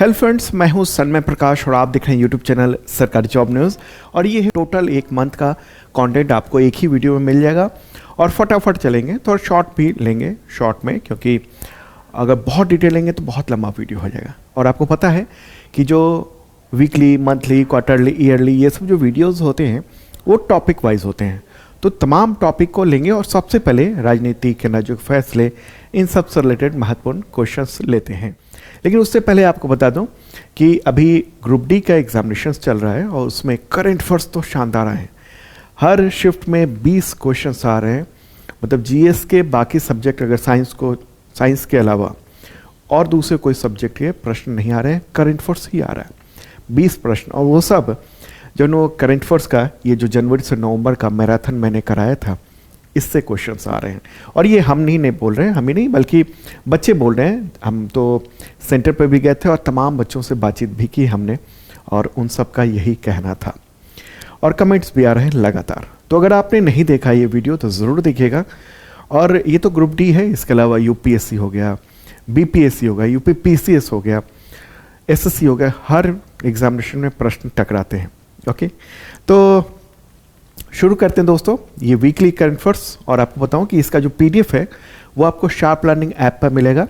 Hello friends, मैं हूं सन्मय प्रकाश और आप देख रहे हैं यूट्यूब चैनल सरकारी जॉब न्यूज़। और ये है टोटल एक मंथ का कंटेंट आपको एक ही वीडियो में मिल जाएगा और फटाफट चलेंगे। तो शॉर्ट भी लेंगे शॉर्ट में, क्योंकि अगर बहुत डिटेल लेंगे तो बहुत लंबा वीडियो हो जाएगा। और आपको पता है कि जो वीकली, मंथली, क्वार्टरली, ईयरली ये सब जो वीडियोज़ होते हैं वो टॉपिक वाइज होते हैं। तो तमाम टॉपिक को लेंगे और सबसे पहले राजनीति के नाजुक फैसले, इन सब से रिलेटेड महत्वपूर्ण क्वेश्चंस लेते हैं। लेकिन उससे पहले आपको बता दूं कि अभी ग्रुप डी का एग्जामिनेशन चल रहा है और उसमें करंट अफेयर्स तो शानदार आए हैं। हर शिफ्ट में 20 क्वेश्चंस आ रहे हैं। मतलब जीएस के बाकी सब्जेक्ट, अगर साइंस के अलावा और दूसरे कोई सब्जेक्ट के प्रश्न नहीं आ रहे हैं, करंट अफेयर्स ही आ रहा है 20 प्रश्न। और वो सब जो करंट अफेयर्स का ये जो जनवरी से नवंबर का मैराथन मैंने कराया था, इससे क्वेश्चंस आ रहे हैं। और ये हम नहीं बोल रहे हैं, हम ही नहीं बल्कि बच्चे बोल रहे हैं। हम तो सेंटर पर भी गए थे और तमाम बच्चों से बातचीत भी की हमने, और उन सब का यही कहना था। और कमेंट्स भी आ रहे हैं लगातार। तो अगर आपने नहीं देखा ये वीडियो तो ज़रूर देखिएगा। और ये तो ग्रुप डी है, इसके अलावा यूपीएससी हो गया, बीपीएससी हो गया, यूपी पीसीएस हो गया, एसएससी हो गया। हर एग्जामिनेशन में प्रश्न टकराते हैं। ओके, तो शुरू करते हैं दोस्तों ये वीकली करंट अफेयर्स। और आपको बताऊं कि इसका जो पीडीएफ है वो आपको शार्प लर्निंग ऐप पर मिलेगा।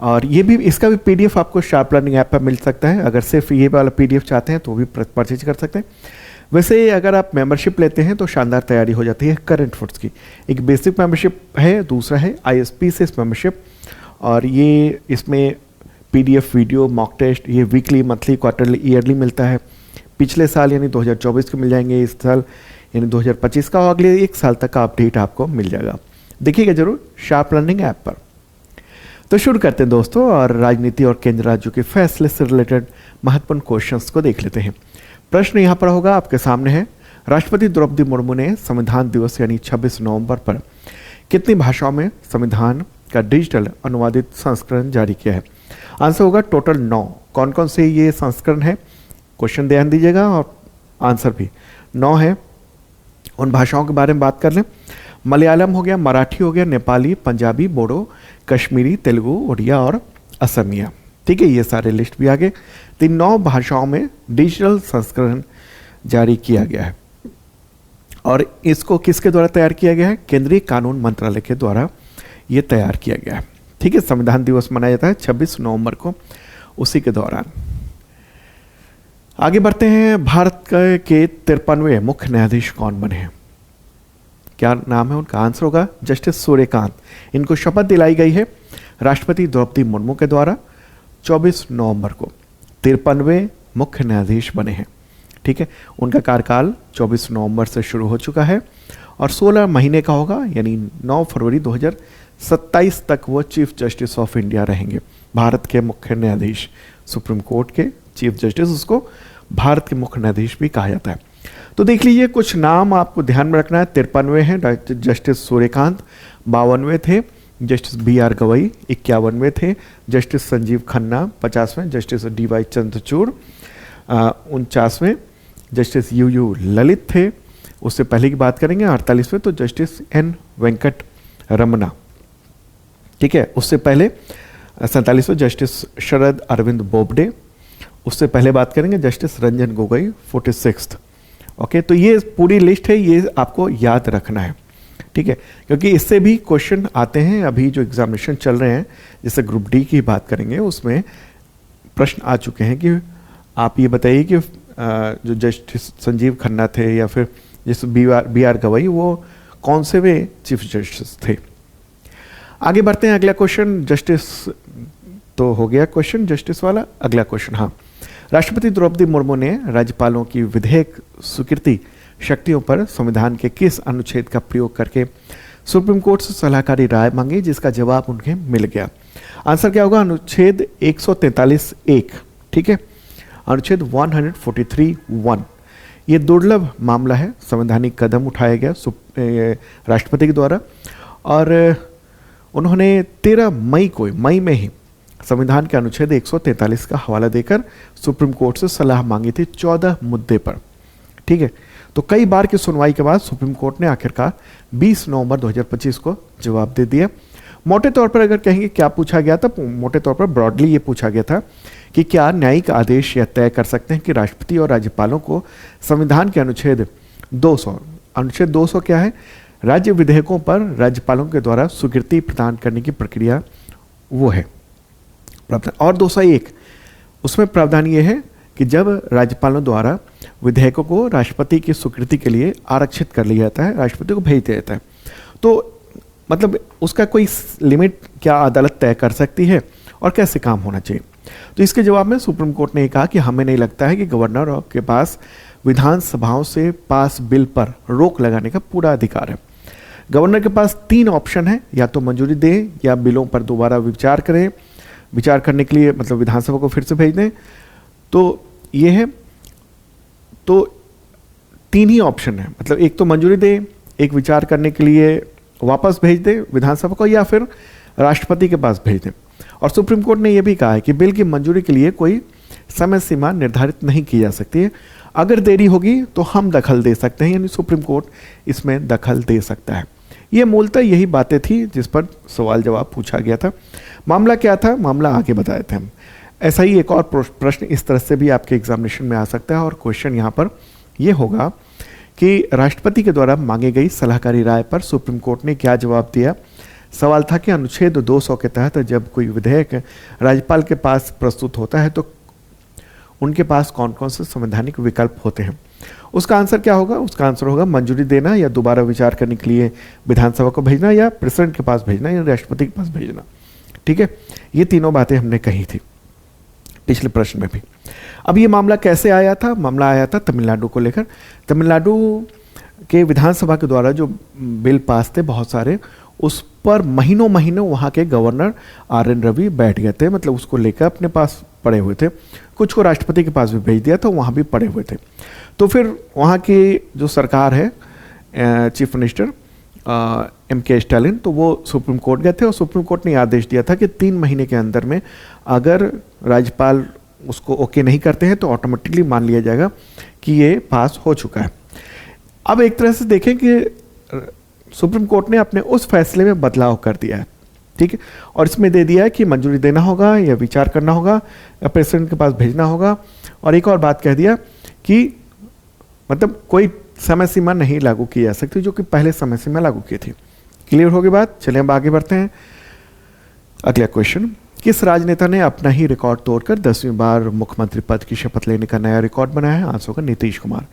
और ये भी, इसका भी पीडीएफ आपको शार्प लर्निंग ऐप पर मिल सकता है। अगर सिर्फ ये वाला पीडीएफ चाहते हैं तो भी परचेज कर सकते हैं। वैसे अगर आप मेंबरशिप लेते हैं तो शानदार तैयारी हो जाती है करंट अफेयर्स की। एक बेसिक मेंबरशिप है, दूसरा है ISPCS मेंबरशिप। और ये इसमें पीडीएफ, वीडियो, मॉक टेस्ट ये वीकली, मंथली, क्वार्टरली, ईयरली मिलता है। पिछले साल यानी 2024 के मिल जाएंगे, इस साल यानी 2025 का, और अगले एक साल तक का अपडेट आपको मिल जाएगा। देखिएगा जरूर शार्प लर्निंग ऐप पर। तो शुरू करते हैं दोस्तों, और राजनीति और केंद्र राज्यों के फैसले से रिलेटेड महत्वपूर्ण क्वेश्चंस को देख लेते हैं। प्रश्न यहाँ पर होगा, आपके सामने है। राष्ट्रपति द्रौपदी मुर्मू ने संविधान दिवस यानी 26 नवंबर पर कितनी भाषाओं में संविधान का डिजिटल अनुवादित संस्करण जारी किया है? आंसर होगा टोटल 9। कौन कौन से ये संस्करण है, क्वेश्चन ध्यान दीजिएगा और आंसर भी 9 है। उन भाषाओं के बारे में बात कर लें। मलयालम हो गया, मराठी हो गया, नेपाली, पंजाबी, बोडो, कश्मीरी, तेलुगु, उड़िया और असमिया। ठीक है, ये सारे लिस्ट भी आगे। तो 9 भाषाओं में डिजिटल संस्करण जारी किया गया है। और इसको किसके द्वारा तैयार किया गया है? केंद्रीय कानून मंत्रालय के द्वारा ये तैयार किया गया है। ठीक है, संविधान दिवस मनाया जाता है 26 नवंबर को, उसी के दौरान। आगे बढ़ते हैं। भारत के 53वें मुख्य न्यायाधीश कौन बने हैं? क्या नाम है उनका? आंसर होगा जस्टिस सूर्यकांत। इनको शपथ दिलाई गई है राष्ट्रपति द्रौपदी मुर्मू के द्वारा 24 नवंबर को। 53वें मुख्य न्यायाधीश बने हैं। ठीक है, उनका कार्यकाल 24 नवंबर से शुरू हो चुका है और 16 महीने का होगा, यानी 9 फरवरी 2027 तक वो चीफ जस्टिस ऑफ इंडिया रहेंगे। भारत के मुख्य न्यायाधीश, सुप्रीम कोर्ट के चीफ जस्टिस, उसको भारत के मुख्य न्यायाधीश भी कहा जाता है। तो देख लीजिए, कुछ नाम आपको ध्यान में रखना है। 53वें हैं जस्टिस सूर्यकांत, 52वें थे जस्टिस BR गवई, 51वें थे जस्टिस संजीव खन्ना, 50वें जस्टिस DY चंद्रचूड़, 49वें जस्टिस UU ललित थे। उससे पहले की बात करेंगे 48वें तो जस्टिस N वेंकट रमना। ठीक है, उससे पहले 47वें जस्टिस शरद अरविंद बोबडे। उससे पहले बात करेंगे justice Ranjan Gogoi, 46th। Okay, तो ये पूरी लिस्ट है, ये आपको याद रखना है। ठीक है, क्योंकि इससे भी क्वेश्चन आते हैं। अभी जो एग्जामिनेशन चल रहे हैं, जैसे ग्रुप डी की बात करेंगे, उसमें प्रश्न आ चुके हैं कि आप ये बताइए कि जो जस्टिस संजीव खन्ना थे या फिर जैसे BR गवई, वो कौन से वे चीफ जस्टिस थे? आगे बढ़ते हैं। अगला क्वेश्चन जस्टिस तो हो गया क्वेश्चन जस्टिस वाला। अगला क्वेश्चन, हाँ, राष्ट्रपति द्रौपदी मुर्मू ने राज्यपालों की विधेयक स्वीकृति शक्तियों पर संविधान के किस अनुच्छेद का प्रयोग करके सुप्रीम कोर्ट से सलाहकारी राय मांगी, जिसका जवाब उन्हें मिल गया? आंसर क्या होगा? अनुच्छेद 143(1). ठीक है, अनुच्छेद 143(1). ये दुर्लभ मामला है, संवैधानिक कदम उठाया गया राष्ट्रपति के द्वारा। और उन्होंने 13 मई में ही संविधान के अनुच्छेद 143 का हवाला देकर सुप्रीम कोर्ट से सलाह मांगी थी 14 मुद्दे पर। ठीक है, तो कई बार की सुनवाई के बाद सुप्रीम कोर्ट ने आखिरकार 20 नवंबर 2025 को जवाब दे दिया। मोटे तौर पर अगर कहेंगे क्या पूछा गया था, मोटे तौर पर ब्रॉडली ये पूछा गया था कि क्या न्यायिक आदेश यह तय कर सकते हैं कि राष्ट्रपति और राज्यपालों को संविधान के अनुच्छेद 200 क्या है, राज्य विधेयकों पर राज्यपालों के द्वारा स्वीकृति प्रदान करने की प्रक्रिया वो है प्रावधान। और 201 उसमें प्रावधान ये है कि जब राज्यपालों द्वारा विधेयकों को राष्ट्रपति की स्वीकृति के लिए आरक्षित कर लिया जाता है, राष्ट्रपति को भेज दिया जाता है, तो मतलब उसका कोई लिमिट क्या अदालत तय कर सकती है और कैसे काम होना चाहिए। तो इसके जवाब में सुप्रीम कोर्ट ने कहा कि हमें नहीं लगता है कि गवर्नर के पास विधानसभाओं से पास बिल पर रोक लगाने का पूरा अधिकार है। गवर्नर के पास 3 ऑप्शन है, या तो मंजूरी दें या बिलों पर दोबारा विचार करें, विचार करने के लिए मतलब विधानसभा को फिर से भेज दें। तो ये है, तो 3 ही ऑप्शन है, मतलब एक तो मंजूरी दें, एक विचार करने के लिए वापस भेज दें विधानसभा को, या फिर राष्ट्रपति के पास भेज दें। और सुप्रीम कोर्ट ने यह भी कहा है कि बिल की मंजूरी के लिए कोई समय सीमा निर्धारित नहीं की जा सकती है। अगर देरी होगी तो हम दखल दे सकते हैं, यानी सुप्रीम कोर्ट इसमें दखल दे सकता है। ये मूलतः यही बातें थी जिस पर सवाल जवाब पूछा गया था। मामला क्या था, मामला आगे बताए थे हम। ऐसा ही एक और प्रश्न इस तरह से भी आपके एग्जामिनेशन में आ सकता है, और क्वेश्चन यहाँ पर यह होगा कि राष्ट्रपति के द्वारा मांगी गई सलाहकारी राय पर सुप्रीम कोर्ट ने क्या जवाब दिया। सवाल था कि अनुच्छेद 200 के तहत जब कोई विधेयक राज्यपाल के पास प्रस्तुत होता है तो उनके पास कौन कौन से संवैधानिक विकल्प होते हैं। उसका आंसर क्या होगा, उसका आंसर होगा मंजूरी देना, या दोबारा विचार करने के लिए विधानसभा को भेजना, या प्रेसिडेंट के पास भेजना, या राष्ट्रपति के पास भेजना। ठीक है, ये तीनों बातें हमने कही थी पिछले प्रश्न में भी। अब ये मामला कैसे आया था, मामला आया था तमिलनाडु को लेकर। तमिलनाडु के विधानसभा के द्वारा जो बिल पास थे बहुत सारे, उस पर महीनों वहाँ के गवर्नर RN रवि बैठ गए थे, मतलब उसको लेकर अपने पास पड़े हुए थे। कुछ को राष्ट्रपति के पास भी भेज दिया था, वहाँ भी पड़े हुए थे। तो फिर वहाँ की जो सरकार है, चीफ मिनिस्टर MK स्टालिन, तो वो सुप्रीम कोर्ट गए थे और सुप्रीम कोर्ट ने आदेश दिया था कि 3 महीने के अंदर में अगर राज्यपाल उसको ओके नहीं करते हैं तो ऑटोमेटिकली मान लिया जाएगा कि ये पास हो चुका है। अब एक तरह से देखें कि सुप्रीम कोर्ट ने अपने उस फैसले में बदलाव कर दिया है, ठीक है, और इसमें दे दिया है कि मंजूरी देना होगा या विचार करना होगा या प्रेसिडेंट के पास भेजना होगा। और एक और बात कह दिया कि मतलब कोई समय सीमा नहीं लागू की जा सकती, जो कि पहले समय सीमा लागू की थी। क्लियर होगी बात। चलिए अब आगे बढ़ते हैं। अगला क्वेश्चन, किस राजनेता ने अपना ही रिकॉर्ड तोड़कर 10वीं बार मुख्यमंत्री पद की शपथ लेने का नया रिकॉर्ड बनाया है। आंसर होगा नीतीश कुमार।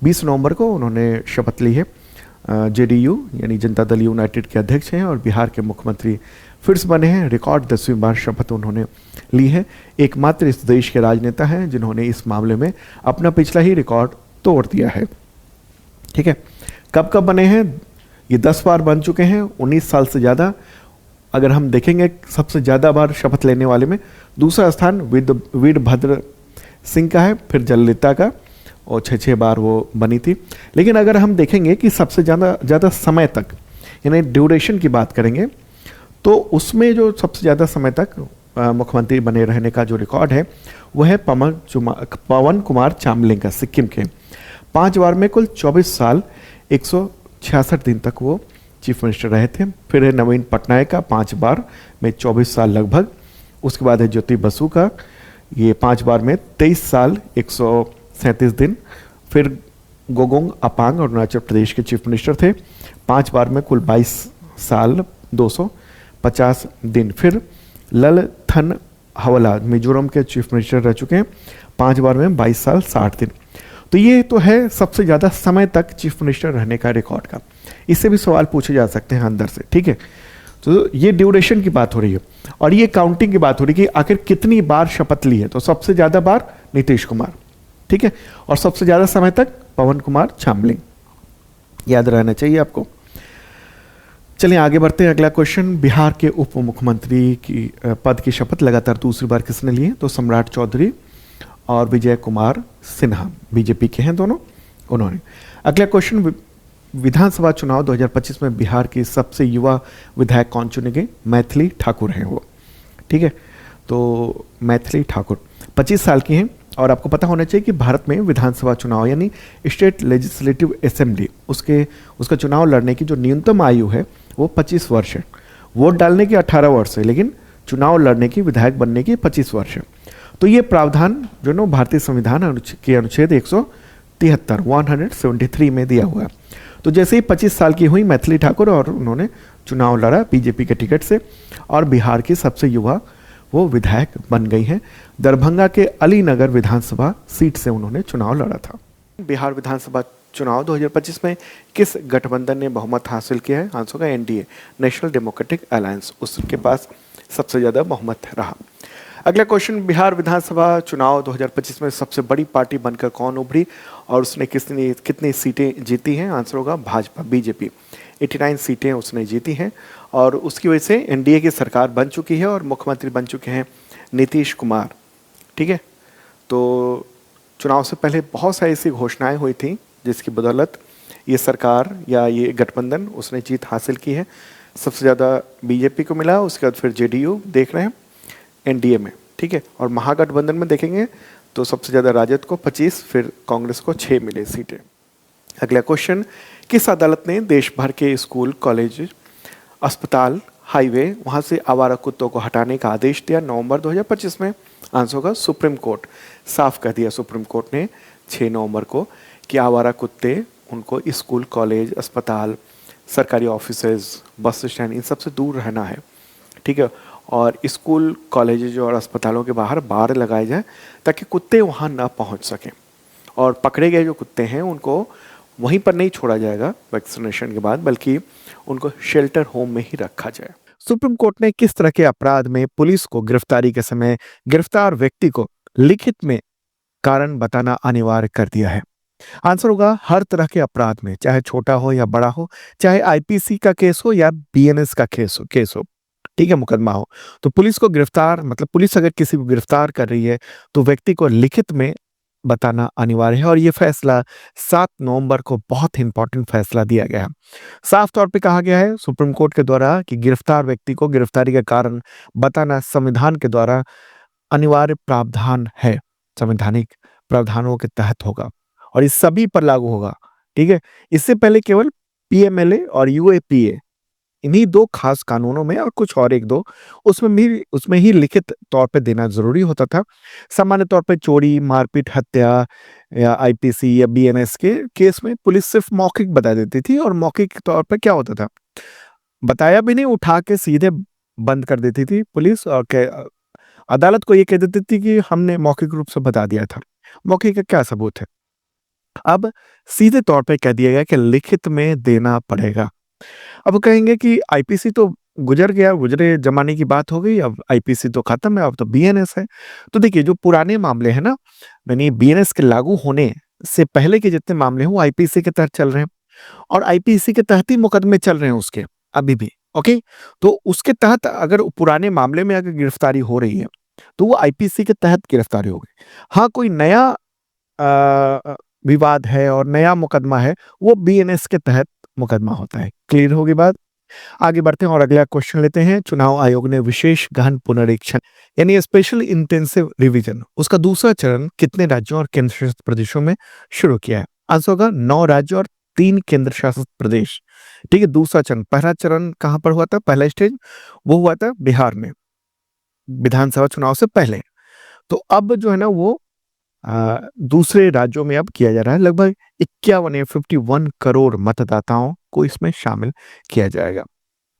20 नवंबर को उन्होंने शपथ ली है। JDU यानी जनता दल यूनाइटेड के अध्यक्ष हैं और बिहार के मुख्यमंत्री फिर से बने हैं। रिकॉर्ड 10वीं बार शपथ उन्होंने ली है। एकमात्र इस देश के राजनेता हैं जिन्होंने इस मामले में अपना पिछला ही रिकॉर्ड तोड़ दिया है। ठीक है, कब कब बने हैं, ये 10 बार बन चुके हैं, 19 साल से ज़्यादा। अगर हम देखेंगे सबसे ज़्यादा बार शपथ लेने वाले में दूसरा स्थान वीरभद्र सिंह का है, फिर जयललिता का, और 6 बार वो बनी थी। लेकिन अगर हम देखेंगे कि सबसे ज़्यादा समय तक यानी ड्यूरेशन की बात करेंगे तो उसमें जो सबसे ज़्यादा समय तक मुख्यमंत्री बने रहने का जो रिकॉर्ड है वह है पवन कुमार चामलिंग का, सिक्किम के। 5 बार में कुल 24 साल 166 दिन तक वो चीफ मिनिस्टर रहे थे। फिर है नवीन पटनायक का 5 बार में 24 साल लगभग। उसके बाद है ज्योति बसु का, ये 5 बार में 23 साल 137 दिन। फिर गोगोंग अपांग अरुणाचल प्रदेश के चीफ मिनिस्टर थे, 5 बार में कुल 22 साल 250 दिन। फिर ललथन हवला मिजोरम के चीफ मिनिस्टर रह चुके हैं, 5 बार में 22 साल 60 दिन। तो ये तो है सबसे ज़्यादा समय तक चीफ मिनिस्टर रहने का रिकॉर्ड का। इससे भी सवाल पूछे जा सकते हैं अंदर से। ठीक है, तो ये ड्यूरेशन की बात हो रही है और ये काउंटिंग की बात हो रही है कि आखिर कितनी बार शपथ ली है। तो सबसे ज़्यादा बार नीतीश कुमार, ठीक है, और सबसे ज़्यादा समय तक पवन कुमार चामलिंग, याद रहना चाहिए आपको। चलिए आगे बढ़ते हैं। अगला क्वेश्चन, बिहार के उप मुख्यमंत्री की पद की शपथ लगातार दूसरी बार किसने ली है। तो सम्राट चौधरी और विजय कुमार सिन्हा, बीजेपी के हैं दोनों, उन्होंने। अगला क्वेश्चन, विधानसभा चुनाव 2025 में बिहार की सबसे युवा विधायक कौन चुने गए। मैथिली ठाकुर हैं वो, ठीक है। तो मैथिली ठाकुर 25 साल की हैं और आपको पता होना चाहिए कि भारत में विधानसभा चुनाव यानी स्टेट लेजिस्लेटिव असेंबली उसका चुनाव लड़ने की जो न्यूनतम आयु है वो 25 वर्ष है। वोट डालने की 18 वर्ष है, लेकिन चुनाव लड़ने की, विधायक बनने की 25 वर्ष है। तो ये प्रावधान जो ना भारतीय संविधान के अनुच्छेद 173 में दिया हुआ है। तो जैसे ही 25 साल की हुई मैथिली ठाकुर और उन्होंने चुनाव लड़ा बीजेपी के टिकट से, और बिहार की सबसे युवा वो विधायक बन गई हैं। दरभंगा के अलीनगर विधानसभा सीट से उन्होंने चुनाव लड़ा था। बिहार विधानसभा चुनाव 2025 में किस गठबंधन ने बहुमत हासिल किया है? आंसर होगा एनडीए, नेशनल डेमोक्रेटिक अलायंस, उसके पास सबसे ज़्यादा बहुमत रहा। अगला क्वेश्चन, बिहार विधानसभा चुनाव 2025 में सबसे बड़ी पार्टी बनकर कौन उभरी और उसने कितनी सीटें जीती हैं? आंसर होगा भाजपा, बीजेपी। 89 सीटें उसने जीती हैं और उसकी वजह से एनडीए की सरकार बन चुकी है और मुख्यमंत्री बन चुके हैं नीतीश कुमार। ठीक है, तो चुनाव से पहले बहुत सारी ऐसी घोषणाएं हुई थी जिसकी बदौलत ये सरकार या ये गठबंधन उसने जीत हासिल की है। सबसे ज़्यादा बीजेपी को मिला, उसके बाद फिर जेडीयू देख रहे हैं एनडीए में। ठीक है, और महागठबंधन में देखेंगे तो सबसे ज़्यादा राजद को 25, फिर कांग्रेस को 6 मिले सीटें। अगला क्वेश्चन, किस अदालत ने देश भर के स्कूल, कॉलेज, अस्पताल, हाईवे वहाँ से आवारा कुत्तों को हटाने का आदेश दिया नवंबर 2025 में? आंसर होगा सुप्रीम कोर्ट। साफ कह दिया सुप्रीम कोर्ट ने 6 नवंबर को कि आवारा कुत्ते उनको स्कूल, कॉलेज, अस्पताल, सरकारी ऑफिसेज, बस स्टैंड, इन सब से दूर रहना है। ठीक है, और स्कूल, कॉलेजेज और अस्पतालों के बाहर बाड़ लगाए जाए ताकि कुत्ते वहाँ ना पहुँच सकें, और पकड़े गए जो कुत्ते हैं उनको वहीं पर नहीं छोड़ा जाएगा वैक्सीनेशन के बाद, बल्कि उनको शेल्टर होम में ही रखा जाए। सुप्रीम कोर्ट ने किस तरह के अपराध में पुलिस को गिरफ्तारी के समय गिरफ्तार व्यक्ति को लिखित में कारण बताना अनिवार्य कर दिया है? आंसर होगा हर तरह के अपराध में, चाहे छोटा हो या बड़ा हो, चाहे आईपीसी का केस हो या बीएनएस का केस हो, ठीक है, मुकदमा हो। तो पुलिस को गिरफ्तार, मतलब पुलिस अगर किसी को गिरफ्तार कर रही है तो व्यक्ति को लिखित में बताना अनिवार्य है। और ये फैसला 7 नवंबर को बहुत ही इंपॉर्टेंट फैसला दिया गया है। साफ तौर पे कहा गया है सुप्रीम कोर्ट के द्वारा कि गिरफ्तार व्यक्ति को गिरफ्तारी का कारण बताना संविधान के द्वारा अनिवार्य प्रावधान है, संवैधानिक प्रावधानों के तहत होगा और इस सभी पर लागू होगा। ठीक है, इससे पहले केवल पीएमएलए और यूएपीए, इन्हीं 2 खास कानूनों में और कुछ और 1-2 उसमें ही लिखित तौर पे देना जरूरी होता था। सामान्य तौर पे चोरी, मारपीट, हत्या या आईपीसी या बीएनएस के केस में पुलिस सिर्फ मौखिक बता देती थी, और मौखिक तौर पे क्या होता था, बताया भी नहीं, उठा के सीधे बंद कर देती थी पुलिस और अदालत को ये कह देती थी कि हमने मौखिक रूप से बता दिया था। मौखिक का क्या सबूत है? अब सीधे तौर पे कह दिया गया कि लिखित में देना पड़ेगा। अब कहेंगे कि आईपीसी तो गुजर गया, गुजरे जमाने की बात हो गई, अब आईपीसी तो खत्म है, अब तो बीएनएस है। तो देखिए जो पुराने मामले हैं ना, यानी बीएनएस के लागू होने से पहले के जितने मामले हैं वो आईपीसी के तहत चल रहे हैं, और आईपीसी के तहत ही मुकदमे चल रहे हैं उसके अभी भी। ओके, तो उसके तहत अगर पुराने मामले में अगर गिरफ्तारी हो रही है तो वो आईपीसी के तहत गिरफ्तारी होगी। हाँ, कोई नया विवाद है और नया मुकदमा है, वो बीएनएस के तहत मुकदमा होता है। क्लियर होगी बात? आगे बढ़ते हैं और अगला क्वेश्चन लेते हैं। चुनाव आयोग ने विशेष गहन पुनरीक्षण यानी स्पेशल इंटेंसिव रिवीजन, उसका दूसरा चरण कितने राज्यों और केंद्र शासित प्रदेशों में शुरू किया है? आंसर होगा 9 राज्य और 3 केंद्र शासित प्रदेश। ठीक है, दूसरा चरण, पहला चरण कहां पर हुआ था? पहला स्टेज वो हुआ था बिहार में, विधानसभा चुनाव से पहले। तो अब जो है ना वो दूसरे राज्यों में अब किया जा रहा है। लगभग 51 या 51 करोड़ मतदाताओं को इसमें शामिल किया जाएगा।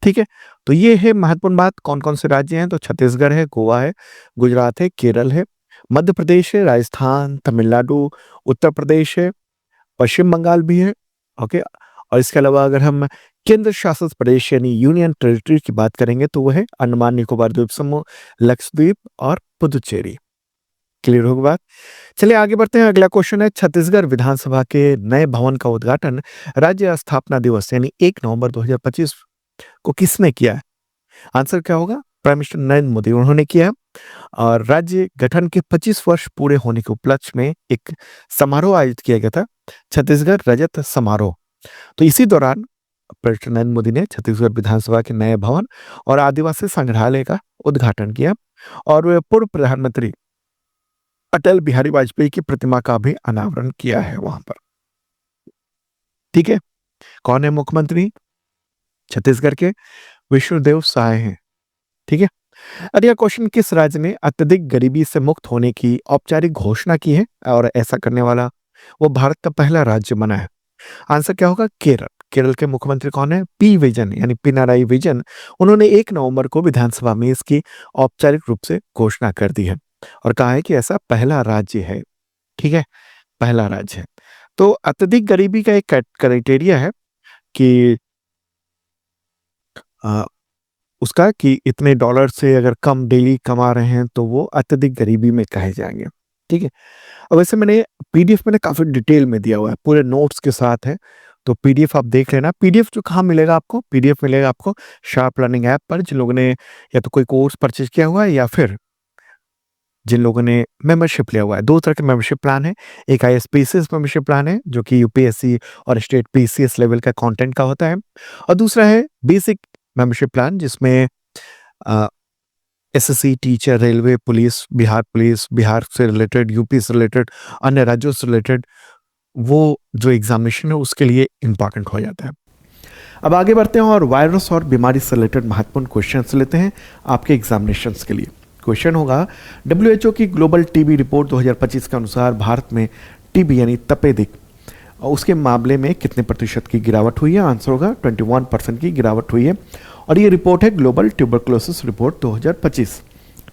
ठीक है, तो ये है महत्वपूर्ण बात। कौन कौन से राज्य हैं? तो छत्तीसगढ़ है, गोवा है, गुजरात है, केरल है, मध्य प्रदेश है, राजस्थान, तमिलनाडु, उत्तर प्रदेश है, पश्चिम बंगाल भी है। ओके, और इसके अलावा अगर हम केंद्र शासित प्रदेश यानी यूनियन टेरिटरी की बात करेंगे तो वो है अंडमान निकोबार द्वीप समूह, लक्षद्वीप और पुदुचेरी। क्लियर होगी बात? चलिए आगे बढ़ते हैं। अगला क्वेश्चन है, छत्तीसगढ़ विधानसभा के नए भवन का उद्घाटन राज्य स्थापना दिवस यानी 1 नवंबर 2025 को किसने किया है? आंसर क्या होगा? प्राइम मिनिस्टर नरेंद्र मोदी, उन्होंने किया है। और राज्य गठन के 25 वर्ष पूरे होने के उपलक्ष्य में एक समारोह आयोजित किया गया था, छत्तीसगढ़ रजत समारोह। तो इसी दौरान प्रेसिडेंट नरेंद्र मोदी ने छत्तीसगढ़ विधानसभा के नए भवन और आदिवासी संग्रहालय का उद्घाटन किया, और वे पूर्व प्रधानमंत्री अटल बिहारी वाजपेयी की प्रतिमा का भी अनावरण किया है वहां पर। ठीक है, कौन है मुख्यमंत्री छत्तीसगढ़ के? विष्णुदेव साय हैं। ठीक है। अगला क्वेश्चन, किस राज्य ने अत्यधिक गरीबी से मुक्त होने की औपचारिक घोषणा की है और ऐसा करने वाला वो भारत का पहला राज्य बना है? आंसर क्या होगा? केरल। केरल के मुख्यमंत्री कौन है? पी विजन यानी पिनाराई विजन। उन्होंने 1 नवंबर को विधानसभा में इसकी औपचारिक रूप से घोषणा कर दी है और कहा है कि ऐसा पहला राज्य है। ठीक है, पहला राज्य है। तो अत्यधिक गरीबी का एक क्राइटेरिया है कि अ, उसका कि इतने डॉलर से अगर कम डेली कमा रहे हैं तो वो अत्यधिक गरीबी में कहे जाएँगे। ठीक है? और वैसे मैंने पीडीएफ मैंने काफ़ी डिटेल में दिया हुआ है, पूरे नोट्स के साथ है, तो पीडीएफ आप देख लेना। पीडीएफ जो कहाँ मिलेगा आपको? पीडीएफ मिलेगा आपको शार्प लर्निंग ऐप पर, जिन लोगों ने या तो कोई कोर्स परचेज़ किया हुआ है या फिर जिन लोगों ने मेंबरशिप लिया हुआ है। 2 तरह के मेंबरशिप प्लान है, एक आईएसपीसीएस मेंबरशिप प्लान है, जो कि यूपीएससी और स्टेट पीसीएस लेवल का कंटेंट का होता है और दूसरा है बेसिक मेंबरशिप प्लान जिसमें uh, SSC, teacher, railway, police, Bihar से रिलेटेड, यूपी से रिलेटेड, अन्य राज्यों से रिलेटेड वो जो एग्जामिनेशन है उसके लिए इम्पोर्टेंट हो जाता है। अब आगे बढ़ते हैं और वायरस और बीमारी से रिलेटेड महत्वपूर्ण क्वेश्चंस लेते हैं आपके एग्जामिनेशंस के लिए। क्वेश्चन होगा, डब्ल्यूएचओ की ग्लोबल टीबी रिपोर्ट 2025 के अनुसार भारत में टीबी यानी तपेदिक उसके मामले में कितने प्रतिशत की गिरावट हुई है? आंसर होगा 21% की गिरावट हुई है और ये रिपोर्ट है ग्लोबल ट्यूबरक्लोसिस रिपोर्ट 2025।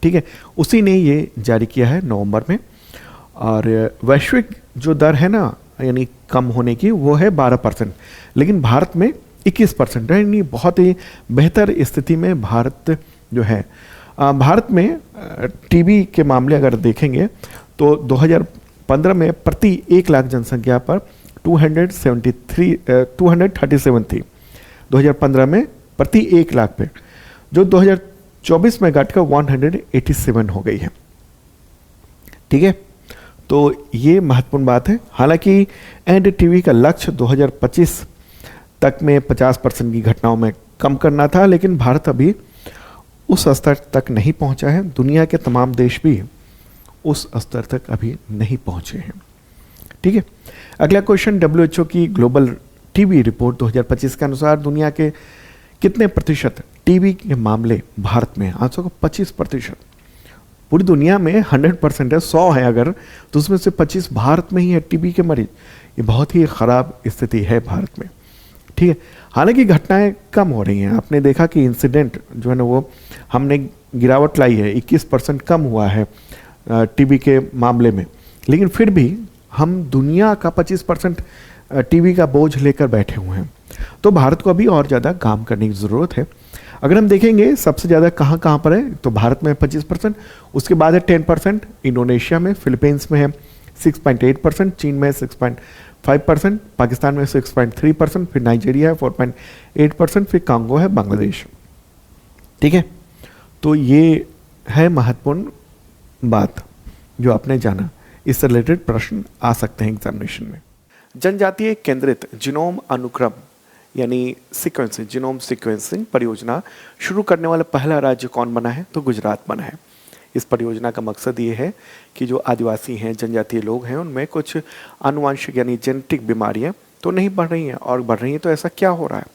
ठीक है, उसी ने ये जारी किया है नवंबर में। और वैश्विक जो दर है ना यानी कम होने की वो है 12%, लेकिन भारत में 21% है, यानी बहुत ही बेहतर स्थिति में भारत जो है। भारत में टीबी के मामले अगर देखेंगे तो 2015 में प्रति 1 लाख जनसंख्या पर 237 थी 2015 में प्रति 1 लाख पे, जो 2024 में घटकर 187 हो गई है। ठीक है, तो ये महत्वपूर्ण बात है। हालांकि एनडीटीवी का लक्ष्य 2025 तक में 50% की घटनाओं में कम करना था, लेकिन भारत अभी उस स्तर तक नहीं पहुंचा है। दुनिया के तमाम देश भी उस स्तर तक अभी नहीं पहुंचे हैं। ठीक है, अगला क्वेश्चन, डब्ल्यूएचओ की ग्लोबल टीबी रिपोर्ट 2025 के अनुसार दुनिया के कितने प्रतिशत टीबी के मामले भारत में? आंसर को 25%। पूरी दुनिया में 100% है, 100 है अगर, तो उसमें से 25 भारत में ही है टीबी के मरीज। ये बहुत ही खराब स्थिति है भारत में। ठीक है, हालांकि घटनाएं कम हो रही हैं। आपने देखा कि इंसिडेंट जो है ना वो हमने गिरावट लाई है, 21% कम हुआ है टीबी के मामले में, लेकिन फिर भी हम दुनिया का 25% टीबी का बोझ लेकर बैठे हुए हैं। तो भारत को अभी और ज़्यादा काम करने की ज़रूरत है। अगर हम देखेंगे सबसे ज़्यादा कहाँ कहाँ पर है, तो भारत में 25%, उसके बाद है 10%, इंडोनेशिया में, फिलीपींस में है 6.8%, चीन में 6.5%, पाकिस्तान में 6.3%, फिर नाइजीरिया है 4.8%, फिर कांगो है, बांग्लादेश। ठीक है, तो ये है महत्वपूर्ण बात जो आपने जाना। इससे रिलेटेड प्रश्न आ सकते हैं एग्जामिनेशन में। जनजातीय केंद्रित जीनोम अनुक्रम यानी सीक्वेंसिंग, जीनोम सीक्वेंसिंग परियोजना शुरू करने वाला पहला राज्य कौन बना है? तो गुजरात बना है। इस परियोजना का मकसद ये है कि जो आदिवासी हैं, जनजातीय लोग हैं, उनमें कुछ आनुवंशिक यानी जेनेटिक बीमारियां तो नहीं बढ़ रही हैं, और बढ़ रही हैं तो ऐसा क्या हो रहा है?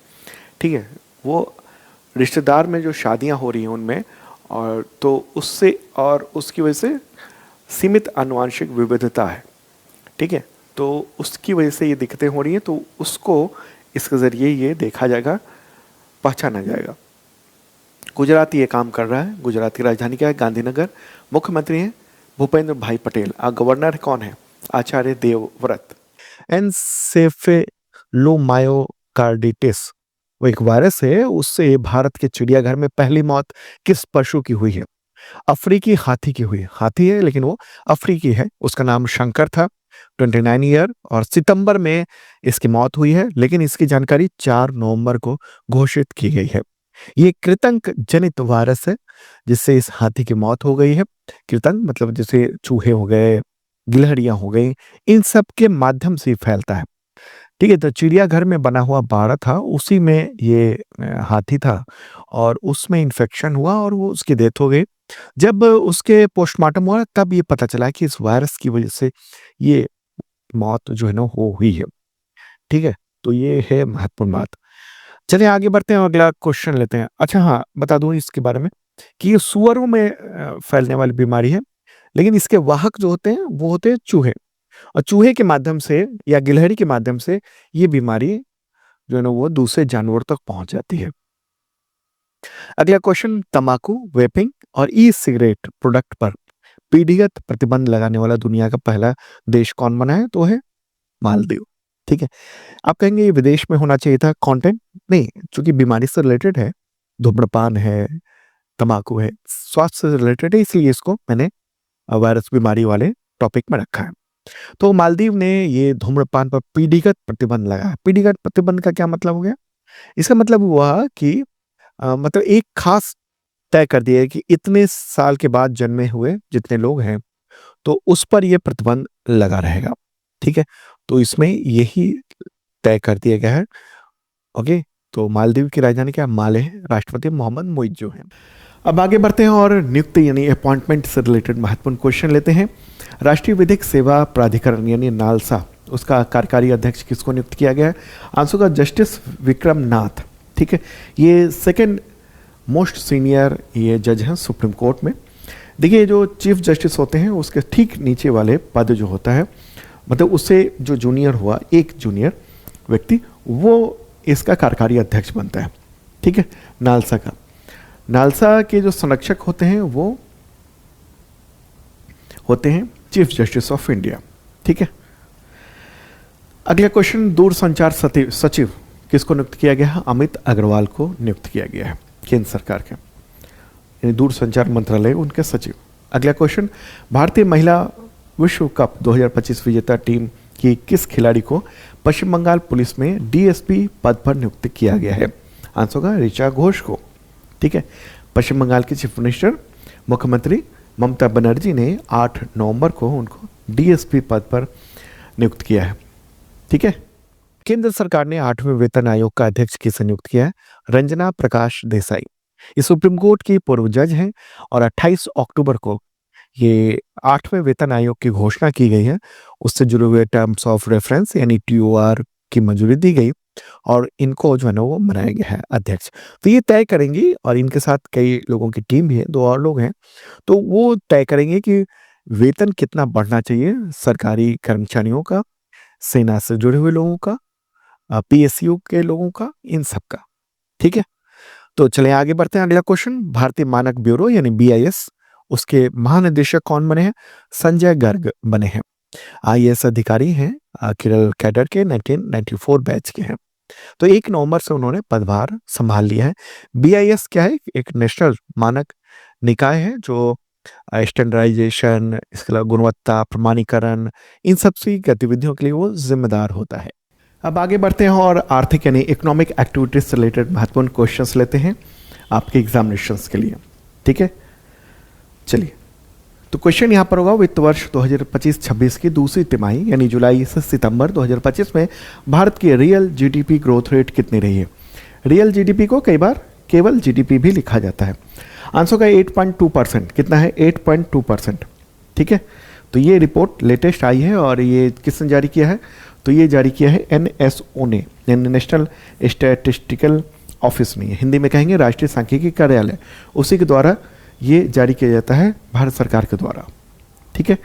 ठीक है, वो रिश्तेदार में जो शादियां हो रही हैं उनमें, और तो उससे और उसकी वजह से सीमित आनुवंशिक विविधता है। ठीक है, तो उसकी वजह से ये दिक्कतें हो रही हैं, तो उसको इसके ज़रिए ये देखा जाएगा, पहचाना जाएगा। गुजरात ये काम कर रहा है। गुजरात की राजधानी क्या है? गांधीनगर। मुख्यमंत्री हैं भूपेंद्र भाई पटेल। गवर्नर कौन है? आचार्य देवव्रत। एन्सेफेलोमायोकार्डिटिस वो एक वायरस है, उससे भारत के चिड़ियाघर में पहली मौत किस पशु की हुई है? अफ्रीकी हाथी की हुई। हाथी है लेकिन वो अफ्रीकी है। उसका नाम शंकर था, 29 ईयर, और सितंबर में इसकी मौत हुई है, लेकिन इसकी जानकारी 4 नवंबर को घोषित की गई है। ये कृंतक जनित वायरस है जिससे इस हाथी की मौत हो गई है। कृंतक मतलब जैसे चूहे हो गए, गिलहरियां हो गई, इन सब के माध्यम से फैलता है। ठीक है, तो चिड़ियाघर में बना हुआ बाड़ा था, उसी में ये हाथी था और उसमें इन्फेक्शन हुआ और वो उसकी डेथ हो गई। जब उसके पोस्टमार्टम हुआ तब ये पता चला कि इस वायरस की वजह से ये मौत जो है ना वो हुई है। ठीक है, तो ये है महत्वपूर्ण बात। चलिए आगे बढ़ते हैं और अगला क्वेश्चन लेते हैं। अच्छा हाँ, बता दूँ इसके बारे में कि ये सुअरों में फैलने वाली बीमारी है, लेकिन इसके वाहक जो होते हैं वो होते हैं चूहे, और चूहे के माध्यम से या गिलहरी के माध्यम से ये बीमारी जो है ना वो दूसरे जानवरों तक पहुँच जाती है। अगला क्वेश्चन, तम्बाकू, वेपिंग और ई सिगरेट प्रोडक्ट पर पीढ़ीगत प्रतिबंध लगाने वाला दुनिया का पहला देश कौन बना है? तो है मालदीव। ठीक है। आप कहेंगे ये विदेश में होना चाहिए था कंटेंट? नहीं, चूँकि बीमारी से रिलेटेड है, धूम्रपान है, तम्बाकू है, स्वास्थ्य से रिलेटेड है, इसलिए इसको मैंने वायरस बीमारी वाले टॉपिक में रखा है। तो मालदीव ने ये धूम्रपान पर पीढ़ीगत प्रतिबंध लगाया। पीढ़ीगत प्रतिबंध का क्या मतलब हो गया? इसका मतलब हुआ कि मतलब एक खास तय कर दिया है कि इतने साल के बाद जन्मे हुए जितने लोग हैं, तो उस पर ये प्रतिबंध लगा रहेगा। ठीक है? तो इसमें यही तय कर दिया गया है। ओके? तो मालदीव की राजधानी क्या है? माले है। राष्ट्रपति मोहम्मद मोइज़ो हैं। अब आगे बढ़ते हैं और नियुक्ति यानी अपॉइंटमेंट से रिलेटेड महत्वपूर्ण क्वेश्चन लेते हैं। राष्ट्रीय विधिक सेवा प्राधिकरण यानी नालसा, उसका कार्यकारी अध्यक्ष किसको नियुक्त किया गया है? आंसर का जस्टिस विक्रम नाथ। ठीक है, ये सेकंड मोस्ट सीनियर ये जज हैं सुप्रीम कोर्ट में। देखिए, जो चीफ जस्टिस होते हैं उसके ठीक नीचे वाले पद जो होता है, मतलब उससे जो जूनियर हुआ, एक जूनियर व्यक्ति, वो इसका कार्यकारी अध्यक्ष बनता है। ठीक है, नालसा का। नालसा के जो संरक्षक होते हैं वो होते हैं चीफ जस्टिस ऑफ इंडिया। ठीक है। अगला क्वेश्चन, दूरसंचार सचिव किसको नियुक्त किया गया है? अमित अग्रवाल को नियुक्त किया गया है केंद्र सरकार के, यानी दूरसंचार मंत्रालय उनके सचिव। अगला क्वेश्चन, भारतीय महिला विश्व कप 2025 विजेता टीम की किस खिलाड़ी को पश्चिम बंगाल पुलिस में डीएसपी पद पर नियुक्त किया गया है? आंसर होगा ऋचा घोष को। ठीक है, पश्चिम बंगाल के चीफ मिनिस्टर मुख्यमंत्री ममता बनर्जी ने 8 नवंबर को उनको डीएसपी पद पर नियुक्त किया है। ठीक है। केंद्र सरकार ने 8वें वेतन आयोग का अध्यक्ष किसे नियुक्त किया है? रंजना प्रकाश देसाई। ये सुप्रीम कोर्ट की पूर्व जज हैं और 28 अक्टूबर को ये 8वें वेतन आयोग की घोषणा की गई है। उससे जुड़े हुए टर्म्स ऑफ रेफरेंस यानी टीओआर की मंजूरी दी गई और इनको जो है ना वो बनाया गया है अध्यक्ष। तो ये तय करेंगी, और इनके साथ कई लोगों की टीम भी है, 2 और लोग हैं, तो वो तय करेंगे कि वेतन कितना बढ़ना चाहिए सरकारी कर्मचारियों का, सेना से जुड़े हुए लोगों का, पीएसयू के लोगों का, इन सब का। ठीक है। तो चलिए आगे बढ़ते हैं। अगला क्वेश्चन, भारतीय मानक ब्यूरो यानी बीआईएस, उसके महानिदेशक कौन बने हैं? संजय गर्ग बने हैं। आईएएस अधिकारी हैं, केरल कैडर के, 1994 बैच के हैं। तो 1 नवंबर से उन्होंने पदभार संभाल लिया है। बीआईएस क्या है? एक नेशनल मानक निकाय है जो स्टैंडर्डाइजेशन, इसके अलावा गुणवत्ता प्रमाणीकरण, इन सब सी गतिविधियों के लिए वो जिम्मेदार होता है। अब आगे बढ़ते हैं और आर्थिक यानी इकोनॉमिक एक्टिविटीज से रिलेटेड महत्वपूर्ण क्वेश्चंस लेते हैं आपके एग्जामिनेशंस के लिए। ठीक है, चलिए, तो क्वेश्चन यहाँ पर होगा, वित्त वर्ष 2025-26 की दूसरी तिमाही यानी जुलाई से सितंबर 2025 में भारत की रियल जीडीपी ग्रोथ रेट कितनी रही है? रियल जीडीपी को कई बार केवल जीडीपी भी लिखा जाता है। आंसर का 8.2%। कितना है? 8.2%। ठीक है, तो ये रिपोर्ट लेटेस्ट आई है और ये किसने जारी किया है? तो ये जारी किया है एनएसओ ने, यानी नेशनल स्टैटिस्टिकल ऑफिस में, हिंदी में कहेंगे राष्ट्रीय सांख्यिकी कार्यालय, उसी के द्वारा ये जारी किया जाता है भारत सरकार के द्वारा। ठीक है,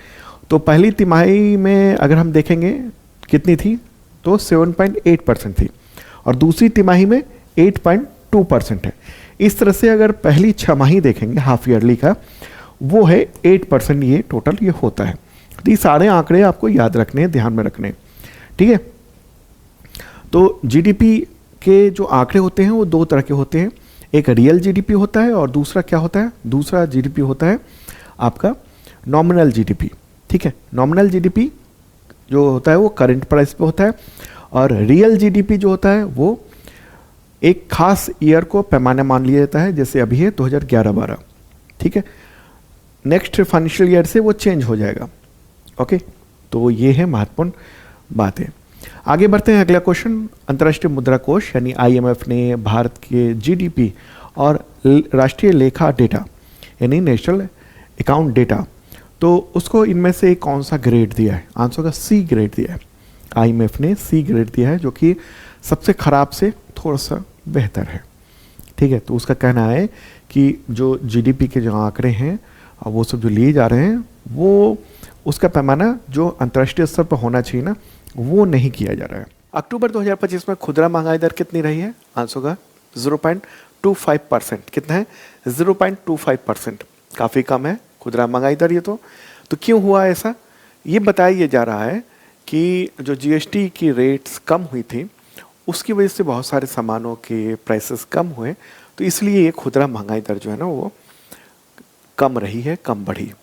तो पहली तिमाही में अगर हम देखेंगे कितनी थी, तो 7.8% थी, और दूसरी तिमाही में 8.2% है। इस तरह से अगर पहली छमाही देखेंगे हाफ ईयरली का, वो है 8%, ये टोटल ये होता है। तो ये सारे आंकड़े आपको याद रखने हैं, ध्यान में रखने हैं। ठीक है, तो जीडीपी के जो आंकड़े होते हैं वो 2 तरह के होते हैं, एक रियल जीडीपी होता है और दूसरा क्या होता है? दूसरा जीडीपी होता है आपका नॉमिनल जीडीपी। ठीक है, नॉमिनल जीडीपी जो होता है वो करंट प्राइस पे होता है, और रियल जीडीपी जो होता है वो एक खास ईयर को पैमाना मान लिया जाता है, जैसे अभी है 2011-12। ठीक है, नेक्स्ट फाइनेंशियल ईयर से वो चेंज हो जाएगा। ओके, तो ये है महत्वपूर्ण बात है। आगे बढ़ते हैं। अगला क्वेश्चन, अंतर्राष्ट्रीय मुद्रा कोष यानी आईएमएफ ने भारत के जीडीपी और राष्ट्रीय लेखा डेटा यानी नेशनल अकाउंट डेटा, तो उसको इनमें से कौन सा ग्रेड दिया है? आंसर का सी ग्रेड दिया है। आईएमएफ ने सी ग्रेड दिया है, जो कि सबसे खराब से थोड़ा सा बेहतर है। ठीक है, तो उसका कहना है कि जो जीडीपी के जो आंकड़े हैं और वो सब जो लिए जा रहे हैं, वो उसका पैमाना जो अंतर्राष्ट्रीय स्तर पर होना चाहिए ना, वो नहीं किया जा रहा है। अक्टूबर 2025 में खुदरा महंगाई दर कितनी रही है? आंसर होगा 0.25%। कितना है? 0.25%। काफ़ी कम है खुदरा महंगाई दर ये तो क्यों हुआ ऐसा? ये बताया जा रहा है कि जो जीएसटी की रेट्स कम हुई थी, उसकी वजह से बहुत सारे सामानों के प्राइसेस कम हुए, तो इसलिए ये खुदरा महंगाई दर जो है ना वो कम रही है, कम बढ़ी।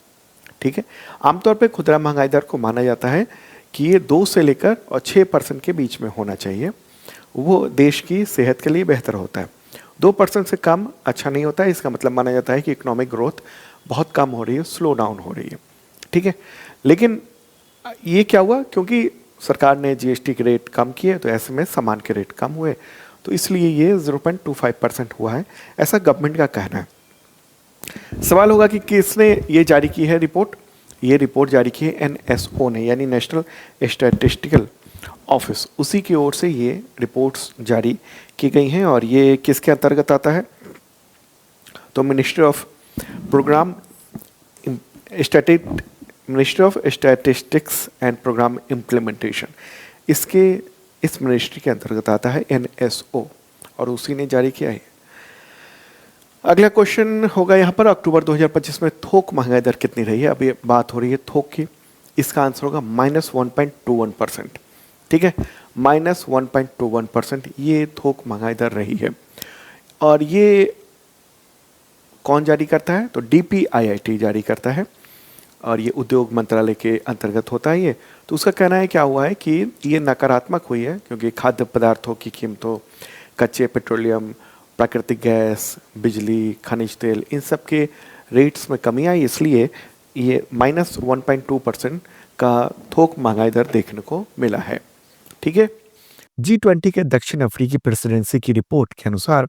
ठीक है, आमतौर पे खुदरा महंगाई दर को माना जाता है कि ये 2 से लेकर और 6% के बीच में होना चाहिए। वो देश की सेहत के लिए बेहतर होता है। 2% से कम अच्छा नहीं होता है, इसका मतलब माना जाता है कि इकोनॉमिक ग्रोथ बहुत कम हो रही है, स्लो डाउन हो रही है। ठीक है, लेकिन ये क्या हुआ? क्योंकि सरकार ने जीएसटी के रेट कम किए, तो ऐसे में सामान के रेट कम हुए, तो इसलिए ये 0.25% हुआ है, ऐसा गवर्नमेंट का कहना है। सवाल होगा कि किसने ये जारी की है रिपोर्ट? ये रिपोर्ट जारी की है एनएसओ ने, यानी नेशनल स्टैटिस्टिकल ऑफिस, उसी की ओर से ये रिपोर्ट्स जारी की गई हैं। और ये किसके अंतर्गत आता है? तो Ministry of Statistics and Programme Implementation, इस मिनिस्ट्री के अंतर्गत आता है एनएसओ, और उसी ने जारी किया है। अगला क्वेश्चन होगा यहाँ पर, अक्टूबर 2025 में थोक महंगाई दर कितनी रही है? अभी बात हो रही है थोक की। इसका आंसर होगा -1.21%। ठीक है, -1.21% ये थोक महंगाई दर रही है। और ये कौन जारी करता है? तो DPIIT जारी करता है, और ये उद्योग मंत्रालय के अंतर्गत होता है ये। तो उसका कहना है क्या हुआ है कि ये नकारात्मक हुई है, क्योंकि खाद्य पदार्थों की कीमतों, कच्चे पेट्रोलियम, प्राकृतिक गैस, बिजली, खनिज तेल, इन सब के रेट्स में कमी आई, इसलिए ये -1.2% का थोक महंगाई दर देखने को मिला है। ठीक है, G20 के दक्षिण अफ्रीकी प्रेसिडेंसी की रिपोर्ट के अनुसार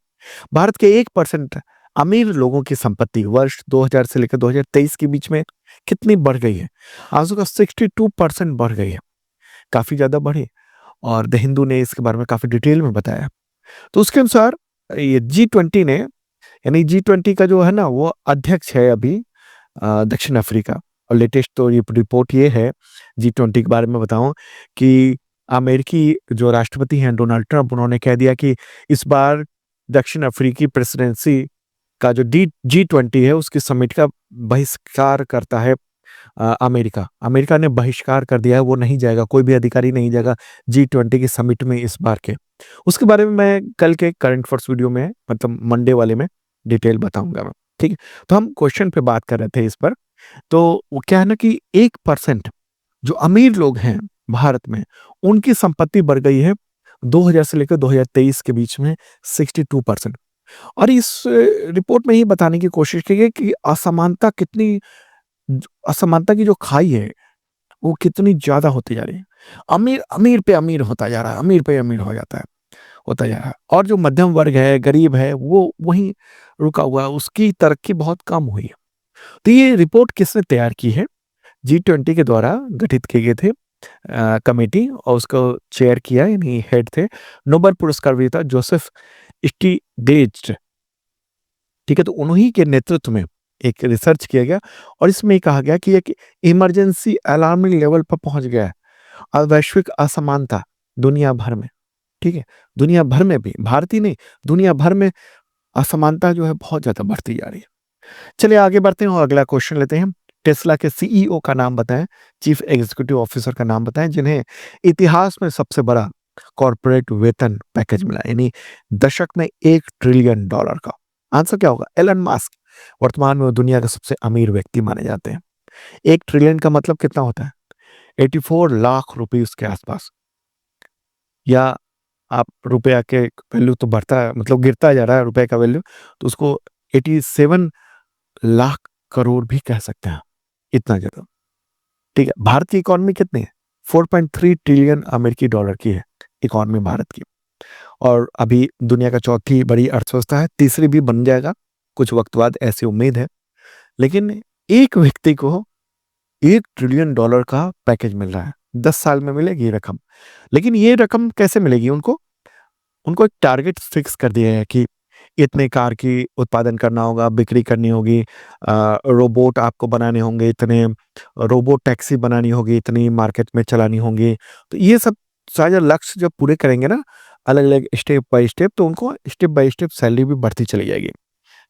भारत के 1% अमीर लोगों की संपत्ति वर्ष 2000 से लेकर 2023 के बीच में कितनी बढ़ गई है? आंसर का 62% बढ़ गई है, काफी ज्यादा बढ़ी। और द हिंदू ने इसके बारे में काफी डिटेल में बताया। तो उसके अनुसार ये G20 ने, यानी G20 का जो है ना वो अध्यक्ष है अभी दक्षिण अफ्रीका। और लेटेस्ट तो ये रिपोर्ट ये है G20 के बारे में बताऊं कि अमेरिकी जो राष्ट्रपति हैं डोनाल्ड ट्रंप, उन्होंने कह दिया कि इस बार दक्षिण अफ्रीकी प्रेसिडेंसी का जो G20 है उसकी समिट का बहिष्कार करता है अमेरिका। अमेरिका ने बहिष्कार कर दिया है, वो नहीं जाएगा, कोई भी अधिकारी नहीं जाएगा G20 की समिट में इस बार के। उसके बारे में मैं कल के करंट अफेयर्स वीडियो में, मतलब मंडे वाले में डिटेल बताऊंगा मैं। ठीक है, तो हम क्वेश्चन पे बात कर रहे थे इस पर। तो वो क्या है ना कि 1% जो अमीर लोग हैं भारत में, उनकी संपत्ति बढ़ गई है 2000 से लेकर 2023 के बीच में 62%। और इस रिपोर्ट में ये बताने की कोशिश की गई कि असमानता की जो खाई है वो कितनी ज्यादा होती जा रही है। अमीर अमीर पे अमीर होता जा रहा है, अमीर पे अमीर हो जाता है, होता जा रहा है। और जो मध्यम वर्ग है, गरीब है, वो वहीं रुका हुआ है, उसकी तरक्की बहुत कम हुई है। तो ये रिपोर्ट किसने तैयार की है? G20 के द्वारा गठित किए गए थे कमेटी, और उसको चेयर किया, यानी हेड थे नोबेल पुरस्कार विजेता जोसेफ स्टिग्लिट्ज़। ठीक है, तो उन्हीं के नेतृत्व में एक रिसर्च किया गया, और इसमें ये कहा गया कि एक इमरजेंसी अलार्मिंग लेवल पर पहुंच गया है और वैश्विक असमानता दुनिया भर में। ठीक है, दुनिया भर में भी, भारत ही नहीं, दुनिया भर में असमानता जो है बहुत ज्यादा बढ़ती जा रही है। चलिए आगे बढ़ते हैं और अगला क्वेश्चन लेते हैं। टेस्ला के सीईओ का नाम बताएं, चीफ एग्जीक्यूटिव ऑफिसर का नाम बताएं, जिन्हें इतिहास में सबसे बड़ा कॉर्पोरेट वेतन पैकेज मिला, यानी दशक में $1 ट्रिलियन का। आंसर क्या होगा? Elon Musk. वर्तमान में वो दुनिया के सबसे अमीर व्यक्ति माने जाते हैं। 1 ट्रिलियन का मतलब कितना होता है? 84 लाख रुपए के आसपास। या आप रुपया के वैल्यू तो बढ़ता है, मतलब गिरता जा रहा है रुपए का वैल्यू, तो उसको 87 लाख करोड़ भी कह सकते हैं, इतना ज्यादा। ठीक है, भारत की इकोनॉमी कितनी है? 4.3 ट्रिलियन अमेरिकी डॉलर की है इकोनॉमी भारत की। और अभी दुनिया का चौथी बड़ी अर्थव्यवस्था है, तीसरी भी बन जाएगा कुछ वक्त बाद, ऐसी उम्मीद है। लेकिन एक व्यक्ति को $1 ट्रिलियन का पैकेज मिल रहा है, 10 साल में मिलेगी ये रकम। लेकिन ये रकम कैसे मिलेगी उनको? उनको एक टारगेट फिक्स कर दिया है कि इतने कार की उत्पादन करना होगा, बिक्री करनी होगी, रोबोट आपको बनाने होंगे इतने, रोबोट टैक्सी बनानी होगी, इतनी मार्केट में चलानी होंगी। तो ये सब सारे लक्ष्य जब पूरे करेंगे ना, अलग-अलग स्टेप बाय स्टेप, तो उनको स्टेप बाय स्टेप सैलरी भी बढ़ती चली जाएगी।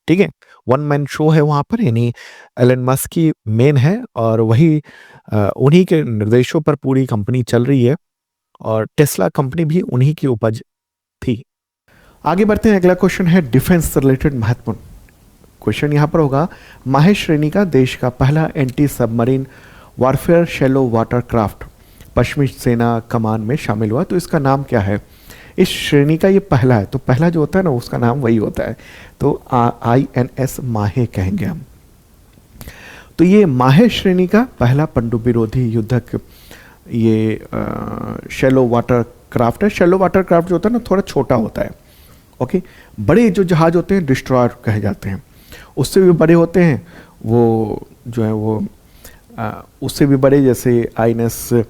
ठीक है? वन मैन शो है वहाँ पर, यानी एलन मस्क ही मेन है और वही उन्हीं के निर्देशों पर पूरी कंपनी चल रही है और टेस्ला कंपनी भी उन्हीं की उपज थी। आगे बढ़ते हैं। अगला क्वेश्चन है डिफेंस से रिलेटेड महत्वपूर्ण क्वेश्चन। यहाँ पर होगा, माहेश श्रेणी का देश का पहला anti submarine warfare shallow water craft पश्चिमी सेना कमान में शामिल हुआ, तो इसका नाम क्या है? इस श्रेणी का ये पहला है, तो पहला जो होता है ना उसका नाम वही होता है, तो INS माहे कहेंगे हम। तो ये माहे श्रेणी का पहला पनडुब्बी विरोधी युद्धक ये शैलो वाटर क्राफ्ट है। शैलो वाटर क्राफ्ट जो होता है ना थोड़ा छोटा होता है, ओके। बड़े जो जहाज होते हैं डिस्ट्रॉयर कहे जाते हैं, उससे भी बड़े होते हैं वो जो है वो उससे भी बड़े, जैसे INS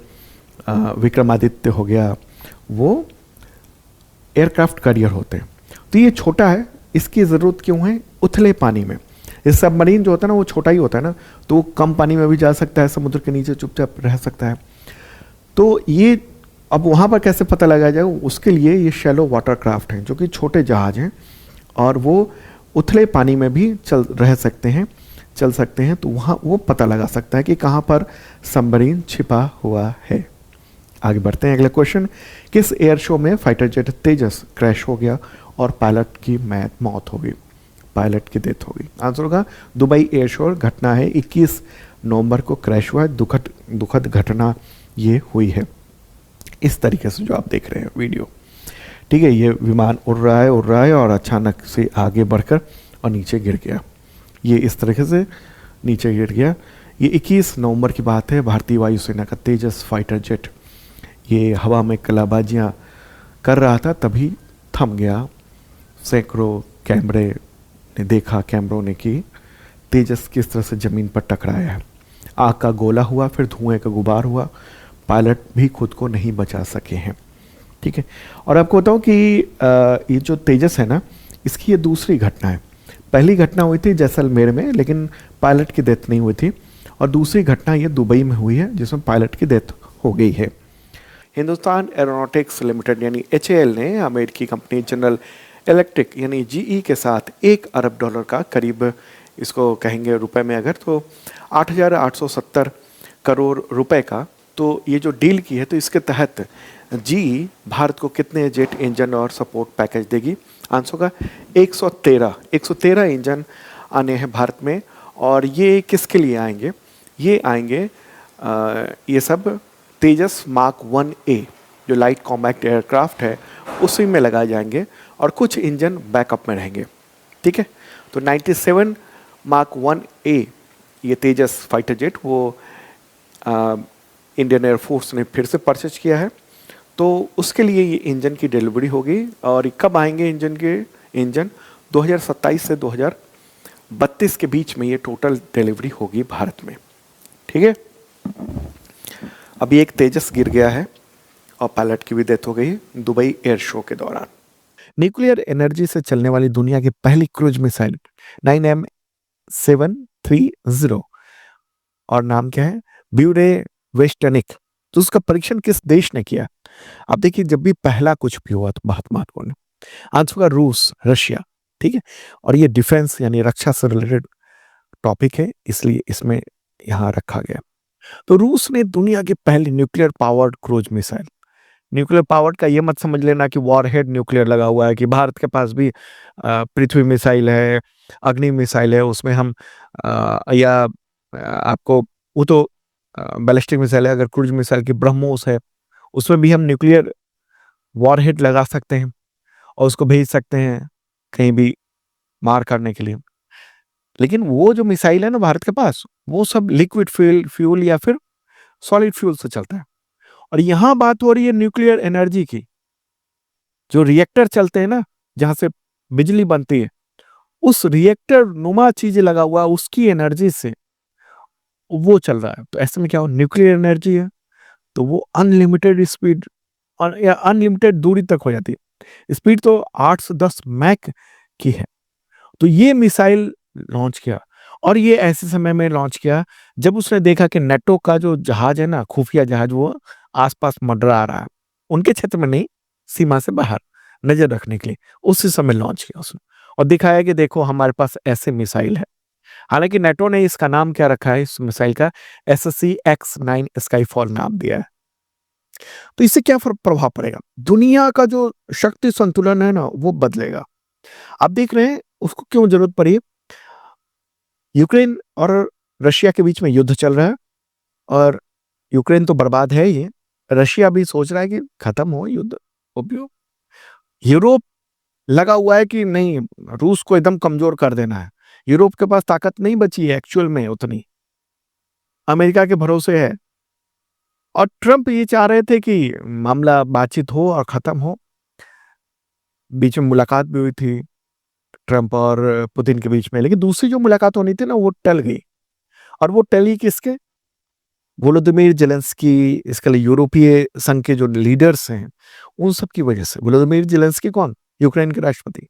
विक्रमादित्य हो गया, वो एयरक्राफ्ट कैरियर होते हैं। तो ये छोटा है, इसकी ज़रूरत क्यों है? उथले पानी में। ये सबमरीन जो होता है ना वो छोटा ही होता है ना, तो वो कम पानी में भी जा सकता है, समुद्र के नीचे चुपचाप रह सकता है। तो ये अब वहाँ पर कैसे पता लगाया जाए, उसके लिए ये शैलो वाटर क्राफ्ट हैं जो कि छोटे जहाज हैं और वो उथले पानी में भी चल सकते हैं, तो वहाँ वो पता लगा सकता है कि कहाँ पर सबमरीन छिपा हुआ है। आगे बढ़ते हैं। अगला क्वेश्चन, किस एयर शो में फाइटर जेट तेजस क्रैश हो गया और पायलट की मौत हो गई, पायलट की डेथ हो गई? आंसर होगा दुबई एयर शो। घटना है 21 नवंबर को क्रैश हुआ है, दुखद घटना ये हुई है। इस तरीके से जो आप देख रहे हैं वीडियो, ठीक है, ये विमान उड़ रहा है और अचानक से आगे बढ़कर और नीचे गिर गया। ये इस तरीके से नीचे गिर गया। ये 21 नवंबर की बात है। भारतीय वायुसेना का तेजस फाइटर जेट ये हवा में कलाबाजियाँ कर रहा था, तभी थम गया। सैकड़ों कैमरों ने कि तेजस किस तरह से ज़मीन पर टकराया है। आग का गोला हुआ, फिर धुएं का गुबार हुआ, पायलट भी खुद को नहीं बचा सके हैं। ठीक है, और आपको बताऊं कि ये जो तेजस है ना, इसकी ये दूसरी घटना है। पहली घटना हुई थी जैसलमेर में, लेकिन पायलट की डेथ नहीं हुई थी, और दूसरी घटना ये दुबई में हुई है जिसमें पायलट की डेथ हो गई है। हिंदुस्तान एरोनॉटिक्स लिमिटेड यानी HAL ने अमेरिकी कंपनी जनरल इलेक्ट्रिक यानी GE के साथ $1 अरब का, करीब इसको कहेंगे रुपए में अगर, तो 8,870 करोड़ रुपए का, तो ये जो डील की है, तो इसके तहत GE भारत को कितने जेट इंजन और सपोर्ट पैकेज देगी? आंसर का 113 इंजन आने हैं भारत में। और ये किसके लिए आएंगे? ये आएंगे ये सब तेजस मार्क 1A जो लाइट कॉम्बैक्ट एयरक्राफ्ट है उसी में लगाए जाएंगे, और कुछ इंजन बैकअप में रहेंगे। ठीक है, तो 97 मार्क 1A ये तेजस फाइटर जेट वो इंडियन एयरफोर्स ने फिर से परचेज किया है, तो उसके लिए ये इंजन की डिलीवरी होगी। और कब आएंगे इंजन 2027 से 2032 के बीच में ये टोटल डिलीवरी होगी भारत में। ठीक है, अभी एक तेजस गिर गया है और पायलट की भी डेथ हो गई दुबई एयर शो के दौरान। न्यूक्लियर एनर्जी से चलने वाली दुनिया की पहली क्रूज मिसाइल 9M730 और नाम क्या है? ब्यूरे वेस्टनिक। तो उसका परीक्षण किस देश ने किया? आप देखिए, जब भी पहला कुछ भी हुआ तो बहुत महत्वपूर्ण है। आंसर होगा रूस, रशिया। ठीक है, और ये डिफेंस यानी रक्षा से रिलेटेड टॉपिक है, इसलिए इसमें यहाँ रखा गया। तो रूस ने दुनिया की पहली nuclear powered cruise missile, nuclear powered का ये मत समझ लेना कि वॉरहेड न्यूक्लियर लगा हुआ है, कि भारत के पास भी पृथ्वी मिसाइल है, अग्नि मिसाइल है, उसमें हम आपको वो तो बैलिस्टिक मिसाइल है। अगर क्रूज मिसाइल की ब्रह्मोस है, उसमें भी हम न्यूक्लियर वॉरहेड लगा सकते हैं और उसको भेज सकते हैं कहीं भी मार करने के लिए। लेकिन वो जो मिसाइल है ना भारत के पास, वो सब लिक्विड फ्यूल या फिर सॉलिड फ्यूल से चलता है। और यहाँ बात हो रही है न्यूक्लियर एनर्जी की। जो रिएक्टर चलते हैं ना, जहां से बिजली बनती है, उस रिएक्टर नुमा चीज लगा हुआ, उसकी एनर्जी से वो चल रहा है। तो ऐसे में क्या हो, न्यूक्लियर एनर्जी है तो वो अनलिमिटेड स्पीड और या अनलिमिटेड दूरी तक हो जाती है। स्पीड तो 8 से 10 मैक की है। तो ये मिसाइल लॉन्च किया और ये ऐसे समय में लॉन्च किया जब उसने देखा कि नेटो का जो जहाज है ना, खुफिया जहाज, वो आस-पास मंडरा रहा है। उनके क्षेत्र में नहीं, सीमा से बाहर नज़र रखने के लिए, उसी समय लॉन्च किया उसने और दिखाया कि देखो हमारे पास ऐसे मिसाइल है। हालाँकि नेटो ने इसका नाम क्या रखा है इस मिसाइल का, एसएससी एक्स-9 स्काईफॉल नाम दिया है। तो इससे क्या प्रभाव पड़ेगा? दुनिया का जो शक्ति संतुलन है ना, वो बदलेगा। आप देख रहे हैं उसको क्यों ज़रूरत पड़ी? यूक्रेन और रशिया के बीच में युद्ध चल रहा है और यूक्रेन तो बर्बाद है ही, रशिया भी सोच रहा है कि खत्म हो युद्ध। उपयोग यूरोप लगा हुआ है कि नहीं, रूस को एकदम कमज़ोर कर देना है। यूरोप के पास ताकत नहीं बची है एक्चुअल में उतनी, अमेरिका के भरोसे है और ट्रम्प ये चाह रहे थे कि मामला बातचीत हो और खत्म हो। बीच में मुलाकात भी हुई थी ट्रम्प और पुतिन के बीच में, लेकिन दूसरी जो मुलाकात होनी थी ना, वो टल गई और वो टली किसके? वोलोदिमीर ज़ेलेंस्की, इसके लिए यूरोपीय संघ के जो लीडर्स हैं, उन सब की वजह से। वोलोदिमीर ज़ेलेंस्की कौन? यूक्रेन के राष्ट्रपति।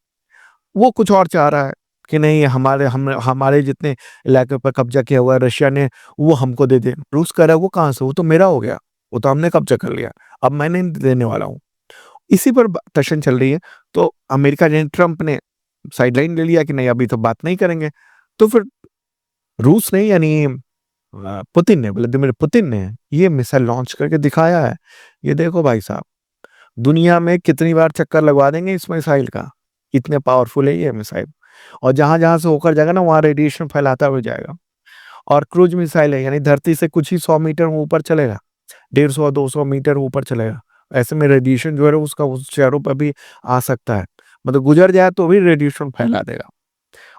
वो कुछ और चाह रहा है कि नहीं, हमारे जितने इलाके पर कब्जा किया हुआ है रशिया ने, वो हमको दे दे। रूस कह रहा है वो कहाँ से? वो तो मेरा हो गया, वो तो हमने कब्जा कर लिया, अब मैं नहीं देने वाला हूँ। इसी पर टशन चल रही है। तो अमेरिका ने, ट्रम्प ने साइडलाइन ले लिया कि नहीं अभी तो बात नहीं करेंगे। तो फिर रूस ने, यानी पुतिन ने, व्लादिमीर पुतिन ने ये मिसाइल लॉन्च करके दिखाया है। ये देखो भाई साहब, दुनिया में कितनी बार चक्कर लगवा देंगे इस मिसाइल का, इतने पावरफुल है ये मिसाइल। और जहाँ-जहाँ से होकर जाएगा ना, वहाँ रेडिएशन फैलाता हुआ जाएगा। और क्रूज मिसाइल है, यानी धरती से कुछ ही 100 मीटर ऊपर चलेगा, 150-200 मीटर ऊपर चलेगा। ऐसे में रेडिएशन जो है उसका उस शहरों पर भी आ सकता है। मतलब गुजर जाए तो भी रेडिएशन फैला देगा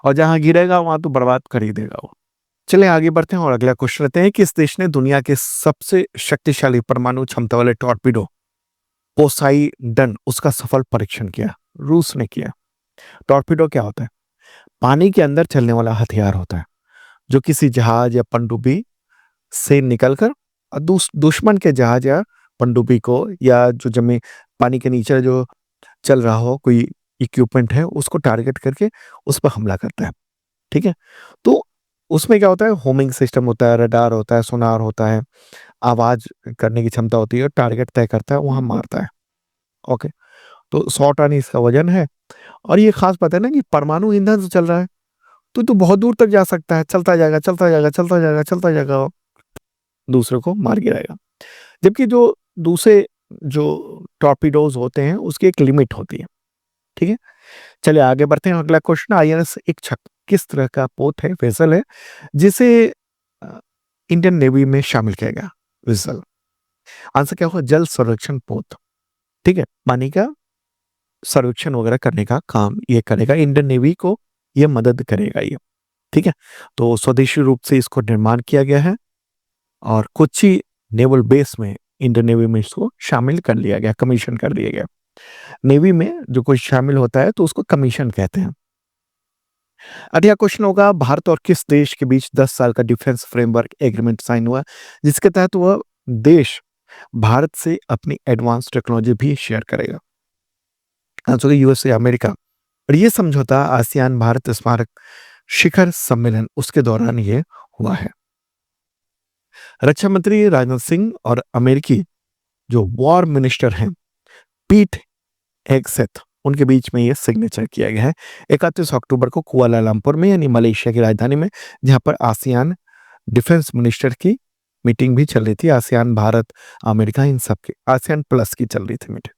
और जहाँ गिरेगा वहाँ तो बर्बाद कर ही देगा वो। चलिए आगे बढ़ते हैं और अगला क्वेश्चन लेते हैं। किस देश ने दुनिया के सबसे शक्तिशाली परमाणु क्षमता वाले टॉर्पीडो पोसाइडन, उसका सफल परीक्षण किया? रूस ने किया। टॉर्पीडो क्या होता है? पानी के अंदर चलने वाला हथियार होता है जो किसी जहाज या पनडुब्बी से निकलकर दुश्मन के जहाज या पनडुब्बी को, या जो जमीन पानी के नीचे जो चल रहा हो कोई इक्विपमेंट है, उसको टारगेट करके उस पर हमला करता है। ठीक है? तो उसमें क्या होता है, होमिंग सिस्टम होता है, रडार होता है, सोनार होता है, आवाज़ करने की क्षमता होती है, टारगेट तय करता है, वहाँ मारता है। ओके? तो 100 टन इसका वज़न है और ये ख़ास बात है ना कि परमाणु ईंधन से चल रहा है, तो बहुत दूर तक जा सकता है, चलता जाएगा, चलता जाएगा, चलता जाएगा, चलता जाएगा, दूसरे को मार गिराएगा। जबकि जो दूसरे जो टॉर्पीडोज़ होते हैं, उसकी एक लिमिट होती है। ठीक है? चलिए आगे बढ़ते हैं। अगला क्वेश्चन, आईएनएस इच्छक किस तरह का पोत है, वेसल है, जिसे अ, इंडियन नेवी में शामिल किया गया? वेसल। आंसर क्या होगा? जल संरक्षण पोत। ठीक है? पानी का सर्वेक्षण वगैरह करने का काम ये करेगा, इंडियन नेवी को ये मदद करेगा ये। ठीक है? तो स्वदेशी रूप से इसको निर्माण किया गया है और कोच्चि नेवल बेस में इंडियन नेवी में इसको शामिल कर लिया गया, कमीशन कर दिया गया। नेवी में जो कोई शामिल होता है तो उसको कमीशन कहते हैं। अगला क्वेश्चन होगा, भारत और किस देश के बीच 10 साल का डिफेंस फ्रेमवर्क एग्रीमेंट साइन हुआ, जिसके तहत वह देश भारत से अपनी एडवांस टेक्नोलॉजी भी शेयर करेगा? Answer USA, America. और ये समझौता आसियान भारत स्मारक शिखर सम्मेलन उसके दौरान ये हुआ है। रक्षा मंत्री राजनाथ सिंह और अमेरिकी जो वॉर मिनिस्टर हैं पीट हेगसेथ, उनके बीच में ये सिग्नेचर किया गया है 31 अक्टूबर को कुआलालंपुर में, यानी मलेशिया की राजधानी में, जहां पर आसियान डिफेंस मिनिस्टर की मीटिंग भी चल रही थी। आसियान, भारत, अमेरिका, इन सब की आसियान प्लस की चल रही थी मीटिंग।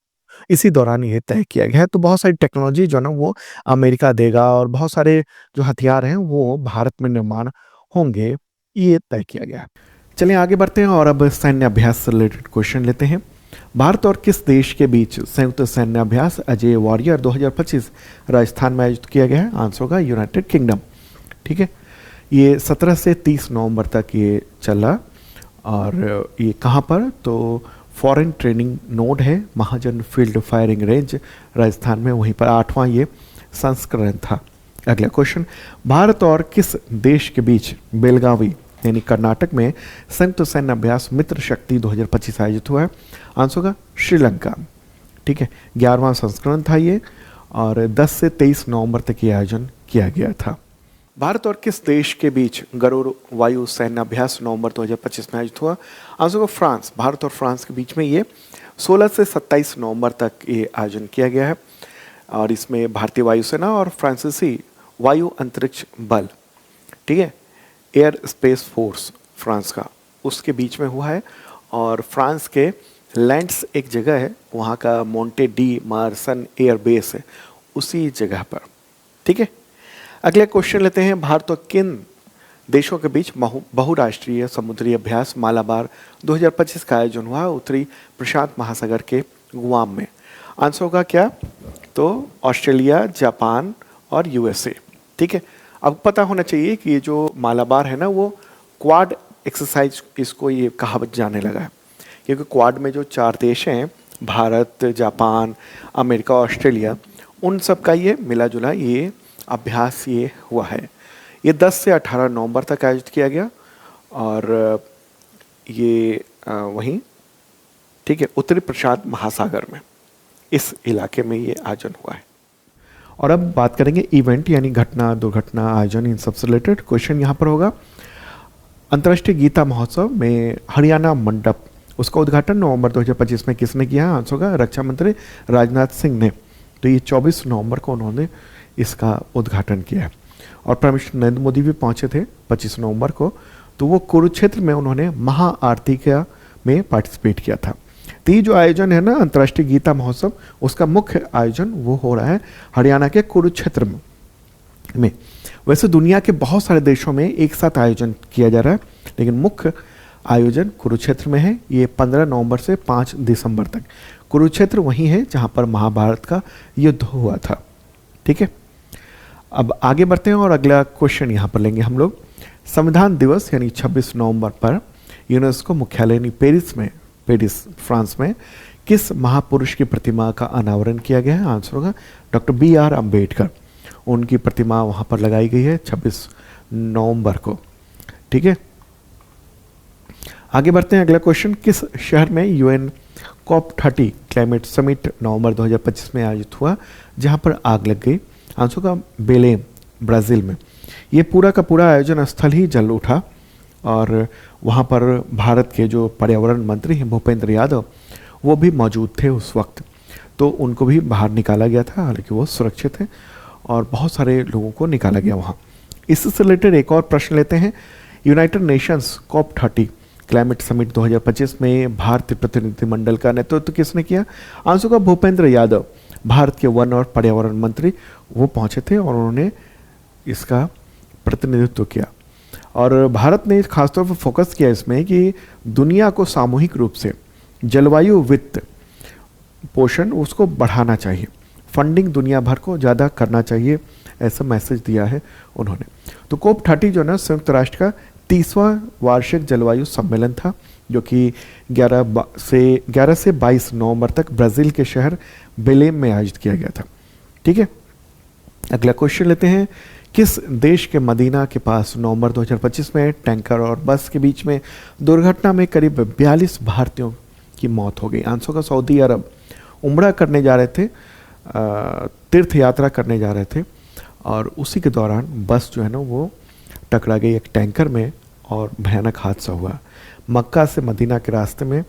इसी दौरान ये तय किया गया है। तो बहुत सारी टेक्नोलॉजी जो है ना वो अमेरिका देगा और बहुत सारे जो हथियार हैं वो भारत में निर्माण होंगे, ये तय किया गया है। चलिए आगे बढ़ते हैं और अब सैन्य अभ्यास से रिलेटेड क्वेश्चन लेते हैं। भारत और किस देश के बीच संयुक्त सैन्य अभ्यास अजय वॉरियर 2025 राजस्थान में आयोजित किया गया है? आंसर होगा यूनाइटेड किंगडम। ठीक है? ये 17 से 30 नवंबर तक ये चला और ये कहाँ पर? तो फॉरेन ट्रेनिंग नोड है, महाजन फील्ड फायरिंग रेंज राजस्थान में, वहीं पर 8वां ये संस्करण था। अगला क्वेश्चन, भारत और किस देश के बीच बेलगावी यानी कर्नाटक में संयुक्त सैन्य अभ्यास मित्र शक्ति 2025 आयोजित हुआ है? आंसर होगा श्रीलंका। ठीक ठीक है, 11वां संस्करण था ये, और 10 से 23 नवंबर तक ये आयोजन किया गया था। भारत और किस देश के बीच गरुड़ वायु सैन्य अभ्यास नवंबर 2025 में आयोजित हुआ? आंसर को फ्रांस। भारत और फ्रांस के बीच में ये 16 से 27 नवंबर तक ये आयोजन किया गया है, और इसमें भारतीय वायुसेना और फ्रांसीसी वायु अंतरिक्ष बल, ठीक है, एयर स्पेस फोर्स फ्रांस का, उसके बीच में हुआ है। और फ्रांस के लैंड्स एक जगह है, वहाँ का Monte D Marsons air base है, उसी जगह पर, ठीक है। अगले क्वेश्चन लेते हैं, भारत और किन देशों के बीच बहुराष्ट्रीय समुद्री अभ्यास मालाबार 2025 का आयोजन हुआ उत्तरी प्रशांत महासागर के गुआम में? आंसर होगा क्या? तो ऑस्ट्रेलिया, जापान और यूएसए, ठीक है। अब पता होना चाहिए कि ये जो मालाबार है ना, वो क्वाड एक्सरसाइज इसको ये कहा जाने लगा है, क्योंकि क्वाड में जो 4 देश हैं, भारत, जापान, अमेरिका, ऑस्ट्रेलिया, उन सब का ये मिला जुला ये अभ्यास ये हुआ है। ये 10 से 18 नवंबर तक आयोजित किया गया, और ये वहीं, ठीक है, उत्तरी प्रशांत महासागर में, इस इलाके में ये आयोजन हुआ है। और अब बात करेंगे इवेंट यानी घटना, दुर्घटना, आयोजन, इन सबसे रिलेटेड क्वेश्चन यहाँ पर होगा। अंतर्राष्ट्रीय गीता महोत्सव में हरियाणा मंडप, उसका उद्घाटन नवंबर 2025 में किसने किया? आंसर होगा रक्षा मंत्री राजनाथ सिंह ने। तो ये 24 नवंबर को उन्होंने इसका उद्घाटन किया है। और प्राइम मिनिस्टर नरेंद्र मोदी भी पहुंचे थे 25 नवंबर को, तो वो कुरुक्षेत्र में उन्होंने महाआरती में पार्टिसिपेट किया था। तो ये जो आयोजन है ना, अंतर्राष्ट्रीय गीता महोत्सव, उसका मुख्य आयोजन वो हो रहा है हरियाणा के कुरुक्षेत्र में। वैसे दुनिया के बहुत सारे देशों में एक साथ आयोजन किया जा रहा है, लेकिन मुख्य आयोजन कुरुक्षेत्र में है। ये 15 नवंबर से 5 दिसंबर तक। कुरुक्षेत्र वहीं है जहां पर महाभारत का युद्ध हुआ था, ठीक है। अब आगे बढ़ते हैं और अगला क्वेश्चन यहाँ पर लेंगे हम लोग। संविधान दिवस यानी 26 नवंबर पर यूनेस्को मुख्यालय यानी पेरिस फ्रांस में किस महापुरुष की प्रतिमा का अनावरण किया गया है? आंसर होगा डॉक्टर BR अम्बेडकर। उनकी प्रतिमा वहाँ पर लगाई गई है 26 नवंबर को, ठीक है। आगे बढ़ते हैं, अगला क्वेश्चन, किस शहर में UN COP30 क्लाइमेट समिट नवंबर 2025 में आयोजित हुआ जहां पर आग लग गई? आंसर का बेलेम, ब्राज़ील में। ये पूरा का पूरा आयोजन स्थल ही जल उठा, और वहां पर भारत के जो पर्यावरण मंत्री हैं भूपेंद्र यादव, वो भी मौजूद थे उस वक्त, तो उनको भी बाहर निकाला गया था, हालांकि वो सुरक्षित हैं, और बहुत सारे लोगों को निकाला गया वहाँ। इससे रिलेटेड एक और प्रश्न लेते हैं। United Nations COP30 climate summit 2025 में भारतीय प्रतिनिधिमंडल का नेतृत्व किसने किया? आंसर का भूपेंद्र यादव, भारत के वन और पर्यावरण मंत्री, वो पहुंचे थे और उन्होंने इसका प्रतिनिधित्व किया। और भारत ने खासतौर पर फोकस किया इसमें कि दुनिया को सामूहिक रूप से जलवायु वित्त पोषण उसको बढ़ाना चाहिए, फंडिंग दुनिया भर को ज़्यादा करना चाहिए, ऐसा मैसेज दिया है उन्होंने। तो COP30 जो ना संयुक्त राष्ट्र का 30वां वार्षिक जलवायु सम्मेलन था, जो कि 11 से 22 नवंबर तक ब्राज़ील के शहर बेलेम में आयोजित किया गया था, ठीक है। अगला क्वेश्चन लेते हैं, किस देश के मदीना के पास नवंबर 2025 में टैंकर और बस के बीच में दुर्घटना में करीब 42 भारतीयों की मौत हो गई? आंसर का सऊदी अरब। उम्रा करने जा रहे थे, तीर्थ यात्रा करने जा रहे थे, और उसी के दौरान बस जो है ना वो टकरा गई एक टैंकर में, और भयानक हादसा हुआ। मक्का से मदीना के रास्ते में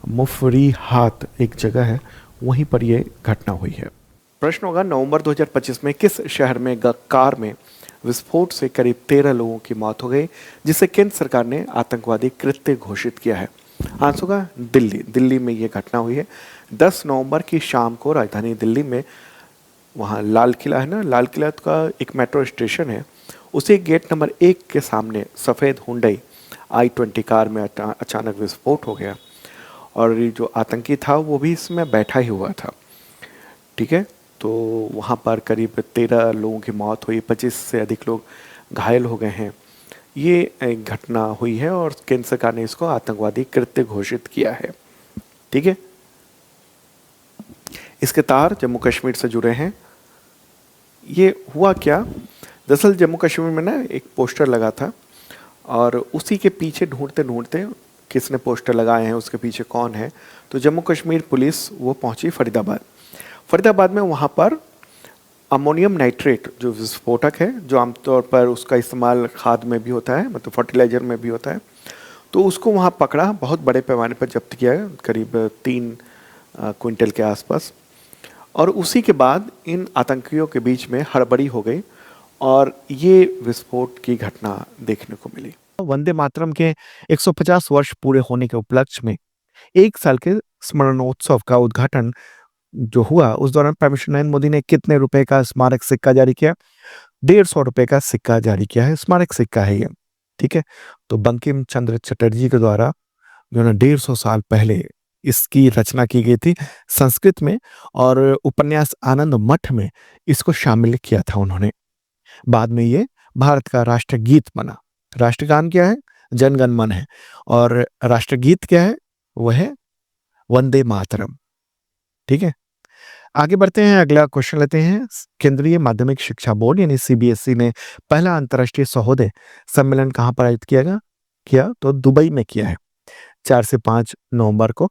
मुफरीहात एक जगह है, वहीं पर यह घटना हुई है। प्रश्न होगा, नवंबर 2025 में किस शहर में कार में विस्फोट से करीब 13 लोगों की मौत हो गई, जिसे केंद्र सरकार ने आतंकवादी कृत्य घोषित किया है? आंसर होगा दिल्ली में ये घटना हुई है। 10 नवंबर की शाम को राजधानी दिल्ली में, वहाँ लाल किला है ना, लाल किला का एक मेट्रो स्टेशन है, उसी गेट नंबर 1 के सामने सफ़ेद हुंडई i20 कार में अचानक विस्फोट हो गया, और ये जो आतंकी था वो भी इसमें बैठा ही हुआ था, ठीक है। तो वहाँ पर करीब 13 लोगों की मौत हुई, 25 से अधिक लोग घायल हो गए हैं। ये एक घटना हुई है और केंद्र सरकार ने इसको आतंकवादी कृत्य घोषित किया है, ठीक है। इसके तार जम्मू कश्मीर से जुड़े हैं। ये हुआ क्या, दरअसल जम्मू कश्मीर में ना एक पोस्टर लगा था, और उसी के पीछे ढूंढते ढूंढते किसने पोस्टर लगाए हैं, उसके पीछे कौन है। तो जम्मू कश्मीर पुलिस वो पहुंची फरीदाबाद में। वहाँ पर अमोनियम नाइट्रेट जो विस्फोटक है, जो आमतौर पर उसका इस्तेमाल खाद में भी होता है, मतलब फर्टिलाइज़र में भी होता है, तो उसको वहाँ पकड़ा, बहुत बड़े पैमाने पर जब्त किया है, करीब 3 क्विंटल के आसपास। और उसी के बाद इन आतंकियों के बीच में हड़बड़ी हो गई और ये विस्फोट की घटना देखने को मिली। वंदे मातरम के 150 वर्ष पूरे होने के उपलक्ष्य में 1 साल के स्मरणोत्सव का उद्घाटन जो हुआ, उस दौरान प्राइम मिनिस्टर नरेंद्र मोदी ने कितने रुपए का स्मारक सिक्का जारी किया? 150 रुपए का सिक्का जारी किया है, स्मारक सिक्का है ये, ठीक है। तो बंकिम चंद्र चटर्जी के द्वारा जो है ना 150 साल पहले इसकी रचना की गई थी संस्कृत में, और उपन्यास आनंद मठ में इसको शामिल किया था उन्होंने। बाद में ये भारत का राष्ट्रगीत बना। राष्ट्रगान क्या है? जनगण मन है, और राष्ट्रगीत क्या है? वह है वंदे मातरम, ठीक है। आगे बढ़ते हैं, अगला क्वेश्चन लेते हैं। केंद्रीय माध्यमिक शिक्षा बोर्ड यानी सीबीएसई ने पहला अंतर्राष्ट्रीय सहोदय सम्मेलन कहाँ पर आयोजित किया? तो दुबई में किया है 4 से 5 नवंबर को।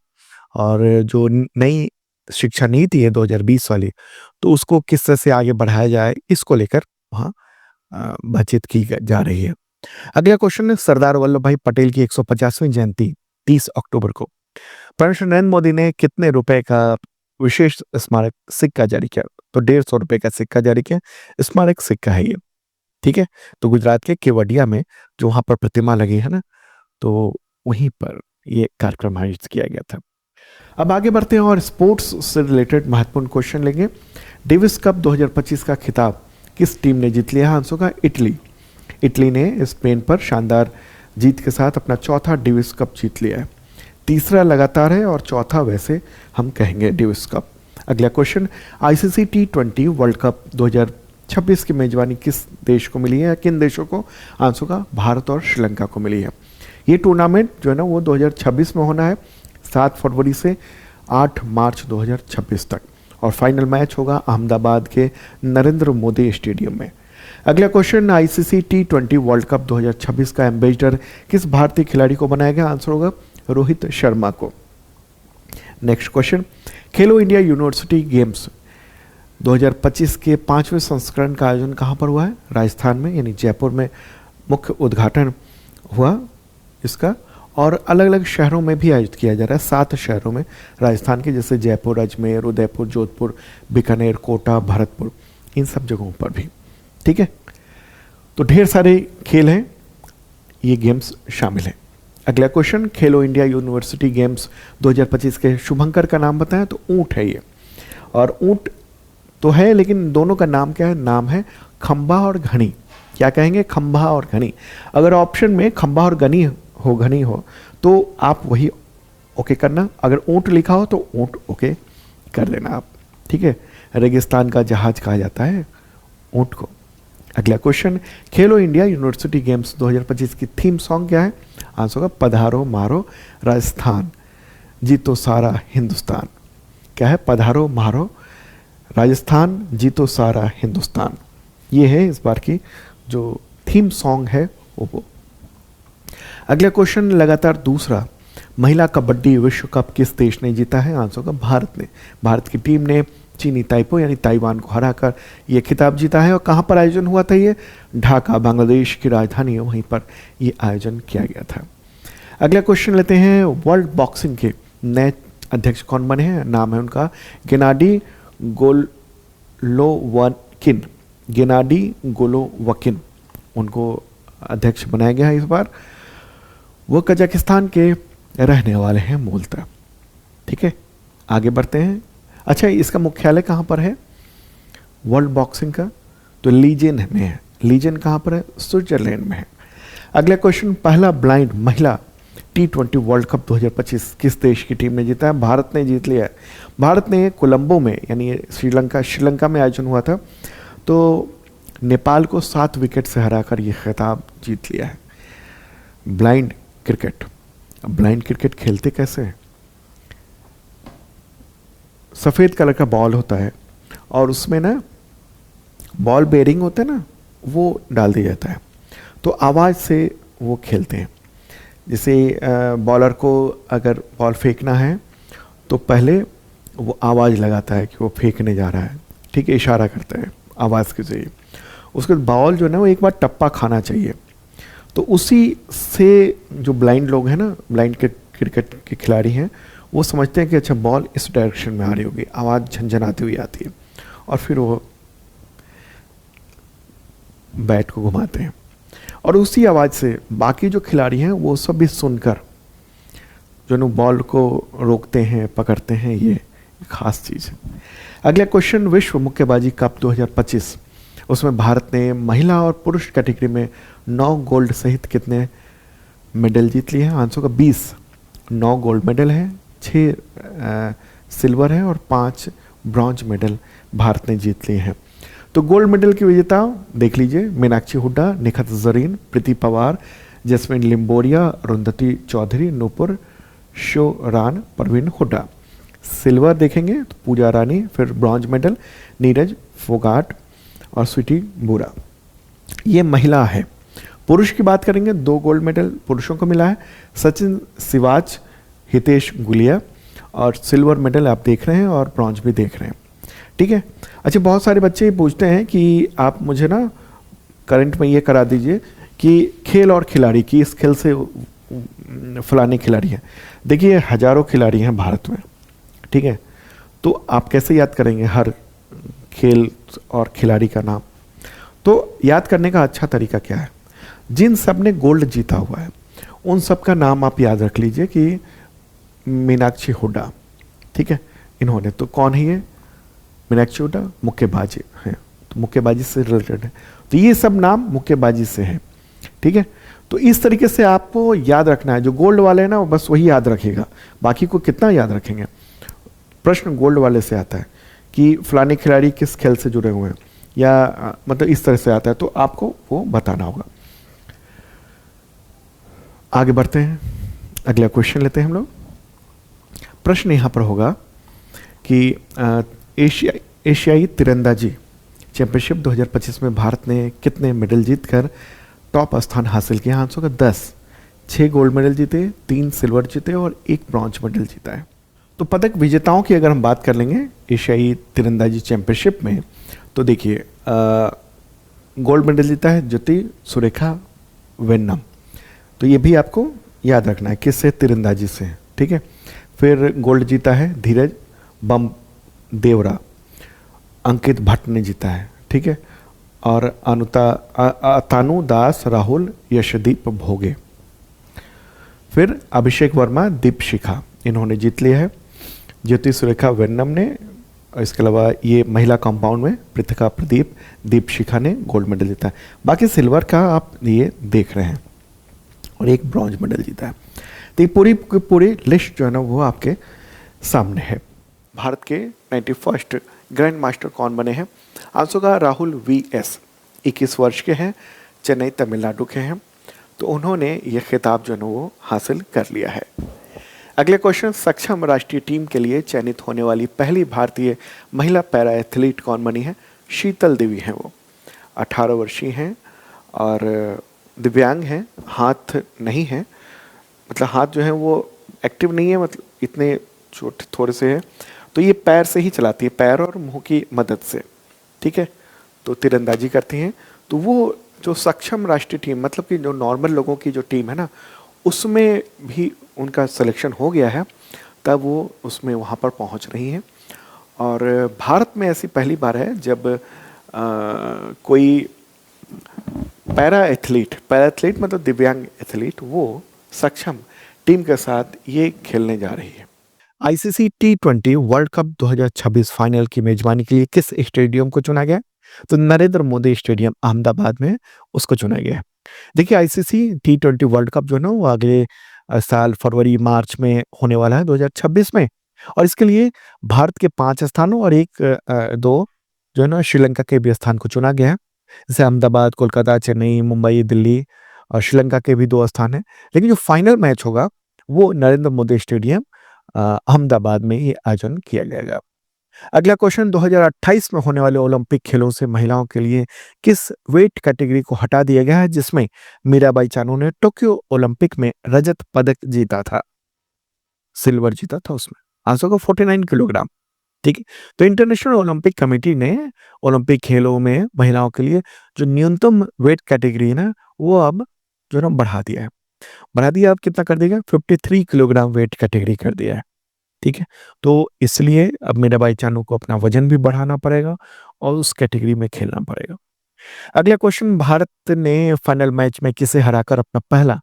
और जो नई शिक्षा नीति है 2020 वाली, तो उसको किस तरह से आगे बढ़ाया जाए, इसको लेकर वहाँ बातचीत की जा रही है। अगला क्वेश्चन है, सरदार वल्लभ भाई पटेल की 150वीं जयंती 30 अक्टूबर को प्राइम मिनिस्टर नरेंद्र मोदी ने कितने रुपए का विशेष स्मारक सिक्का जारी किया? तो 150 रुपए का सिक्का जारी किया, स्मारक सिक्का है ये, ठीक है। तो गुजरात के केवडिया में जो वहां पर प्रतिमा लगी है ना, तो वहीं पर ये कार्यक्रम आयोजित किया गया था। अब आगे बढ़ते हैं और स्पोर्ट्स से रिलेटेड महत्वपूर्ण क्वेश्चन लेंगे। डेविस कप 2025 का खिताब किस टीम ने जीत लिया? आंसर का इटली ने स्पेन पर शानदार जीत के साथ अपना चौथा डेविस कप जीत लिया है। तीसरा लगातार है और चौथा वैसे हम कहेंगे डेविस कप। अगला question, ICC T20 world cup 2026 की मेजबानी किस देश को मिली है या किन देशों को? आंसर का भारत और श्रीलंका को मिली है। ये टूर्नामेंट जो है ना वो 2026 में होना है, 7 फरवरी से 8 मार्च 2026 तक, और फाइनल मैच होगा अहमदाबाद के नरेंद्र मोदी स्टेडियम में। अगला question, ICC T20 world cup 2026 का एम्बेसडर किस भारतीय खिलाड़ी को बनाया गया? आंसर होगा रोहित शर्मा को। नेक्स्ट क्वेश्चन, खेलो इंडिया यूनिवर्सिटी गेम्स 2025 के 5वें संस्करण का आयोजन कहाँ पर हुआ है? राजस्थान में, यानी जयपुर में मुख्य उद्घाटन हुआ इसका, और अलग अलग शहरों में भी आयोजित किया जा रहा है, 7 शहरों में राजस्थान के, जैसे जयपुर, अजमेर, उदयपुर, जोधपुर, बीकानेर, कोटा, भरतपुर, इन सब जगहों पर भी, ठीक है। तो ढेर सारे खेल हैं, ये गेम्स शामिल हैं। अगला क्वेश्चन, खेलो इंडिया यूनिवर्सिटी गेम्स 2025 के शुभंकर का नाम बताएं? तो ऊंट है ये, और ऊंट तो है लेकिन दोनों का नाम क्या है? नाम है खंबा और घनी। क्या कहेंगे? खंबा और घनी। अगर ऑप्शन में खंबा और घनी हो तो आप वही ओके करना, अगर ऊंट लिखा हो तो ऊंट ओके कर देना आप, ठीक है। रेगिस्तान का जहाज कहा जाता है ऊंट को। अगला क्वेश्चन, खेलो इंडिया यूनिवर्सिटी गेम्स 2025 की थीम सॉन्ग क्या है? आंसर होगा पधारो मारो राजस्थान, जीतो सारा हिंदुस्तान। क्या है? पधारो मारो राजस्थान, जीतो सारा हिंदुस्तान। ये है इस बार की जो थीम सॉन्ग है वो। अगला क्वेश्चन, लगातार दूसरा महिला कबड्डी विश्व कप किस देश ने जीता है? आंसर होगा भारत ने। भारत की टीम ने चीनी ताइपो यानी ताइवान को हराकर ये खिताब जीता है। और कहाँ पर आयोजन हुआ था? ये ढाका, बांग्लादेश की राजधानी है, वहीं पर ये आयोजन किया गया था। अगला क्वेश्चन लेते हैं, वर्ल्ड बॉक्सिंग के नए अध्यक्ष कौन बने हैं? नाम है उनका गेनाडी गोलोवकिन, उनको अध्यक्ष बनाया गया है इस बार। वो कजाकिस्तान के रहने वाले हैं मूलतः, ठीक है। आगे बढ़ते हैं। अच्छा, इसका मुख्यालय कहाँ पर है वर्ल्ड बॉक्सिंग का? तो लीजन में है। लीजन कहाँ पर है? स्विट्जरलैंड में है। अगला क्वेश्चन, पहला ब्लाइंड महिला T20 वर्ल्ड कप 2025 किस देश की टीम ने जीता है? भारत ने जीत लिया है। भारत ने कोलंबो में, यानी श्रीलंका में आयोजन हुआ था, तो नेपाल को 7 विकेट से हराकर यह खिताब जीत लिया है। ब्लाइंड क्रिकेट खेलते कैसे हैं? सफ़ेद कलर का बॉल होता है और उसमें ना बॉल बेरिंग होता है ना, वो डाल दिया जाता है, तो आवाज़ से वो खेलते हैं। जैसे बॉलर को अगर बॉल फेंकना है तो पहले वो आवाज़ लगाता है कि वो फेंकने जा रहा है, ठीक है, इशारा करता है आवाज़ के ज़रिए। उसके बाद बॉल जो है ना वो एक बार टप्पा खाना चाहिए। तो उसी से जो ब्लाइंड लोग हैं ना, ब्लाइंड के क्रिकेट के खिलाड़ी हैं, वो समझते हैं कि अच्छा बॉल इस डायरेक्शन में आ रही होगी, आवाज़ झंझनाती हुई आती है, और फिर वो बैट को घुमाते हैं और उसी आवाज़ से बाकी जो खिलाड़ी हैं वो सब भी सुनकर जो है बॉल को रोकते हैं, पकड़ते हैं। ये खास चीज़ है। अगला क्वेश्चन, विश्व मुक्केबाजी कप 2025, उसमें भारत ने महिला और पुरुष कैटेगरी में 9 गोल्ड सहित कितने मेडल जीत लिए हैं? आंसर का 20। 9 गोल्ड मेडल है, 6 सिल्वर है और 5 ब्रॉन्ज मेडल भारत ने जीत लिए हैं। तो गोल्ड मेडल की विजेता देख लीजिए, मीनाक्षी हुड्डा, निखत जरीन, प्रीति पवार, जैस्मिन लिम्बोरिया, रुंधति चौधरी, नूपुर शोरान, परवीन हुड्डा। सिल्वर देखेंगे तो पूजा रानी, फिर ब्रॉन्ज मेडल नीरज फोगाट और स्वीटी बुरा, ये महिला है। पुरुष की बात करेंगे, 2 गोल्ड मेडल पुरुषों को मिला है, सचिन सिवाच, हितेश गुलिया, और सिल्वर मेडल आप देख रहे हैं और ब्रॉन्ज भी देख रहे हैं, ठीक है। अच्छा, बहुत सारे बच्चे पूछते हैं कि आप मुझे ना करंट में ये करा दीजिए कि खेल और खिलाड़ी की, इस खेल से फलाने खिलाड़ी हैं। देखिए हजारों खिलाड़ी हैं भारत में, ठीक है, तो आप कैसे याद करेंगे हर खेल और खिलाड़ी का नाम? तो याद करने का अच्छा तरीका क्या है, जिन सब ने गोल्ड जीता हुआ है उन सब का नाम आप याद रख लीजिए कि मीनाक्षी हुड्डा, ठीक है, इन्होंने, तो कौन है ये? मीनाक्षी हुड्डा मुक्केबाजी हैं, तो मुक्केबाजी से रिलेटेड है, तो ये सब नाम मुक्केबाजी से है, ठीक है। तो इस तरीके से आपको याद रखना है। जो गोल्ड वाले हैं ना वो बस वही याद रखेगा, बाकी को कितना याद रखेंगे। प्रश्न गोल्ड वाले से आता है कि फलाने खिलाड़ी किस खेल से जुड़े हुए हैं, या मतलब इस तरह से आता है, तो आपको वो बताना होगा। आगे बढ़ते हैं, अगला क्वेश्चन लेते हैं हम लोग। प्रश्न यहाँ पर होगा कि एशियाई तीरंदाजी चैंपियनशिप 2025 में भारत ने कितने मेडल जीतकर टॉप स्थान हासिल किया? आंसर का 10। 6 गोल्ड मेडल जीते, 3 सिल्वर जीते और 1 ब्रॉन्ज मेडल जीता है। तो पदक विजेताओं की अगर हम बात कर लेंगे एशियाई तीरंदाजी चैंपियनशिप में, तो देखिए गोल्ड मेडल जीता है ज्योति सुरेखा वेन्नम, तो ये भी आपको याद रखना है किससे, तीरंदाजी से, ठीक है। फिर गोल्ड जीता है धीरज बम देवरा, अंकित भट्ट ने जीता है, ठीक है, और तानु दास राहुल यशदीप भोगे। फिर अभिषेक वर्मा दीपशिखा, इन्होंने जीत लिया है। ज्योति सुरेखा वेन्नम ने, और इसके अलावा ये महिला कंपाउंड में पृथका प्रदीप दीपशिखा ने गोल्ड मेडल जीता है। बाकी सिल्वर का आप ये देख रहे हैं और 1 ब्रॉन्ज मेडल जीता है। तो ये पूरी लिस्ट जो है ना वो आपके सामने है। भारत के 91st ग्रैंड मास्टर कौन बने हैं? आंसर का राहुल VS, 21 वर्ष के हैं, चेन्नई तमिलनाडु के हैं, तो उन्होंने ये खिताब जो है वो हासिल कर लिया है। अगले क्वेश्चन, सक्षम राष्ट्रीय टीम के लिए चयनित होने वाली पहली भारतीय महिला पैरा एथलीट कौन बनी है? शीतल देवी हैं वो, 18 वर्षीय हैं और दिव्यांग हैं, हाथ नहीं है, मतलब हाथ जो है वो एक्टिव नहीं है, मतलब इतने छोटे थोड़े से है, तो ये पैर से ही चलाती है, पैर और मुंह की मदद से, ठीक है, तो तीरंदाजी करती हैं। तो वो जो सक्षम राष्ट्रीय टीम, मतलब कि जो नॉर्मल लोगों की जो टीम है ना, उसमें भी उनका सिलेक्शन हो गया है, तब वो उसमें वहाँ पर पहुँच रही हैं। और भारत में ऐसी पहली बार है जब कोई पैरा एथलीट मतलब दिव्यांग एथलीट, वो सक्षम टीम के साथ ये खेलने जा रही है। ICC T20 world cup 2026 final की मेजबानी के लिए किस स्टेडियम को चुना गया? तो नरेंद्र मोदी स्टेडियम अहमदाबाद में उसको चुना गया है। देखिए आईसीसी T20 वर्ल्ड कप जो है ना वो अगले साल फरवरी मार्च में होने वाला है 2026 में, और इसके लिए भारत के 5 स्थानों और 2 जो है ना श्रीलंका के भी स्थान को चुना गया है। जैसे अहमदाबाद, कोलकाता, चेन्नई, मुंबई, दिल्ली और श्रीलंका के भी 2 स्थान हैं। लेकिन जो फाइनल मैच होगा वो नरेंद्र मोदी स्टेडियम अहमदाबाद में ही आयोजन किया जाएगा। अगला क्वेश्चन 2028 में होने वाले ओलंपिक खेलों से महिलाओं के लिए किस वेट कैटेगरी को हटा दिया गया है जिसमें मीराबाई चानू ने टोक्यो ओलंपिक में रजत पदक जीता था, सिल्वर जीता था उसमें। आंसर को 49 किलोग्राम। ठीक है, तो इंटरनेशनल ओलंपिक कमेटी ने ओलंपिक खेलों में महिलाओं के लिए जो न्यूनतम वेट कैटेगरी है ना, वो अब जो है ना बढ़ा दिया। अब कितना कर दिया? 53 किलोग्राम वेट कैटेगरी कर दिया है। ठीक है, तो इसलिए अब मीराबाई चानू को अपना वजन भी बढ़ाना पड़ेगा और उस कैटेगरी में खेलना पड़ेगा। अगला क्वेश्चन, भारत ने फाइनल मैच में किसे हराकर अपना पहला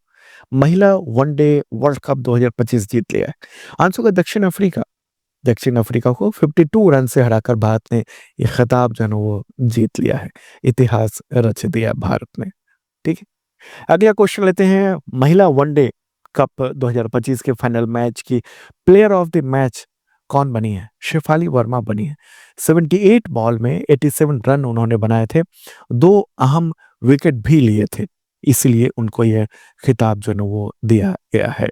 महिला वनडे वर्ल्ड कप 2025 जीत लिया है? आंसर का दक्षिण अफ्रीका। दक्षिण अफ्रीका को 52 रन से हराकर भारत ने ये खिताब जो है ना वो जीत लिया है। इतिहास रच दिया भारत ने। ठीक है, अगला क्वेश्चन लेते हैं, महिला वनडे कप 2025 के फाइनल मैच की प्लेयर ऑफ द मैच कौन बनी है? शेफाली वर्मा बनी है। 78 बॉल में 87 रन उन्होंने बनाए थे, 2 अहम विकेट भी लिए थे, इसलिए उनको यह खिताब जो है ना वो दिया गया है।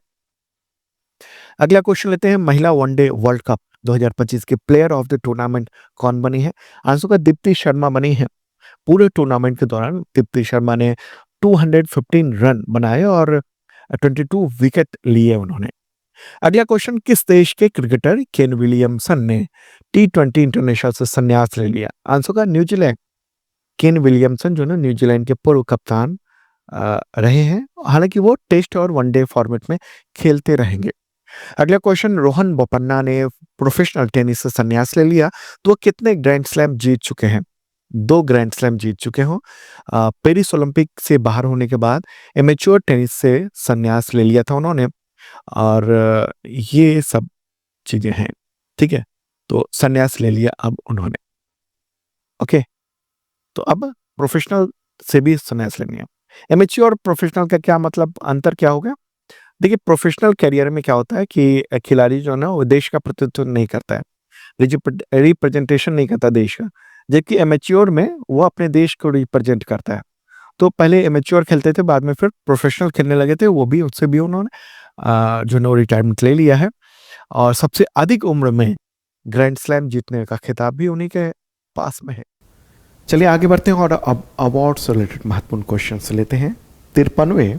अगला क्वेश्चन लेते हैं, महिला वनडे वर्ल्ड कप 2025 के प्लेयर ऑफ द टूर्नामेंट कौन बनी है? आंसर का दीप्ति शर्मा बनी है। पूरे टूर्नामेंट के दौरान दीप्ति शर्मा ने 215 रन बनाए और 22 विकेट लिए उन्होंने। अगला क्वेश्चन, किस देश के क्रिकेटर केन विलियमसन ने T20 इंटरनेशनल से संन्यास ले लिया? आंसर का न्यूजीलैंड। केन विलियमसन जो ना न्यूजीलैंड के पूर्व कप्तान रहे हैं, हालांकि वो टेस्ट और वनडे फॉर्मेट में खेलते रहेंगे। अगला क्वेश्चन, रोहन बोपन्ना ने प्रोफेशनल टेनिस से संन्यास ले लिया, तो वो कितने ग्रैंड स्लैम जीत चुके हैं? 2 ग्रैंड स्लैम जीत चुके हों। पेरिस ओलंपिक से बाहर होने के बाद एमेच्योर टेनिस से संन्यास ले लिया था उन्होंने, और ये सब चीजें हैं। ठीक है, तो संन्यास ले लिया अब उन्होंने। ओके, तो अब प्रोफेशनल से भी संन्यास लेनी है। एमेच्योर प्रोफेशनल का क्या मतलब, अंतर क्या होगा? देखिए, प्रोफेशनल करियर में क्या होता है कि खिलाड़ी जो है ना वो देश का प्रतिनिधित्व नहीं करता है, रिप्रेजेंटेशन नहीं करता देश का, जबकि एमेच्योर में वो अपने देश को रिप्रेजेंट करता है। तो पहले एमेच्योर खेलते थे, बाद में फिर प्रोफेशनल खेलने लगे थे, वो भी उससे भी उन्होंने जो नो रिटायरमेंट ले लिया है, और सबसे अधिक उम्र में ग्रैंड स्लैम जीतने का खिताब भी उन्हीं के पास में है। चलिए आगे बढ़ते हैं और अब अवार्ड से रिलेटेड महत्वपूर्ण क्वेश्चन से लेते हैं। 53वें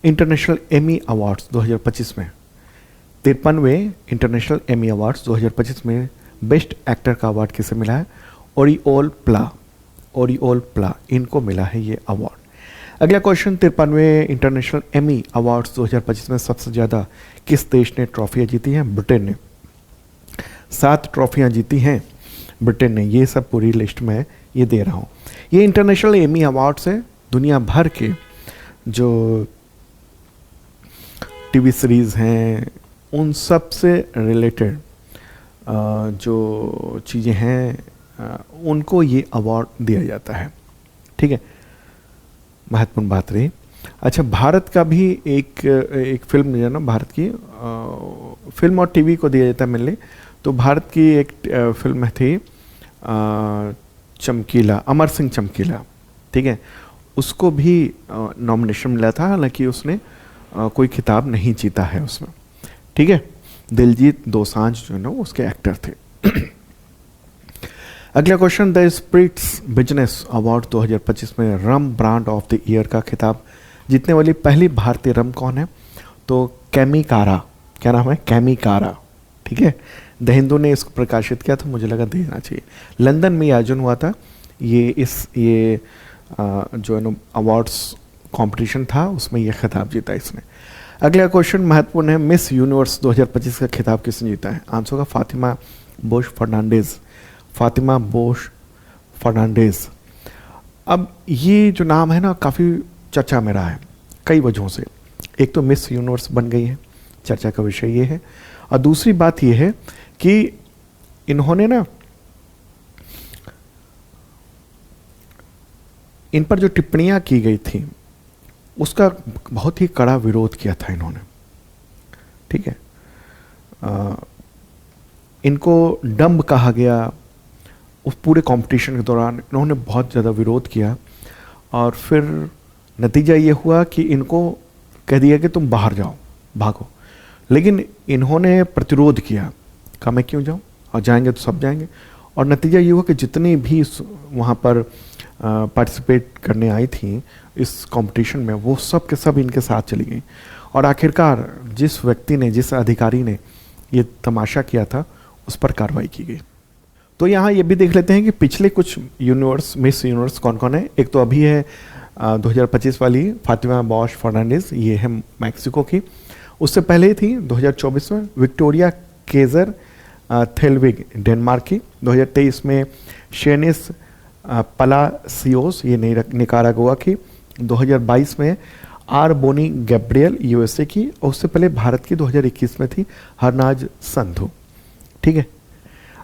इंटरनेशनल एमी अवार्ड्स 2025 में 53वें इंटरनेशनल एमी अवार्ड्स 2025 में बेस्ट एक्टर का अवार्ड किसे मिला है? ओरियोल प्ला इनको मिला है ये अवार्ड। अगला क्वेश्चन, 53वें इंटरनेशनल एमी अवार्ड्स 2025 में सबसे ज़्यादा किस देश ने ट्रॉफियाँ जीती हैं? ब्रिटेन ने 7 ट्रॉफियाँ जीती हैं ब्रिटेन ने। ये सब पूरी लिस्ट में ये दे रहा हूँ। ये इंटरनेशनल एमी अवार्ड्स है, दुनिया भर के जो टीवी सीरीज़ हैं उन सब से रिलेटेड जो चीज़ें हैं उनको ये अवार्ड दिया जाता है। ठीक है, महत्वपूर्ण बात रही। अच्छा, भारत का भी एक फिल्म जो है ना, भारत की फिल्म और टीवी को दिया जाता है मिलने। तो भारत की एक फिल्म थी चमकीला, अमर सिंह चमकीला। ठीक है, उसको भी नॉमिनेशन मिला था, हालांकि उसने कोई खिताब नहीं जीता है उसमें। ठीक है, दिलजीत दोसांझ जो है ना उसके एक्टर थे। अगला question, the Spirits Business Award 2025 में rum brand of the year का खिताब जीतने वाली पहली भारतीय रम कौन है? तो कैमिकारा। क्या नाम है? कैमिकारा। ठीक है, द हिंदू ने इसको प्रकाशित किया था, मुझे लगा देना चाहिए। लंदन में आयोजन हुआ था ये जो है ना अवार्ड्स कंपटीशन था, उसमें यह खिताब जीता इसने। अगला क्वेश्चन महत्वपूर्ण है, मिस यूनिवर्स 2025 का खिताब किसने जीता है? आंसर का फातिमा बोश फर्नांडेज। अब ये जो नाम है ना काफ़ी चर्चा में रहा है कई वजहों से। एक तो मिस यूनिवर्स बन गई है, चर्चा का विषय ये है, और दूसरी बात ये है कि इन्होंने ना इन पर जो टिप्पणियां की गई थी उसका बहुत ही कड़ा विरोध किया था इन्होंने। ठीक है, इनको डम्ब कहा गया। उस पूरे कंपटीशन के दौरान इन्होंने बहुत ज़्यादा विरोध किया, और फिर नतीजा ये हुआ कि इनको कह दिया कि तुम बाहर जाओ, भागो। लेकिन इन्होंने प्रतिरोध किया, कहा मैं क्यों जाऊँ, और जाएंगे तो सब जाएंगे। और नतीजा ये हुआ कि जितनी भी वहाँ पर पार्टिसिपेट करने आई थी इस कंपटीशन में, वो सब के सब इनके साथ चली गई। और आखिरकार जिस व्यक्ति ने, जिस अधिकारी ने ये तमाशा किया था, उस पर कार्रवाई की गई। तो यहाँ ये भी देख लेते हैं कि पिछले कुछ यूनिवर्स, मिस यूनिवर्स कौन कौन है। एक तो अभी है 2025 वाली फातिमा बॉश फर्नांडिस, ये है मैक्सिको की। उससे पहले थी 2024 में विक्टोरिया केजर थेलविग डेनमार्क की। 2023 में शेनिस पलासियोस, ये निकारागुआ की। 2022 में आर बोनी गैब्रियल यूएसए की। और उससे पहले भारत की 2021 में थी हरनाज संधू। ठीक है।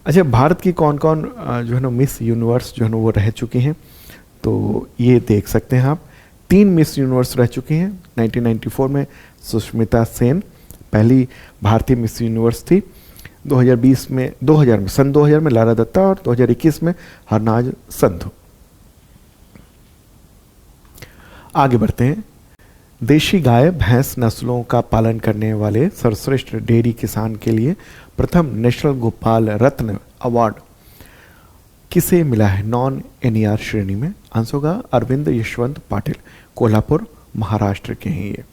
अच्छा, भारत की कौन कौन जो है ना मिस यूनिवर्स जो है ना वो रह चुकी हैं, तो ये देख सकते हैं आप। 3 मिस यूनिवर्स रह चुकी हैं। 1994 में सुष्मिता सेन पहली भारतीय मिस यूनिवर्स थी। 2020 में सन 2000 में लारा दत्ता और 2021 में हरनाज संधू। आगे बढ़ते हैं। देशी गाय भैंस नस्लों का पालन करने वाले सर्वश्रेष्ठ डेयरी किसान के लिए प्रथम नेशनल गोपाल रत्न अवार्ड किसे मिला है नॉन एनईआर श्रेणी में? आंसर होगा अरविंद यशवंत पाटिल, कोल्हापुर महाराष्ट्र के हैं ये।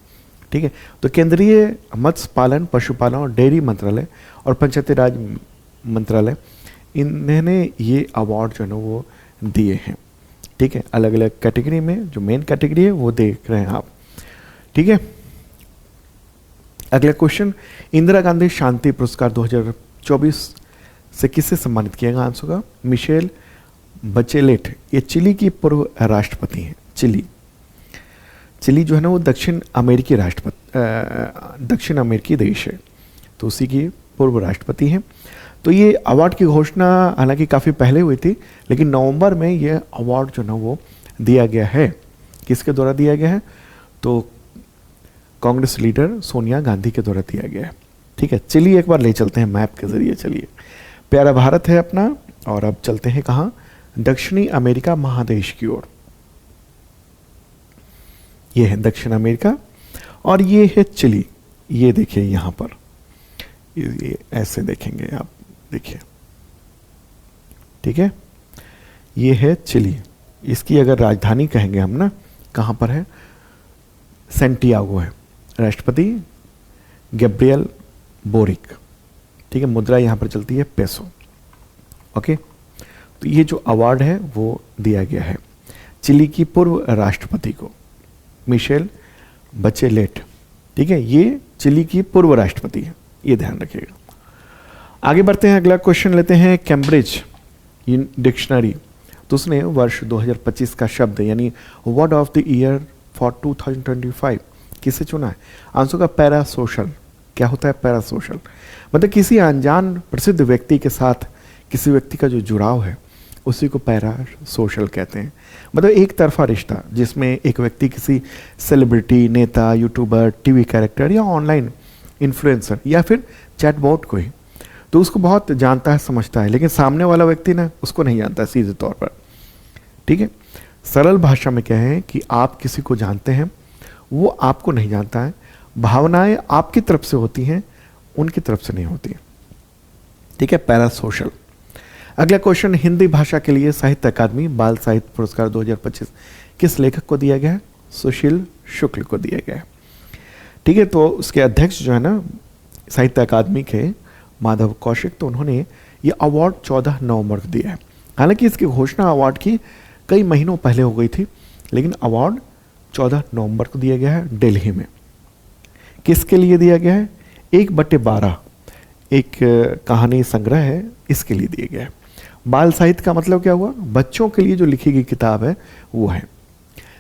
ठीक है। तो केंद्रीय मत्स्य पालन, पशुपालन और डेयरी मंत्रालय और पंचायती राज मंत्रालय, इन्होंने ये अवार्ड जो है ना वो दिए हैं। ठीक है। अलग अलग कैटेगरी में, जो मेन कैटेगरी है वो देख रहे हैं आप। ठीक है। अगला क्वेश्चन, इंदिरा गांधी शांति पुरस्कार 2024 से किसे सम्मानित किया गया? आंसर होगा मिशेल बचेलेट, ये चिली की पूर्व राष्ट्रपति हैं। चिली जो है ना वो दक्षिण अमेरिकी देश है, तो उसी की पूर्व राष्ट्रपति हैं। तो ये अवार्ड की घोषणा हालांकि काफ़ी पहले हुई थी, लेकिन नवंबर में ये अवार्ड जो ना वो दिया गया है। किसके द्वारा दिया गया है? तो कांग्रेस लीडर सोनिया गांधी के द्वारा दिया गया है। ठीक है। चलिए एक बार ले चलते हैं मैप के जरिए। चलिए, प्यारा भारत है अपना, और अब चलते हैं कहाँ? दक्षिणी अमेरिका महादेश की ओर। ये है दक्षिण अमेरिका और ये है चिली। ये देखिए यहाँ पर, ये ऐसे देखेंगे आप, देखिए। ठीक है। ये है चिली। इसकी अगर राजधानी कहेंगे हम ना, कहाँ पर है? सेंटियागो है। राष्ट्रपति गैब्रियल बोरिक। ठीक है। मुद्रा यहाँ पर चलती है पेसो। ओके। तो ये जो अवार्ड है वो दिया गया है चिली की पूर्व राष्ट्रपति को, मिशेल बचेलेट। ठीक है। ये चिली की पूर्व राष्ट्रपति है, ये ध्यान रखिएगा। आगे बढ़ते हैं। अगला क्वेश्चन लेते हैं। कैम्ब्रिज डिक्शनरी, तो उसने वर्ष 2025 का शब्द यानी word of the year for 2025 किसे चुना है? आंसर का पैरा सोशल। क्या होता है पैरा सोशल? मतलब किसी अनजान प्रसिद्ध व्यक्ति के साथ किसी व्यक्ति का जो जुड़ाव है उसी को पैरा सोशल कहते हैं। मतलब एक तरफा रिश्ता जिसमें एक व्यक्ति किसी सेलिब्रिटी, नेता, यूट्यूबर, टीवी कैरेक्टर या ऑनलाइन इन्फ्लुएंसर या फिर चैटबॉट को ही तो उसको बहुत जानता है, समझता है, लेकिन सामने वाला व्यक्ति ना उसको नहीं जानता सीधे तौर पर। ठीक है। सरल भाषा में क्या है कि आप किसी को जानते हैं, वो आपको नहीं जानता है। भावनाएं आपकी तरफ से होती हैं, उनकी तरफ से नहीं होती। ठीक है। Para social. अगला क्वेश्चन, हिंदी भाषा के लिए साहित्य अकादमी बाल साहित्य पुरस्कार 2025 किस लेखक को दिया गया है? सुशील शुक्ल को दिया गया है। ठीक है। तो उसके अध्यक्ष जो है ना साहित्य अकादमी के माधव कौशिक, तो उन्होंने ये अवार्ड 14 नवंबर को दिया है। हालांकि इसकी घोषणा अवार्ड की कई महीनों पहले हो गई थी, लेकिन अवार्ड 14 नवंबर को दिया गया है दिल्ली में। किसके लिए दिया गया है? 1/12 एक कहानी संग्रह है, इसके लिए दिया गया है। बाल साहित्य का मतलब क्या हुआ? बच्चों के लिए जो लिखी गई किताब है वो है।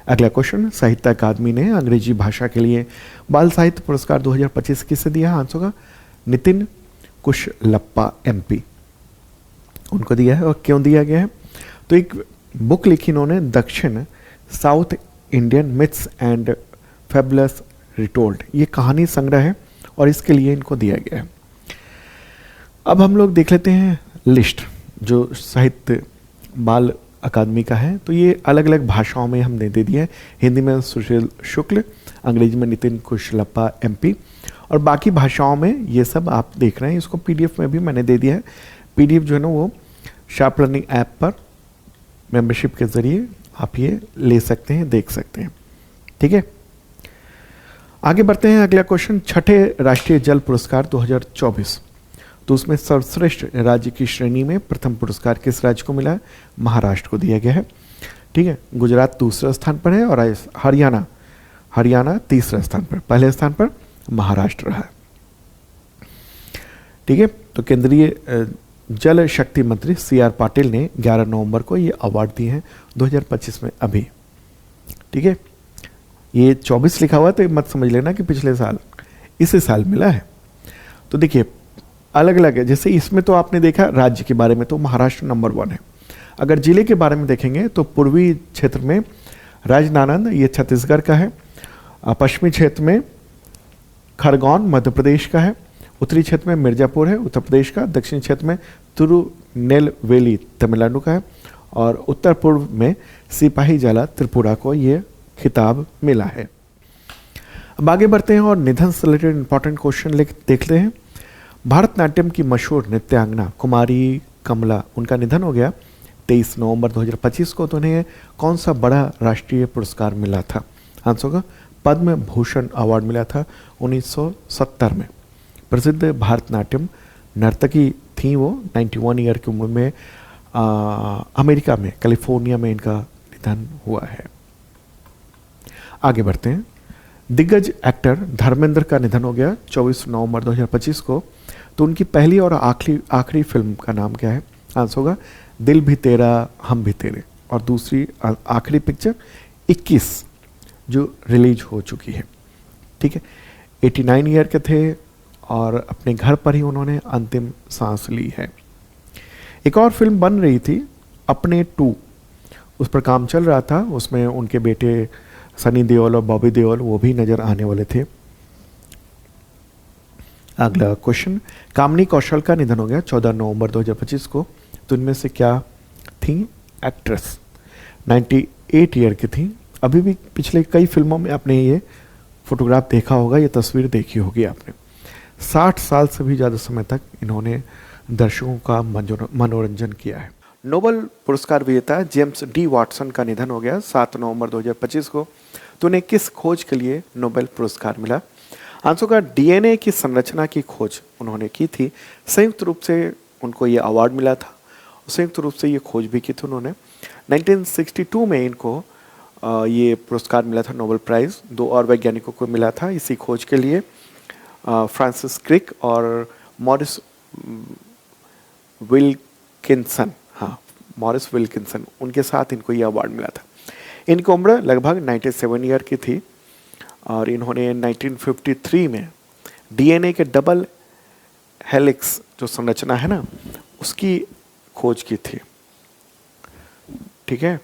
अगला क्वेश्चन, साहित्य अकादमी ने अंग्रेजी भाषा के लिए बाल साहित्य पुरस्कार 2025 किसे दिया? आंसर होगा नितिन कुशलप्पा MP, उनको दिया है। और क्यों दिया गया है? तो एक बुक लिखी इन्होंने, दक्षिण south Indian myths and fabulous retold, ये कहानी संग्रह है और इसके लिए इनको दिया गया है। अब हम लोग देख लेते हैं लिस्ट जो साहित्य बाल अकादमी का है। तो ये अलग अलग भाषाओं में हमने दे दिया है। हिंदी में सुशील शुक्ल, अंग्रेजी में नितिन कुशलप्पा MP, और बाकी भाषाओं में ये सब आप देख रहे हैं। इसको PDF में भी मैंने दे दिया है। PDF जो है ना वो शार्प लर्निंग ऐप पर मेंबरशिप के ज़रिए आप ये ले सकते हैं, देख सकते हैं। ठीक है, आगे बढ़ते हैं। अगला क्वेश्चन, छठे राष्ट्रीय जल पुरस्कार 2024, तो उसमें सर्वश्रेष्ठ राज्य की श्रेणी में प्रथम पुरस्कार किस राज्य को मिला है? महाराष्ट्र को दिया गया है। ठीक है, गुजरात दूसरे स्थान पर है और हरियाणा तीसरे स्थान पर, पहले स्थान पर महाराष्ट्र रहा है। ठीक है, तो केंद्रीय जल शक्ति मंत्री CR पाटिल ने 11 नवंबर को ये अवार्ड दिए हैं 2025 में अभी। ठीक है, ये 24 लिखा हुआ तो ये मत समझ लेना कि पिछले साल, इसी साल मिला है। तो देखिए अलग अलग है, जैसे इसमें तो आपने देखा राज्य के बारे में तो महाराष्ट्र नंबर 1 है। अगर जिले के बारे में देखेंगे तो पूर्वी क्षेत्र में राजनांदगांव, ये छत्तीसगढ़ का है। पश्चिमी क्षेत्र में खरगोन मध्य प्रदेश का है। उत्तरी क्षेत्र में मिर्जापुर है उत्तर प्रदेश का। दक्षिणी क्षेत्र में तिरुनेलवेली तमिलनाडु का है। और उत्तर पूर्व में सिपाहीजला त्रिपुरा को ये खिताब मिला है। अब आगे बढ़ते हैं और निधन से रिलेटेड इंपॉर्टेंट क्वेश्चन देखते हैं। भारतनाट्यम की मशहूर नृत्यांगना कुमारी कमला, उनका निधन हो गया 23 नवंबर 2025 को। तो उन्हें कौन सा बड़ा राष्ट्रीय पुरस्कार मिला था? आंसर होगा पद्म भूषण अवार्ड मिला था 1970 में। प्रसिद्ध भारतनाट्यम नर्तकी थी वो। 91 ईयर की उम्र में अमेरिका में कैलिफोर्निया में इनका निधन हुआ है। आगे बढ़ते हैं। दिग्गज एक्टर धर्मेंद्र का निधन हो गया 24 नवंबर 2025 को। तो उनकी पहली और आखिरी फिल्म का नाम क्या है? आंसर होगा दिल भी तेरा हम भी तेरे। और दूसरी आखिरी पिक्चर 21 जो रिलीज हो चुकी है। ठीक है, 89 ईयर के थे और अपने घर पर ही उन्होंने अंतिम सांस ली है। एक और फिल्म बन रही थी अपने 2, उस पर काम चल रहा था। उसमें उनके बेटे सनी देओल और बॉबी देओल वो भी नज़र आने वाले थे। अगला क्वेश्चन, कामिनी कौशल का निधन हो गया 14 नवंबर 2025 को। तो इनमें से क्या थी एक्ट्रेस? 98 ईयर की थी। अभी भी पिछले कई फिल्मों में आपने ये फोटोग्राफ देखा होगा, ये तस्वीर देखी होगी आपने। 60 साल से भी ज़्यादा समय तक इन्होंने दर्शकों का मनोरंजन किया है। नोबेल पुरस्कार विजेता जेम्स डी वाटसन का निधन हो गया 7 नवंबर 2025 को। तो उन्हें किस खोज के लिए नोबेल पुरस्कार मिला? आंसर का DNA की संरचना की खोज उन्होंने की थी। संयुक्त रूप से उनको ये अवार्ड मिला था। संयुक्त रूप से ये खोज भी की थी उन्होंने। 1962 में इनको ये पुरस्कार मिला था, नोबेल प्राइज़। 2 और वैज्ञानिकों को मिला था इसी खोज के लिए, फ्रांसिस क्रिक और मॉरिस विल्किंसन। हाँ, मॉरिस विल्किंसन, उनके साथ इनको ये अवार्ड मिला था। इनकी उम्र लगभग 97 ईयर की थी और इन्होंने 1953 में DNA के डबल हेलिक्स जो संरचना है ना उसकी खोज की थी। ठीक है,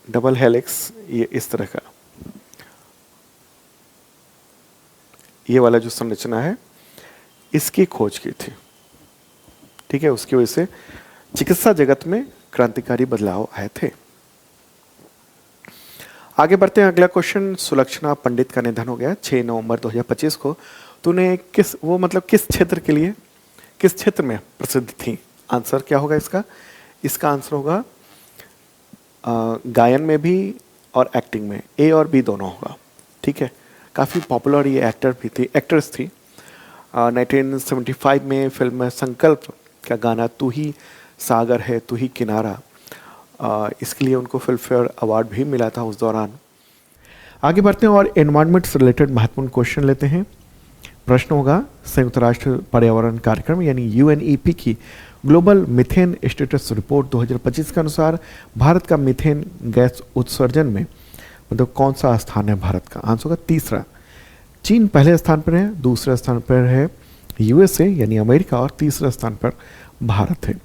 डबल हेलिक्स ये इस तरह का, ये वाला जो संरचना है इसकी खोज की थी। ठीक है, उसकी वजह से चिकित्सा जगत में क्रांतिकारी बदलाव आए थे। आगे बढ़ते हैं। अगला क्वेश्चन, सुलक्षणा पंडित का निधन हो गया 6 नवंबर 2025 को। तो उन्हें किस क्षेत्र के लिए, किस क्षेत्र में प्रसिद्ध थी? आंसर क्या होगा इसका? इसका आंसर होगा गायन में भी और एक्टिंग में, A और B दोनों होगा। ठीक है, काफ़ी पॉपुलर ये एक्ट्रेस थी। 1975 में फिल्म संकल्प का गाना तू ही सागर है तू ही किनारा, इसके लिए उनको फिल्म फेयर अवार्ड भी मिला था उस दौरान। आगे बढ़ते हैं और एनवायरनमेंट से रिलेटेड महत्वपूर्ण क्वेश्चन लेते हैं। प्रश्न होगा, संयुक्त राष्ट्र पर्यावरण कार्यक्रम यानी UNEP की ग्लोबल मीथेन स्टेटस रिपोर्ट 2025 के अनुसार भारत का मीथेन गैस उत्सर्जन में मतलब कौन सा स्थान है भारत का? आंसर होगा तीसरा। चीन पहले स्थान पर है, दूसरे स्थान पर है USA यानी अमेरिका और तीसरे स्थान पर भारत है।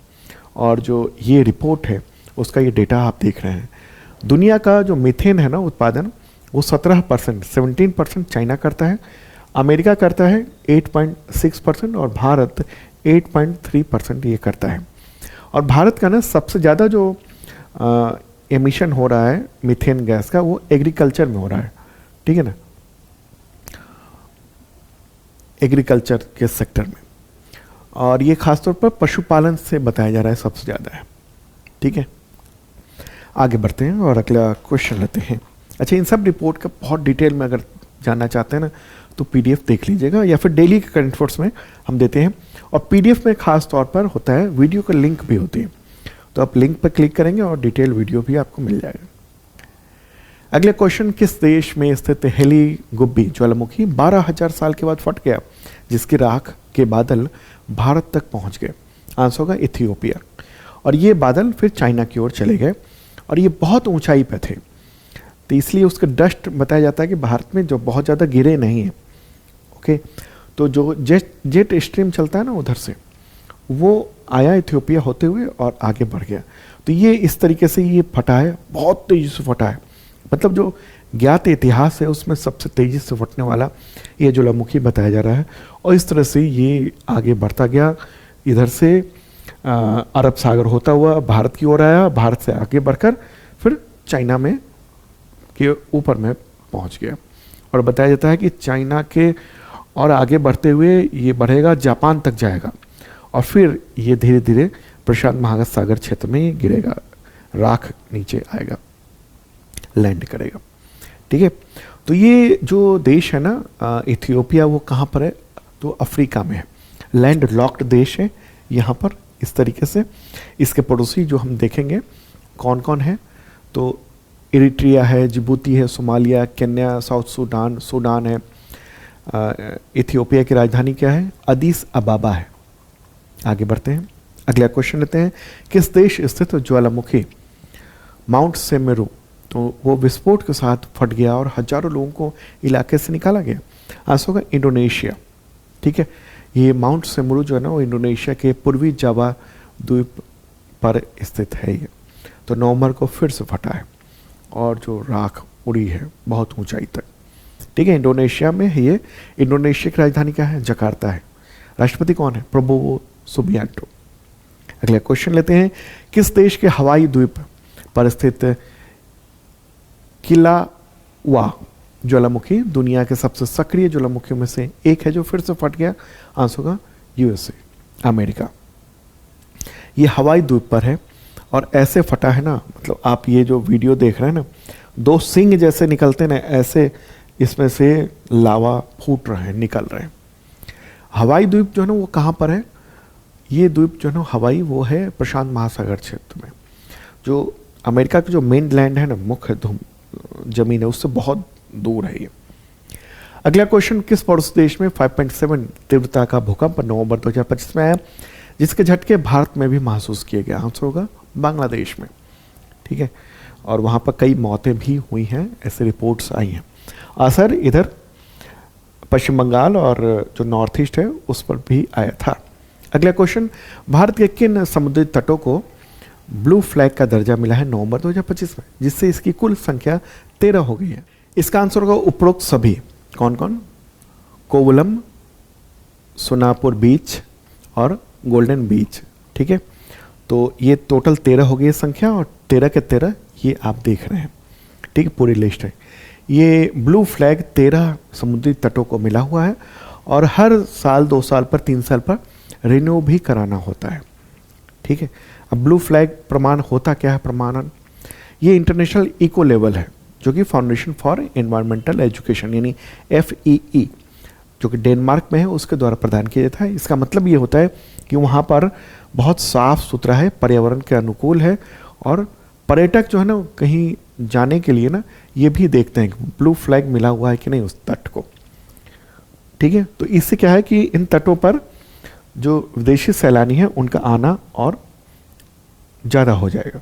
और जो ये रिपोर्ट है उसका ये डेटा आप देख रहे हैं। दुनिया का जो मीथेन है ना उत्पादन वो 17%, 17% चाइना करता है, अमेरिका करता है 8.6% और भारत 8.3% ये करता है। और भारत का ना सबसे ज़्यादा जो एमिशन हो रहा है मीथेन गैस का वो एग्रीकल्चर में हो रहा है। ठीक है ना, एग्रीकल्चर के सेक्टर में। और ये खासतौर पर पशुपालन से बताया जा रहा है सबसे ज़्यादा है। ठीक है, आगे बढ़ते हैं और अगला क्वेश्चन लेते हैं। अच्छा, इन सब रिपोर्ट का बहुत डिटेल में अगर जानना चाहते हैं ना तो पीडीएफ देख लीजिएगा, या फिर डेली के करंट अफेयर्स में हम देते हैं, और पीडीएफ में खास तौर पर होता है वीडियो का लिंक भी होती है, तो आप लिंक पर क्लिक करेंगे और डिटेल वीडियो भी आपको मिल जाएगा। अगला क्वेश्चन, किस देश में स्थित हेली गुब्बी ज्वालामुखी 12,000 साल के बाद फट गया, जिसकी राख के बादल भारत तक पहुंच गए? आंसर होगा इथियोपिया। और ये बादल फिर चाइना की ओर चले गए, और ये बहुत ऊंचाई पे थे, तो इसलिए उसका डस्ट बताया जाता है कि भारत में जो बहुत ज़्यादा गिरे नहीं है। ओके, तो जो जेट स्ट्रीम चलता है ना उधर से, वो आया इथियोपिया होते हुए और आगे बढ़ गया, तो ये इस तरीके से ये फटा है, बहुत तेजी से फटा है। मतलब जो ज्ञात इतिहास है उसमें सबसे तेजी से फटने वाला ये ज्वालामुखी बताया जा रहा है, और इस तरह से ये आगे बढ़ता गया, इधर से अरब सागर होता हुआ भारत की ओर आया, भारत से आगे बढ़कर फिर चाइना में के ऊपर में पहुंच गया, और बताया जाता है कि चाइना के और आगे बढ़ते हुए ये बढ़ेगा, जापान तक जाएगा, और फिर ये धीरे धीरे प्रशांत महासागर क्षेत्र में गिरेगा, राख नीचे आएगा, लैंड करेगा। ठीक है, तो ये जो देश है ना इथियोपिया, वो कहाँ पर है? तो अफ्रीका में है, लैंड लॉक्ड देश है यहाँ पर इस तरीके से। इसके पड़ोसी जो हम देखेंगे कौन कौन है, तो इरिट्रिया है, जिबूती है, Somalia, Kenya, south Sudan, Sudan है। इथियोपिया की राजधानी क्या है? अदीस अबाबा है। आगे बढ़ते हैं, अगला क्वेश्चन लेते हैं, किस देश स्थित ज्वालामुखी माउंट सेमेरू तो वो विस्फोट के साथ फट गया और हजारों लोगों को इलाके से निकाला गया? आंसर होगा इंडोनेशिया। ठीक है, ये माउंट सेमेरू जो है ना वो इंडोनेशिया के पूर्वी जावा द्वीप पर स्थित है ये, तो नवंबर को फिर से फटा है और जो राख उड़ी है बहुत ऊंचाई तक। ठीक है, इंडोनेशिया में है ये। इंडोनेशिया की राजधानी क्या है? जकार्ता है। राष्ट्रपति कौन है? Prabowo Subianto. अगला क्वेश्चन लेते हैं, किस देश के हवाई द्वीप पर स्थित किलावा ज्वालामुखी दुनिया के सबसे सक्रिय ज्वालामुखियों में से एक है जो फिर से फट गया? आंसर होगा यूएसए, अमेरिका। ये हवाई द्वीप पर है और ऐसे फटा है ना, मतलब आप ये जो वीडियो देख रहे हैं ना, दो सिंग जैसे निकलते ना, ऐसे इसमें से लावा फूट रहे हैं, निकल रहे हैं। हवाई द्वीप जो है ना वो कहाँ पर है? ये द्वीप जो है ना हवाई, वो है प्रशांत महासागर क्षेत्र में। जो अमेरिका का जो मेन लैंड है ना, मुख्य जमीन है, उससे बहुत दूर है ये। अगला क्वेश्चन, किस पड़ोसी देश में 5.7 तीव्रता का भूकंप नवंबर 2025 में आया जिसके झटके भारत में भी महसूस किए गए? आंसर होगा बांग्लादेश में। ठीक है, और वहाँ पर कई मौतें भी हुई हैं, ऐसे रिपोर्ट्स आई हैं। असर इधर पश्चिम बंगाल और जो नॉर्थ ईस्ट है उस पर भी आया था। अगला क्वेश्चन, भारत के किन समुद्री तटों को ब्लू फ्लैग का दर्जा मिला है नवंबर 2025 में, जिससे इसकी कुल संख्या 13 हो गई है? इसका आंसर होगा उपरोक्त सभी। कौन कौन? कोवलम, सोनापुर बीच और गोल्डन बीच। ठीक है, तो ये टोटल 13 हो गई संख्या, और 13 के 13 ये आप देख रहे हैं। ठीक है, पूरी लिस्ट है। ये ब्लू फ्लैग 13 समुद्री तटों को मिला हुआ है, और हर साल 2 साल पर 3 साल पर रिन्यू भी कराना होता है। ठीक है, अब ब्लू फ्लैग प्रमाण होता क्या है? प्रमाणन ये इंटरनेशनल इको लेवल है जो कि फाउंडेशन फॉर एनवायरमेंटल एजुकेशन यानी FEE जो कि डेनमार्क में है उसके द्वारा प्रदान किया जाता है। इसका मतलब ये होता है कि वहाँ पर बहुत साफ सुथरा है, पर्यावरण के अनुकूल है, और पर्यटक जो है ना कहीं जाने के लिए ना ये भी देखते हैं कि ब्लू फ्लैग मिला हुआ है कि नहीं उस तट को। ठीक है, तो इससे क्या है कि इन तटों पर जो विदेशी सैलानी है उनका आना और ज़्यादा हो जाएगा।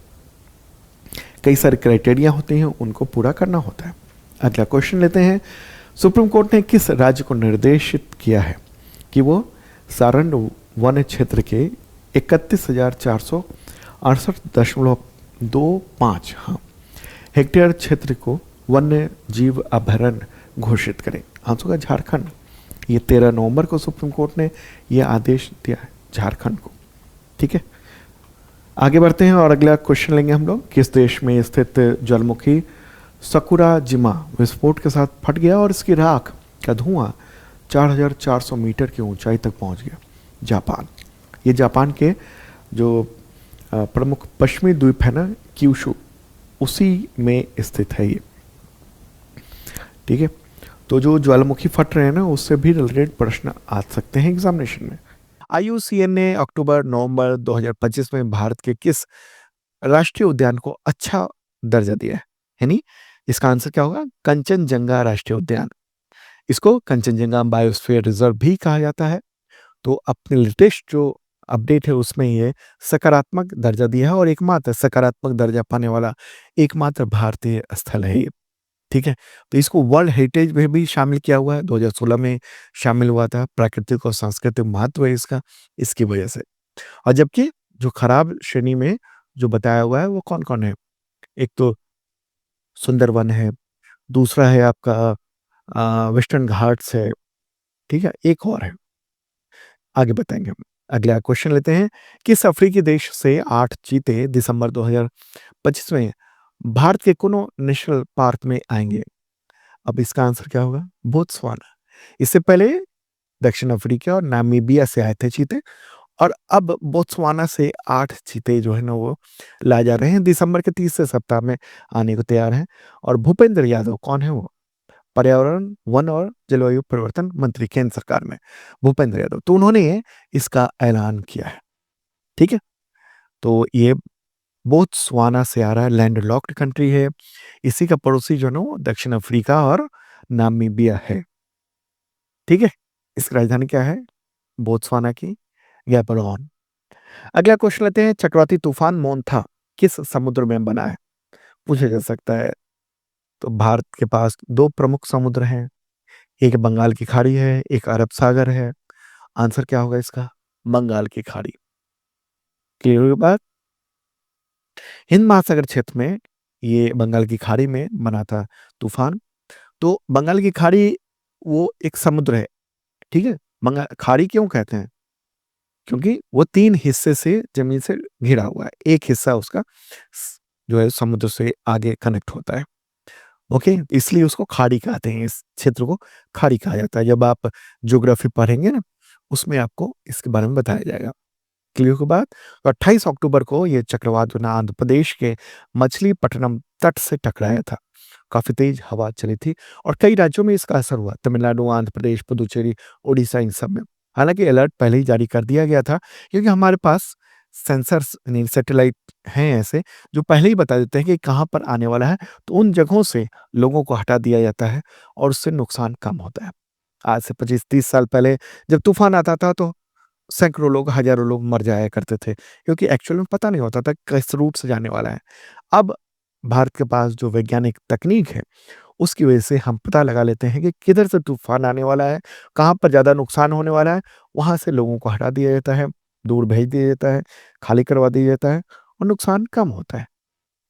कई सारे क्राइटेरिया होते हैं, उनको पूरा करना होता है। अगला क्वेश्चन लेते हैं, सुप्रीम कोर्ट ने किस राज्य को निर्देशित किया है कि वो सारण वन क्षेत्र के 31,468.25 हेक्टेयर क्षेत्र को वन्य जीव अभयारण्य घोषित करें? आंसर का झारखंड। ये 13 नवंबर को सुप्रीम कोर्ट ने यह आदेश दिया है झारखंड को। ठीक है, आगे बढ़ते हैं और अगला क्वेश्चन लेंगे हम लोग, किस देश में स्थित ज्वालामुखी सकुराजिमा विस्फोट के साथ फट गया और इसकी राख का धुआं 4,400 मीटर की ऊंचाई तक पहुंच गया? जापान। ये जापान के जो प्रमुख पश्चिमी द्वीप है ना, क्यूशू, उसी में स्थित है ये। ठीक है, तो जो ज्वालामुखी फट रहे हैं ना, उससे भी रिलेटेड प्रश्न आ सकते हैं एग्जामिनेशन में। IUCN ने अक्टूबर-नवंबर 2025 में भारत के किस राष्ट्रीय उद्यान को अच्छा दर्जा दिया है? यानी इसका आंसर क्या होगा? कंचनजंगा राष्ट्रीय उद्यान। इसको कंचनजंगा बायोस्फीयर रिजर्व भी कहा जाता है। तो अपने लेटेस्ट जो अपडेट है उसमें ये सकारात्मक दर्जा दिया है और एकमात्र सकारात्मक दर्जा पाने वाला एकमात्र भारतीय स्थल है ये। ठीक है, तो इसको वर्ल्ड हेरिटेज में भी शामिल किया हुआ है, 2016 में शामिल हुआ था। प्राकृतिक और सांस्कृतिक महत्व है इसका, इसकी वजह से। और जबकि जो खराब श्रेणी में जो बताया हुआ है वो कौन कौन है? एक तो सुंदरवन है, दूसरा है आपका वेस्टर्न घाट्स है। ठीक है, एक और है, आगे बताएंगे हम। अगला क्वेश्चन लेते हैं, किस अफ्रीकी देश से 8 चीते दिसंबर 2025 में भारत के कोनो नेशनल पार्क में आएंगे? अब इसका आंसर क्या होगा? बोत्सवाना। इससे पहले दक्षिण अफ्रीका और नामीबिया से आए थे चीते, और अब बोत्सवाना से 8 चीते जो है ना वो लाए जा रहे हैं। दिसंबर के तीसरे सप्ताह में आने को तैयार हैं। और भूपेंद्र यादव कौन है वो? पर्यावरण, वन और जलवायु परिवर्तन मंत्री केंद्र सरकार में, भूपेंद्र यादव। तो उन्होंने इसका ऐलान किया है। ठीक है, तो ये बोत्सवाना से आ रहा है, लैंडलॉक्ड कंट्री है। इसी का पड़ोसी जो है ना वो दक्षिण अफ्रीका और नामीबिया है। ठीक है, इसकी राजधानी क्या है बोत्सवाना की? गैबरोन। अगला क्वेश्चन लेते हैं, चक्रवाती तूफान मोन्था किस समुद्र में बना है? पूछा जा सकता है। तो भारत के पास 2 प्रमुख समुद्र हैं, एक बंगाल की खाड़ी है, एक अरब सागर है। आंसर क्या होगा इसका? बंगाल की खाड़ी। क्लियर हुई बात? हिंद महासागर क्षेत्र में ये बंगाल की खाड़ी में बना था तूफान। तो बंगाल की खाड़ी वो एक समुद्र है। ठीक है, बंगाल खाड़ी क्यों कहते हैं? क्योंकि वो 3 हिस्से से जमीन से घिरा हुआ है। एक हिस्सा उसका जो है समुद्र से आगे कनेक्ट होता है। ओके, इसलिए उसको खाड़ी कहते हैं। इस क्षेत्र को खाड़ी कहा जाता है। जब आप ज्योग्राफी पढ़ेंगे ना, उसमें आपको इसके बारे में बताया जाएगा। क्लियर की बात? तो 28 अक्टूबर को ये चक्रवात जो ना आंध्र प्रदेश के मछलीपट्टनम तट से टकराया था। काफी तेज हवा चली थी और कई राज्यों में इसका असर हुआ, तमिलनाडु, आंध्र प्रदेश, पुदुचेरी, उड़ीसा, इन सब में। हालांकि अलर्ट पहले ही जारी कर दिया गया था, क्योंकि हमारे पास सेंसर्स यानी सैटेलाइट हैं ऐसे जो पहले ही बता देते हैं कि कहाँ पर आने वाला है। तो उन जगहों से लोगों को हटा दिया जाता है और उससे नुकसान कम होता है। आज से 25-30 साल पहले जब तूफान आता था तो सैकड़ों लोग, हज़ारों लोग मर जाया करते थे, क्योंकि एक्चुअल में पता नहीं होता था किस रूट से जाने वाला है। अब भारत के पास जो वैज्ञानिक तकनीक है, उसकी वजह से हम पता लगा लेते हैं कि किधर से तूफ़ान आने वाला है, कहाँ पर ज़्यादा नुकसान होने वाला है, वहाँ से लोगों को हटा दिया जाता है, दूर भेज दिया जाता है, खाली करवा दिया जाता है और नुकसान कम होता है।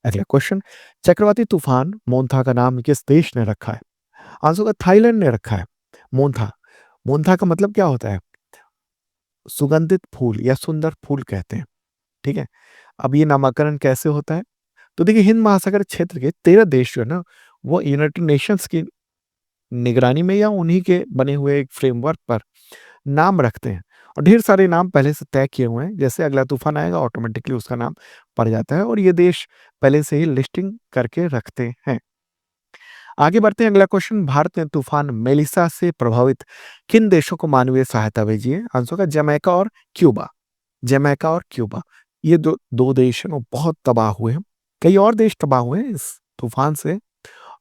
अगला क्वेश्चन, चक्रवाती तूफ़ान मोन्था का नाम किस देश ने रखा है? आंसर होगा थाईलैंड ने रखा है। मोन्था, मोन्था का मतलब क्या होता है? सुगंधित फूल या सुंदर फूल कहते हैं। ठीक है, अब ये नामकरण कैसे होता है? तो देखिए, हिंद महासागर क्षेत्र के 13 देश जो है ना वो यूनाइटेड नेशंस की निगरानी में या उन्हीं के बने हुए एक फ्रेमवर्क पर नाम रखते हैं, और ढेर सारे नाम पहले से तय किए हुए हैं। जैसे अगला तूफान आएगा ऑटोमेटिकली उसका नाम पड़ जाता है, और ये देश पहले से ही लिस्टिंग करके रखते हैं। आगे बढ़ते हैं, अगला क्वेश्चन, भारत ने तूफान मेलिसा से प्रभावित किन देशों को मानवीय सहायता भेजी है? आंसर होगा जमैका और क्यूबा। जमैका और क्यूबा, ये दो देश हैं वो बहुत तबाह हुए हैं। कई और देश तबाह हुए हैं इस तूफान से,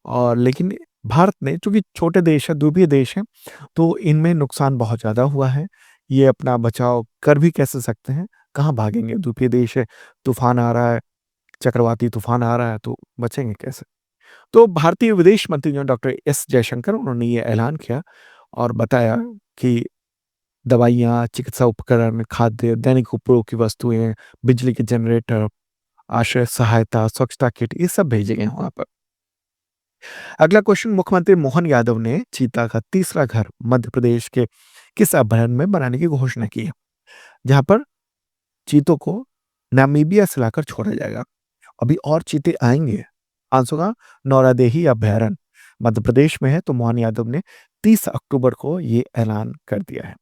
और लेकिन भारत ने, चूंकि छोटे देश है, द्वीपीय देश है, तो इनमें नुकसान बहुत ज़्यादा हुआ है। ये अपना बचाव कर भी कैसे सकते हैं? कहाँ भागेंगे? द्वीपीय देश है, तूफान आ रहा है, चक्रवाती तूफान आ रहा है, तो बचेंगे कैसे? तो भारतीय विदेश मंत्री जो डॉक्टर एस जयशंकर, उन्होंने ये ऐलान किया और बताया कि दवाइयाँ, चिकित्सा उपकरण, खाद्य, दैनिक उपयोग की वस्तुएं, बिजली के जनरेटर, आश्रय सहायता, स्वच्छता किट, ये सब भेजे गए हैं वहां पर। अगला क्वेश्चन, मुख्यमंत्री मोहन यादव ने चीता का तीसरा घर मध्य प्रदेश के किस अभयारण्य में बनाने की घोषणा की है, जहां पर चीतों को नामीबिया से लाकर छोड़ा जाएगा? अभी और चीते आएंगे। आंसर का नौरादेही अभयारण्य मध्य प्रदेश में है। तो मोहन यादव ने 30 अक्टूबर को ये ऐलान कर दिया है।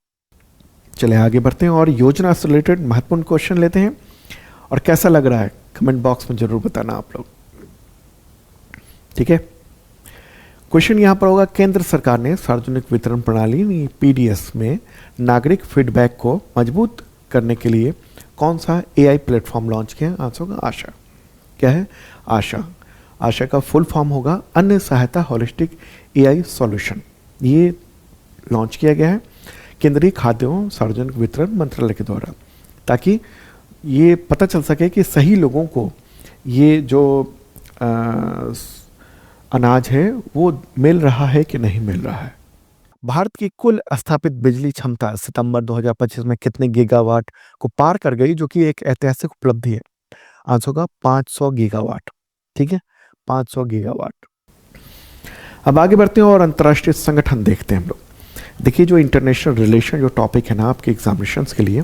चले आगे बढ़ते हैं और योजना से रिलेटेड महत्वपूर्ण क्वेश्चन लेते हैं। और कैसा लग रहा है कमेंट बॉक्स में जरूर बताना आप लोग, ठीक है। क्वेश्चन यहाँ पर होगा, केंद्र सरकार ने सार्वजनिक वितरण प्रणाली पीडीएस में नागरिक फीडबैक को मजबूत करने के लिए कौन सा एआई प्लेटफॉर्म लॉन्च किया? आंसर होगा आशा। क्या है? आशा। आशा का फुल फॉर्म होगा अन्य सहायता होलिस्टिक एआई सॉल्यूशन। ये लॉन्च किया गया है केंद्रीय खाद्य एवं सार्वजनिक वितरण मंत्रालय के द्वारा, ताकि ये पता चल सके कि सही लोगों को ये जो अनाज है वो मिल रहा है कि नहीं मिल रहा है। भारत की कुल स्थापित बिजली क्षमता सितंबर 2025 में कितने गीगावाट को पार कर गई, जो कि एक ऐतिहासिक उपलब्धि है? आंसर होगा 500 गीगावाट। ठीक है, 500 गीगावाट। अब आगे बढ़ते हैं और अंतर्राष्ट्रीय संगठन देखते हैं हम लोग। देखिए, जो इंटरनेशनल रिलेशन जो टॉपिक है ना आपके एग्जामिनेशंस के लिए,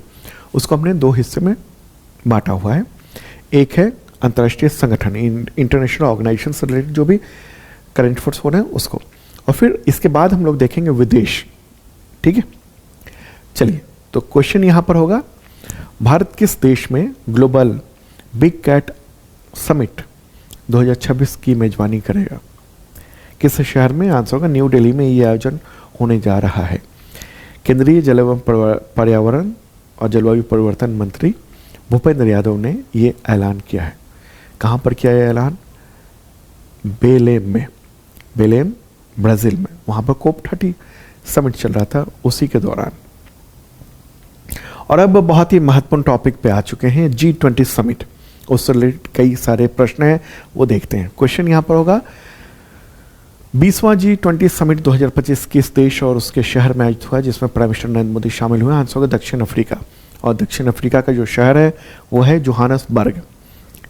उसको हमने दो हिस्से में बांटा हुआ है। एक है अंतर्राष्ट्रीय संगठन, इंटरनेशनल ऑर्गेनाइजेशन से रिलेटेड जो भी करंट अफेयर्स हो रहे हैं उसको, और फिर इसके बाद हम लोग देखेंगे विदेश। ठीक है, चलिए, तो क्वेश्चन यहाँ पर होगा, भारत किस देश में ग्लोबल बिग कैट समिट 2026 की मेजबानी करेगा? किस शहर में? आंसर होगा न्यू दिल्ली में ये आयोजन होने जा रहा है। केंद्रीय जल एवं पर्यावरण और जलवायु परिवर्तन मंत्री भूपेंद्र यादव ने ये ऐलान किया है। कहाँ पर किया है ऐलान? बेलेम में, बेलेम ब्राज़ील में। वहाँ पर COP30 समिट चल रहा था, उसी के दौरान। और अब बहुत ही महत्वपूर्ण टॉपिक पे आ चुके हैं, G20 समिट। उससे रिलेटेड कई सारे प्रश्न हैं, वो देखते हैं। क्वेश्चन यहाँ पर होगा, 20वां G20 समिट 2025 किस देश और उसके शहर में आयोजित हुआ, जिसमें प्राइम मिनिस्टर नरेंद्र मोदी शामिल हुए? आंसर होगा दक्षिण अफ्रीका। और दक्षिण अफ्रीका का जो शहर है वो है जोहानसबर्ग।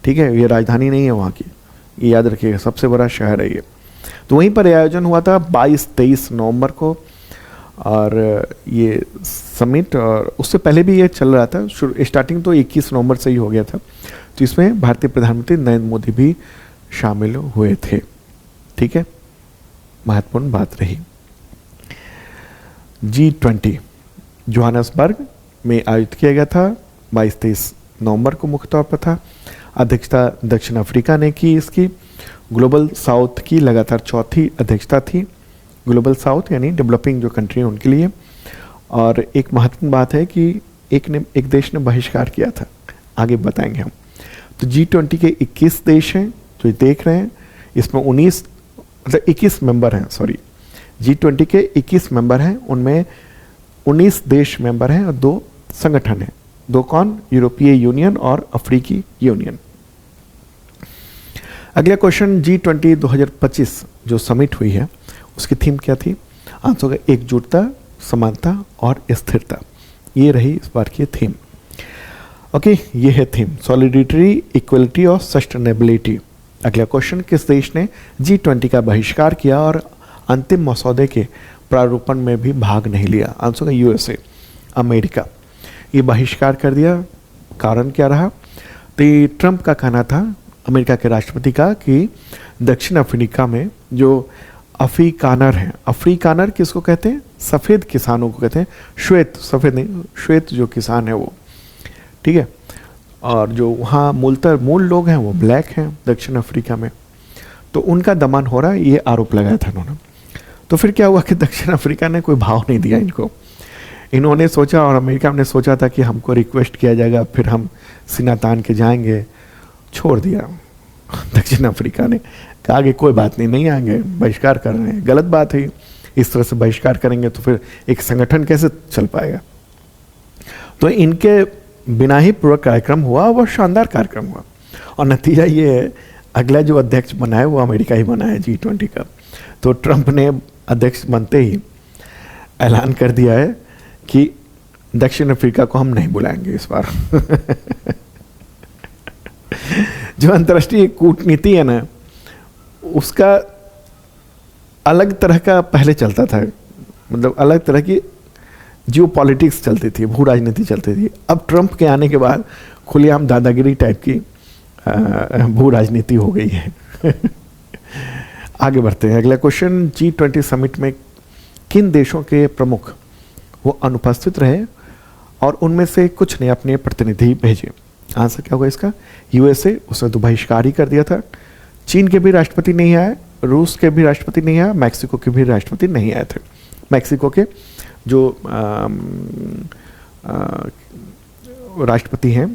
ठीक है, ये राजधानी नहीं है वहाँ की, ये याद रखिएगा, सबसे बड़ा शहर है ये। तो वहीं पर आयोजन हुआ था 22-23 नवंबर को। और ये समिट, और उससे पहले भी ये चल रहा था, स्टार्टिंग तो 21 नवंबर से ही हो गया था। तो इसमें भारतीय प्रधानमंत्री नरेंद्र मोदी भी शामिल हुए थे। ठीक है, महत्वपूर्ण बात रही। G20 जोहानसबर्ग में आयोजित किया गया था, 22-23 नवंबर को मुख्य तौर पर था। अध्यक्षता दक्षिण अफ्रीका ने की इसकी। ग्लोबल साउथ की लगातार चौथी अध्यक्षता थी, ग्लोबल साउथ यानी डेवलपिंग जो कंट्री है उनके लिए। और एक महत्वपूर्ण बात है कि एक देश ने बहिष्कार किया था, आगे बताएंगे हम। तो G20 के 21 देश हैं जो देख रहे हैं, इसमें 21 मेंबर हैं, सॉरी, G20 के 21 मेंबर हैं, उनमें 19 देश मेंबर हैं और 2 संगठन हैं। 2 कौन? यूरोपीय यूनियन और अफ्रीकी यूनियन। अगला क्वेश्चन, G20 2025 जो समिट हुई है उसकी थीम क्या थी? आंसर होगा एकजुटता, समानता और स्थिरता। ये रही इस बार की थीम। ओके, ये है थीम, सॉलिडिटी, इक्वलिटी और सस्टेनेबिलिटी। अगला क्वेश्चन, किस देश ने G20 का बहिष्कार किया और अंतिम मसौदे के प्रारूपण में भी भाग नहीं लिया? आंसर होगा USA, अमेरिका। ये बहिष्कार कर दिया, कारण क्या रहा? तो ये ट्रंप का कहना था, अमेरिका के राष्ट्रपति का, कि दक्षिण अफ्रीका में जो अफ्रीकानर हैं, अफ्रीकानर किसको कहते हैं? सफ़ेद किसानों को कहते हैं, श्वेत, सफ़ेद नहीं, श्वेत जो किसान है वो। ठीक है, और जो वहाँ मूल लोग हैं वो ब्लैक हैं दक्षिण अफ्रीका में, तो उनका दमन हो रहा है, ये आरोप लगाया था उन्होंने। तो फिर क्या हुआ कि दक्षिण अफ्रीका ने कोई भाव नहीं दिया इनको। इन्होंने सोचा, और अमेरिका ने सोचा था कि हमको रिक्वेस्ट किया जाएगा, फिर हम सीना तान के जाएंगे, छोड़ दिया दक्षिण अफ्रीका ने, कहा कि कोई बात नहीं, नहीं आएंगे, बहिष्कार कर रहे हैं। गलत बात है, इस तरह से बहिष्कार करेंगे तो फिर एक संगठन कैसे चल पाएगा। तो इनके बिना ही पूरा कार्यक्रम हुआ, वह शानदार कार्यक्रम हुआ, और नतीजा ये है, अगला जो अध्यक्ष बना है वो अमेरिका ही बना है G20 का। तो ट्रंप ने अध्यक्ष बनते ही ऐलान कर दिया है कि दक्षिण अफ्रीका को हम नहीं बुलाएंगे इस बार। जो अंतर्राष्ट्रीय कूटनीति है ना, उसका अलग तरह का पहले चलता था, मतलब अलग तरह की जियो पॉलिटिक्स चलती थी, भू राजनीति चलती थी। अब ट्रंप के आने के बाद खुलेआम दादागिरी टाइप की भू राजनीति हो गई है। आगे बढ़ते हैं, अगला क्वेश्चन, G20 समिट में किन देशों के प्रमुख वो अनुपस्थित रहे? और उनमें से कुछ ने अपने प्रतिनिधि भेजे। आंसर क्या होगा इसका? यूएसए, उसने तो बहिष्कार ही कर दिया था। चीन के भी राष्ट्रपति नहीं आए, रूस के भी राष्ट्रपति नहीं आए, मैक्सिको के भी राष्ट्रपति नहीं आए थे। मैक्सिको के जो राष्ट्रपति हैं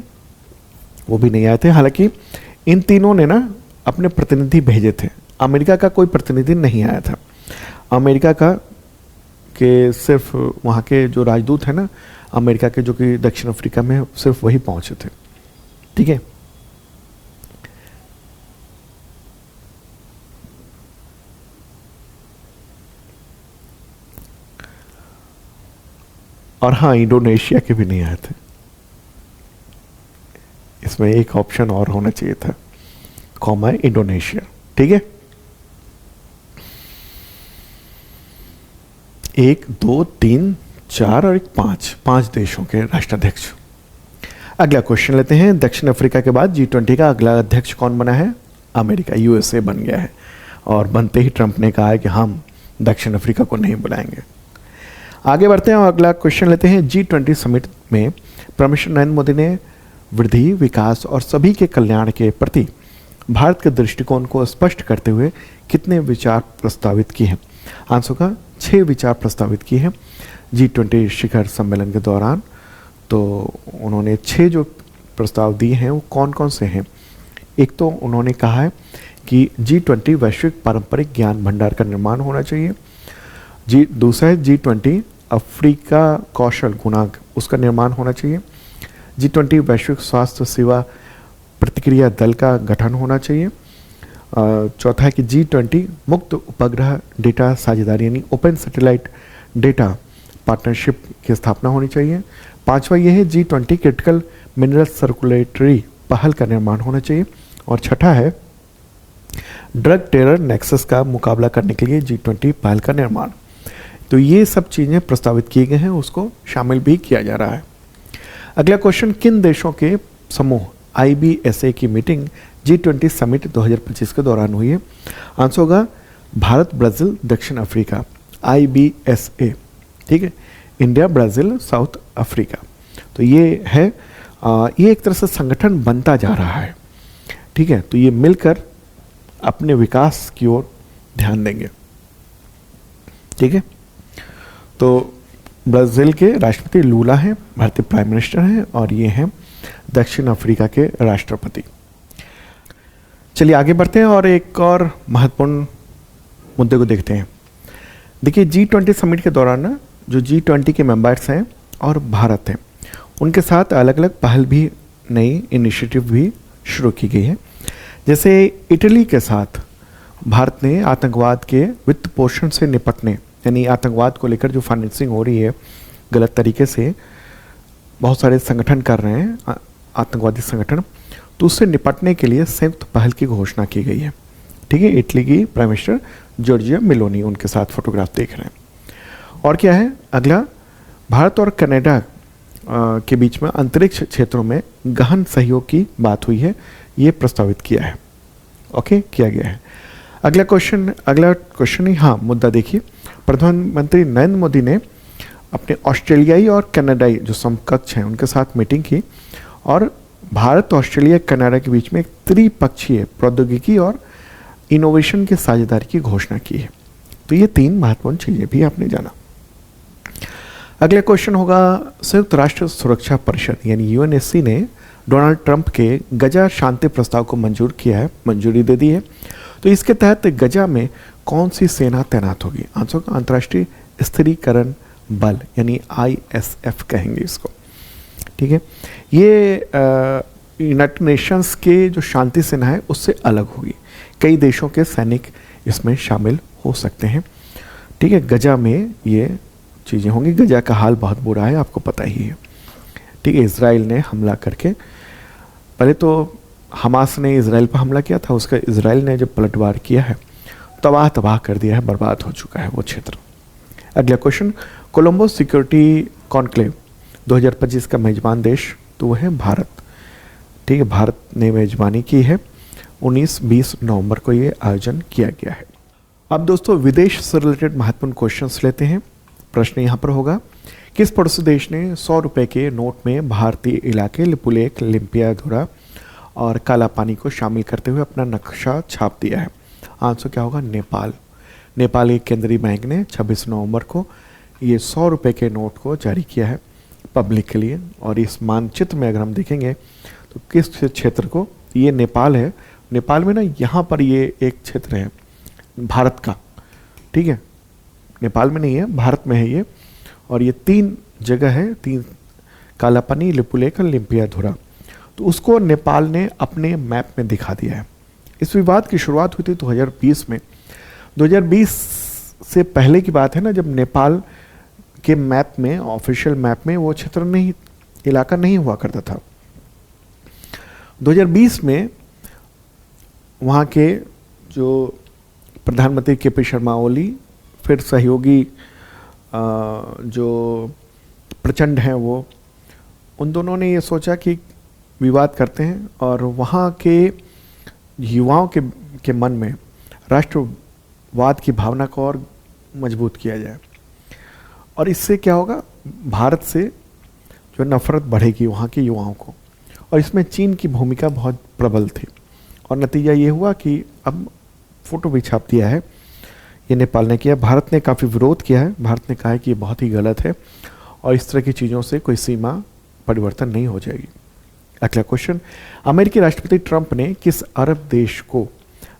वो भी नहीं आए थे। हालांकि इन तीनों ने ना अपने प्रतिनिधि भेजे थे। अमेरिका का कोई प्रतिनिधि नहीं आया था। अमेरिका का के सिर्फ वहाँ के जो राजदूत हैं ना अमेरिका के, जो कि दक्षिण अफ्रीका में, सिर्फ वही पहुँचे थे। ठीक है। और हाँ, इंडोनेशिया के भी नहीं आए थे। इसमें एक ऑप्शन और होना चाहिए था, कॉमा इंडोनेशिया। ठीक है। 1, 2, 3, 4 और 5 देशों के राष्ट्राध्यक्ष। अगला क्वेश्चन लेते हैं। दक्षिण अफ्रीका के बाद G20 का अगला अध्यक्ष कौन बना है? अमेरिका, यूएसए बन गया है। और बनते ही ट्रंप ने कहा है कि हम दक्षिण अफ्रीका को नहीं बुलाएंगे। आगे बढ़ते हैं और अगला क्वेश्चन लेते हैं। G20 समिट में प्रधानमंत्री नरेंद्र मोदी ने वृद्धि, विकास और सभी के कल्याण के प्रति भारत के दृष्टिकोण को स्पष्ट करते हुए कितने विचार प्रस्तावित किए हैं? आंसर का 6 विचार प्रस्तावित किए हैं G20 शिखर सम्मेलन के दौरान। तो उन्होंने 6 जो प्रस्ताव दिए हैं वो कौन कौन से हैं? एक तो उन्होंने कहा है कि G20 वैश्विक पारंपरिक ज्ञान भंडार का निर्माण होना चाहिए। दूसरा है G20 अफ्रीका कौशल गुणांक, उसका निर्माण होना चाहिए। G20 वैश्विक स्वास्थ्य सेवा प्रतिक्रिया दल का गठन होना चाहिए। चौथा है कि G20 मुक्त उपग्रह डेटा साझेदारी यानी ओपन सैटेलाइट डेटा पार्टनरशिप की स्थापना होनी चाहिए। पांचवा यह है G20 क्रिटिकल मिनरल सर्कुलेटरी पहल का निर्माण होना चाहिए। और छठा है ड्रग टेरर नेक्सस का मुकाबला करने के लिए G20 पहल का निर्माण। तो ये सब चीज़ें प्रस्तावित किए गए हैं, उसको शामिल भी किया जा रहा है। अगला क्वेश्चन, किन देशों के समूह IBSA की मीटिंग G20 समिट 2025 के दौरान हुई है? आंसर होगा भारत, ब्राज़ील, दक्षिण अफ्रीका, IBSA। ठीक है, इंडिया, ब्राज़ील, साउथ अफ्रीका। तो ये है ये एक तरह से संगठन बनता जा रहा है। ठीक है, तो ये मिलकर अपने विकास की ओर ध्यान देंगे। ठीक है, तो ब्राज़ील के राष्ट्रपति लूला हैं, भारतीय प्राइम मिनिस्टर हैं, और ये हैं दक्षिण अफ्रीका के राष्ट्रपति। चलिए आगे बढ़ते हैं और एक और महत्वपूर्ण मुद्दे को देखते हैं। देखिए G20 समिट के दौरान ना जो G20 के मेंबर्स हैं और भारत हैं, उनके साथ अलग अलग पहल भी, नई इनिशिएटिव भी शुरू की गई है। जैसे इटली के साथ भारत ने आतंकवाद के वित्त पोषण से निपटने, यानी आतंकवाद को लेकर जो फाइनेंसिंग हो रही है गलत तरीके से, बहुत सारे संगठन कर रहे हैं आतंकवादी संगठन, तो उससे निपटने के लिए संयुक्त पहल की घोषणा की गई है। ठीक है, इटली की प्राइम मिनिस्टर जॉर्जिया मेलोनी उनके साथ फोटोग्राफ देख रहे हैं। और क्या है अगला, भारत और कनाडा के बीच में अंतरिक्ष क्षेत्रों में गहन सहयोग की बात हुई है, ये प्रस्तावित किया है। ओके, किया गया है। अगला क्वेश्चन ही, हाँ मुद्दा देखिए, प्रधानमंत्री नरेंद्र मोदी ने अपने ऑस्ट्रेलियाई और कनाडाई जो समकक्ष हैं उनके साथ मीटिंग की और भारत, ऑस्ट्रेलिया, कनाडा के बीच में एक त्रिपक्षीय प्रौद्योगिकी और इनोवेशन की साझेदारी की घोषणा की है। तो ये 3 महत्वपूर्ण चीजें भी आपने जाना। अगला क्वेश्चन होगा, संयुक्त राष्ट्र सुरक्षा परिषद यानी UNSC ने डोनाल्ड ट्रंप के गजा शांति प्रस्ताव को मंजूरी दे दी है। तो इसके तहत गजा में कौन सी सेना तैनात होगी? आंसर का अंतर्राष्ट्रीय स्थिरीकरण बल यानी ISF कहेंगे इसको। ठीक है, ये यूनाइटेड नेशंस के जो शांति सेना है उससे अलग होगी। कई देशों के सैनिक इसमें शामिल हो सकते हैं। ठीक है, गजा में ये चीज़ें होंगी। गजा का हाल बहुत बुरा है, आपको पता ही है। ठीक है, इजराइल ने हमला करके, पहले तो हमास ने इजराइल पर हमला किया था, उसका इजराइल ने जब पलटवार किया है तबाह कर दिया है, बर्बाद हो चुका है वो क्षेत्र। अगला क्वेश्चन, कोलंबो सिक्योरिटी कॉन्क्लेव 2025 का मेजबान देश तो वो है भारत। ठीक है, भारत ने मेजबानी की है। 19-20 नवंबर को ये आयोजन किया गया है। अब दोस्तों विदेश से रिलेटेड महत्वपूर्ण क्वेश्चंस लेते हैं। प्रश्न यहाँ पर होगा, किस पड़ोसी देश ने 100 रुपए के नोट में भारतीय इलाके लिपुलेख, लिम्पियाधुरा और काला पानी को शामिल करते हुए अपना नक्शा छाप दिया है? आंसर क्या होगा? नेपाल। नेपाल के केंद्रीय बैंक ने 26 नवंबर को ये 100 रुपए के नोट को जारी किया है पब्लिक के लिए। और इस मानचित्र में अगर हम देखेंगे तो किस क्षेत्र को, ये नेपाल है, नेपाल में ना यहाँ पर ये एक क्षेत्र है भारत का, ठीक है, नेपाल में नहीं है, भारत में है ये। और ये 3 जगह है, 3, कालापानी, लिपुलेख और लिम्पियाधुरा। तो उसको नेपाल ने अपने मैप में दिखा दिया है। इस विवाद की शुरुआत हुई थी 2020 में। 2020 से पहले की बात है ना, जब नेपाल के मैप में, ऑफिशियल मैप में वो क्षेत्र नहीं, इलाका नहीं हुआ करता था। 2020 में वहाँ के जो प्रधानमंत्री केपी शर्मा ओली, फिर सहयोगी जो प्रचंड हैं वो, उन दोनों ने ये सोचा कि विवाद करते हैं और वहाँ के युवाओं के मन में राष्ट्रवाद की भावना को और मजबूत किया जाए। और इससे क्या होगा, भारत से जो नफरत बढ़ेगी वहाँ के युवाओं को। और इसमें चीन की भूमिका बहुत प्रबल थी और नतीजा ये हुआ कि अब फ़ोटो भी छाप दिया है, ये नेपाल ने किया। भारत ने काफ़ी विरोध किया है, भारत ने कहा है कि ये बहुत ही गलत है और इस तरह की चीज़ों से कोई सीमा परिवर्तन नहीं हो जाएगी। अगला क्वेश्चन, अमेरिकी राष्ट्रपति ट्रंप ने किस अरब देश को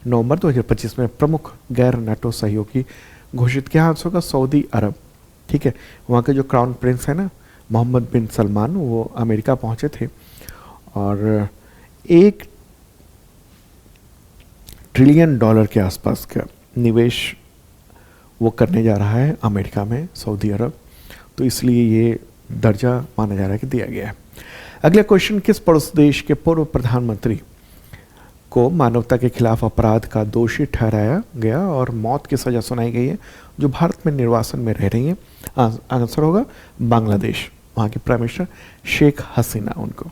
नवंबर 2025 में प्रमुख गैर नाटो सहयोगी घोषित किया? आंसर होगा सऊदी अरब। ठीक है, वहाँ के जो क्राउन प्रिंस है ना, मोहम्मद बिन सलमान, वो अमेरिका पहुँचे थे और $1 ट्रिलियन के आसपास का निवेश वो करने जा रहा है अमेरिका में, सऊदी अरब। तो इसलिए ये दर्जा माना जा रहा है कि दिया गया है। अगला क्वेश्चन, किस पड़ोसी देश के पूर्व प्रधानमंत्री को मानवता के खिलाफ अपराध का दोषी ठहराया गया और मौत की सज़ा सुनाई गई है, जो भारत में निर्वासन में रह रही हैं? आंसर होगा बांग्लादेश। वहाँ के प्राइम मिनिस्टर शेख हसीना उनको।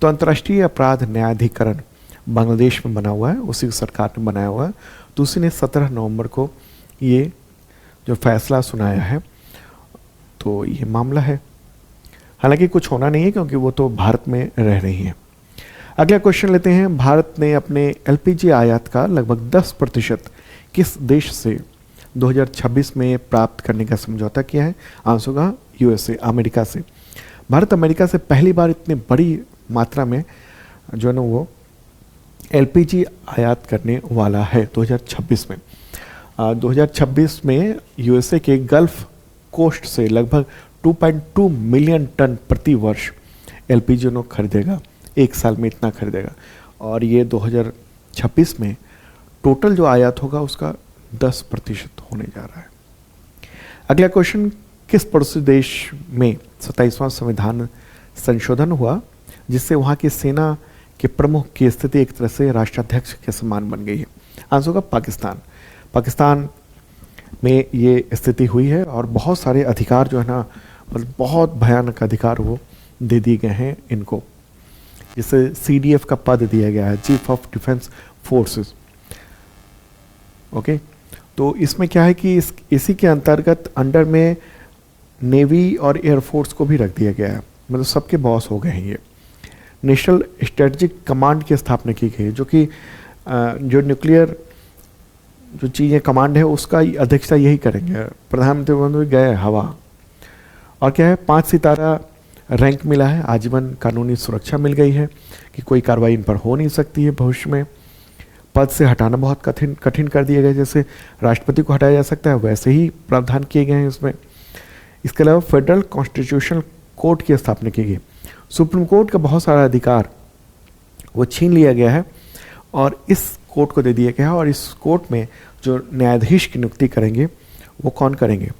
तो अंतर्राष्ट्रीय अपराध न्यायाधिकरण बांग्लादेश में बना हुआ है, उसी की सरकार ने बनाया हुआ है। तो उसी ने 17 नवंबर को ये जो फैसला सुनाया है। तो ये मामला है, हालांकि कुछ होना नहीं है क्योंकि वो तो भारत में रह रही हैं। अगला क्वेश्चन लेते हैं, भारत ने अपने एलपीजी आयात का लगभग 10% किस देश से 2026 में प्राप्त करने का समझौता किया है? आंसर होगा यूएसए, अमेरिका से। भारत अमेरिका से पहली बार इतनी बड़ी मात्रा में जो है ना वो एलपीजी आयात करने वाला है 2026 में। 2026 में यूएसए के गल्फ कोस्ट से लगभग 2.2 मिलियन टन प्रति वर्ष एलपीजी खरीदेगा, एक साल में इतना खरीदेगा। और ये 2026 में टोटल जो आयात होगा उसका 10% होने जा रहा है। अगला क्वेश्चन, किस पड़ोसी देश में 27वां संविधान संशोधन हुआ जिससे वहाँ की सेना के प्रमुख की स्थिति एक तरह से राष्ट्राध्यक्ष के समान बन गई है? आंसर होगा पाकिस्तान। पाकिस्तान में ये स्थिति हुई है और बहुत सारे अधिकार जो है ना, मतलब बहुत भयानक अधिकार वो दे दिए गए हैं इनको, जिसे सीडीएफ का पद दिया गया है, chief of defence forces. Okay, तो इसमें क्या है कि इसी के अंतर्गत अंडर में नेवी और एयरफोर्स को भी रख दिया गया है, मतलब सबके बॉस हो गए हैं ये। नेशनल स्ट्रेटजिक कमांड की स्थापना की गई है, जो कि जो न्यूक्लियर जो चीज़ें कमांड है उसका अध्यक्षता यही करेंगे। प्रधानमंत्री बंधु गए हवा। और क्या है, 5 सितारा रैंक मिला है, आजीवन कानूनी सुरक्षा मिल गई है कि कोई कार्रवाई इन पर हो नहीं सकती है भविष्य में। पद से हटाना बहुत कठिन कर दिया गया, जैसे राष्ट्रपति को हटाया जा सकता है वैसे ही प्रावधान किए गए हैं इसमें। इसके अलावा फेडरल कॉन्स्टिट्यूशनल कोर्ट की स्थापना की गई। सुप्रीम कोर्ट का बहुत सारा अधिकार वो छीन लिया गया है और इस कोर्ट को दे दिया गया है। और इस कोर्ट में जो न्यायाधीश की नियुक्ति करेंगे वो कौन करेंगे?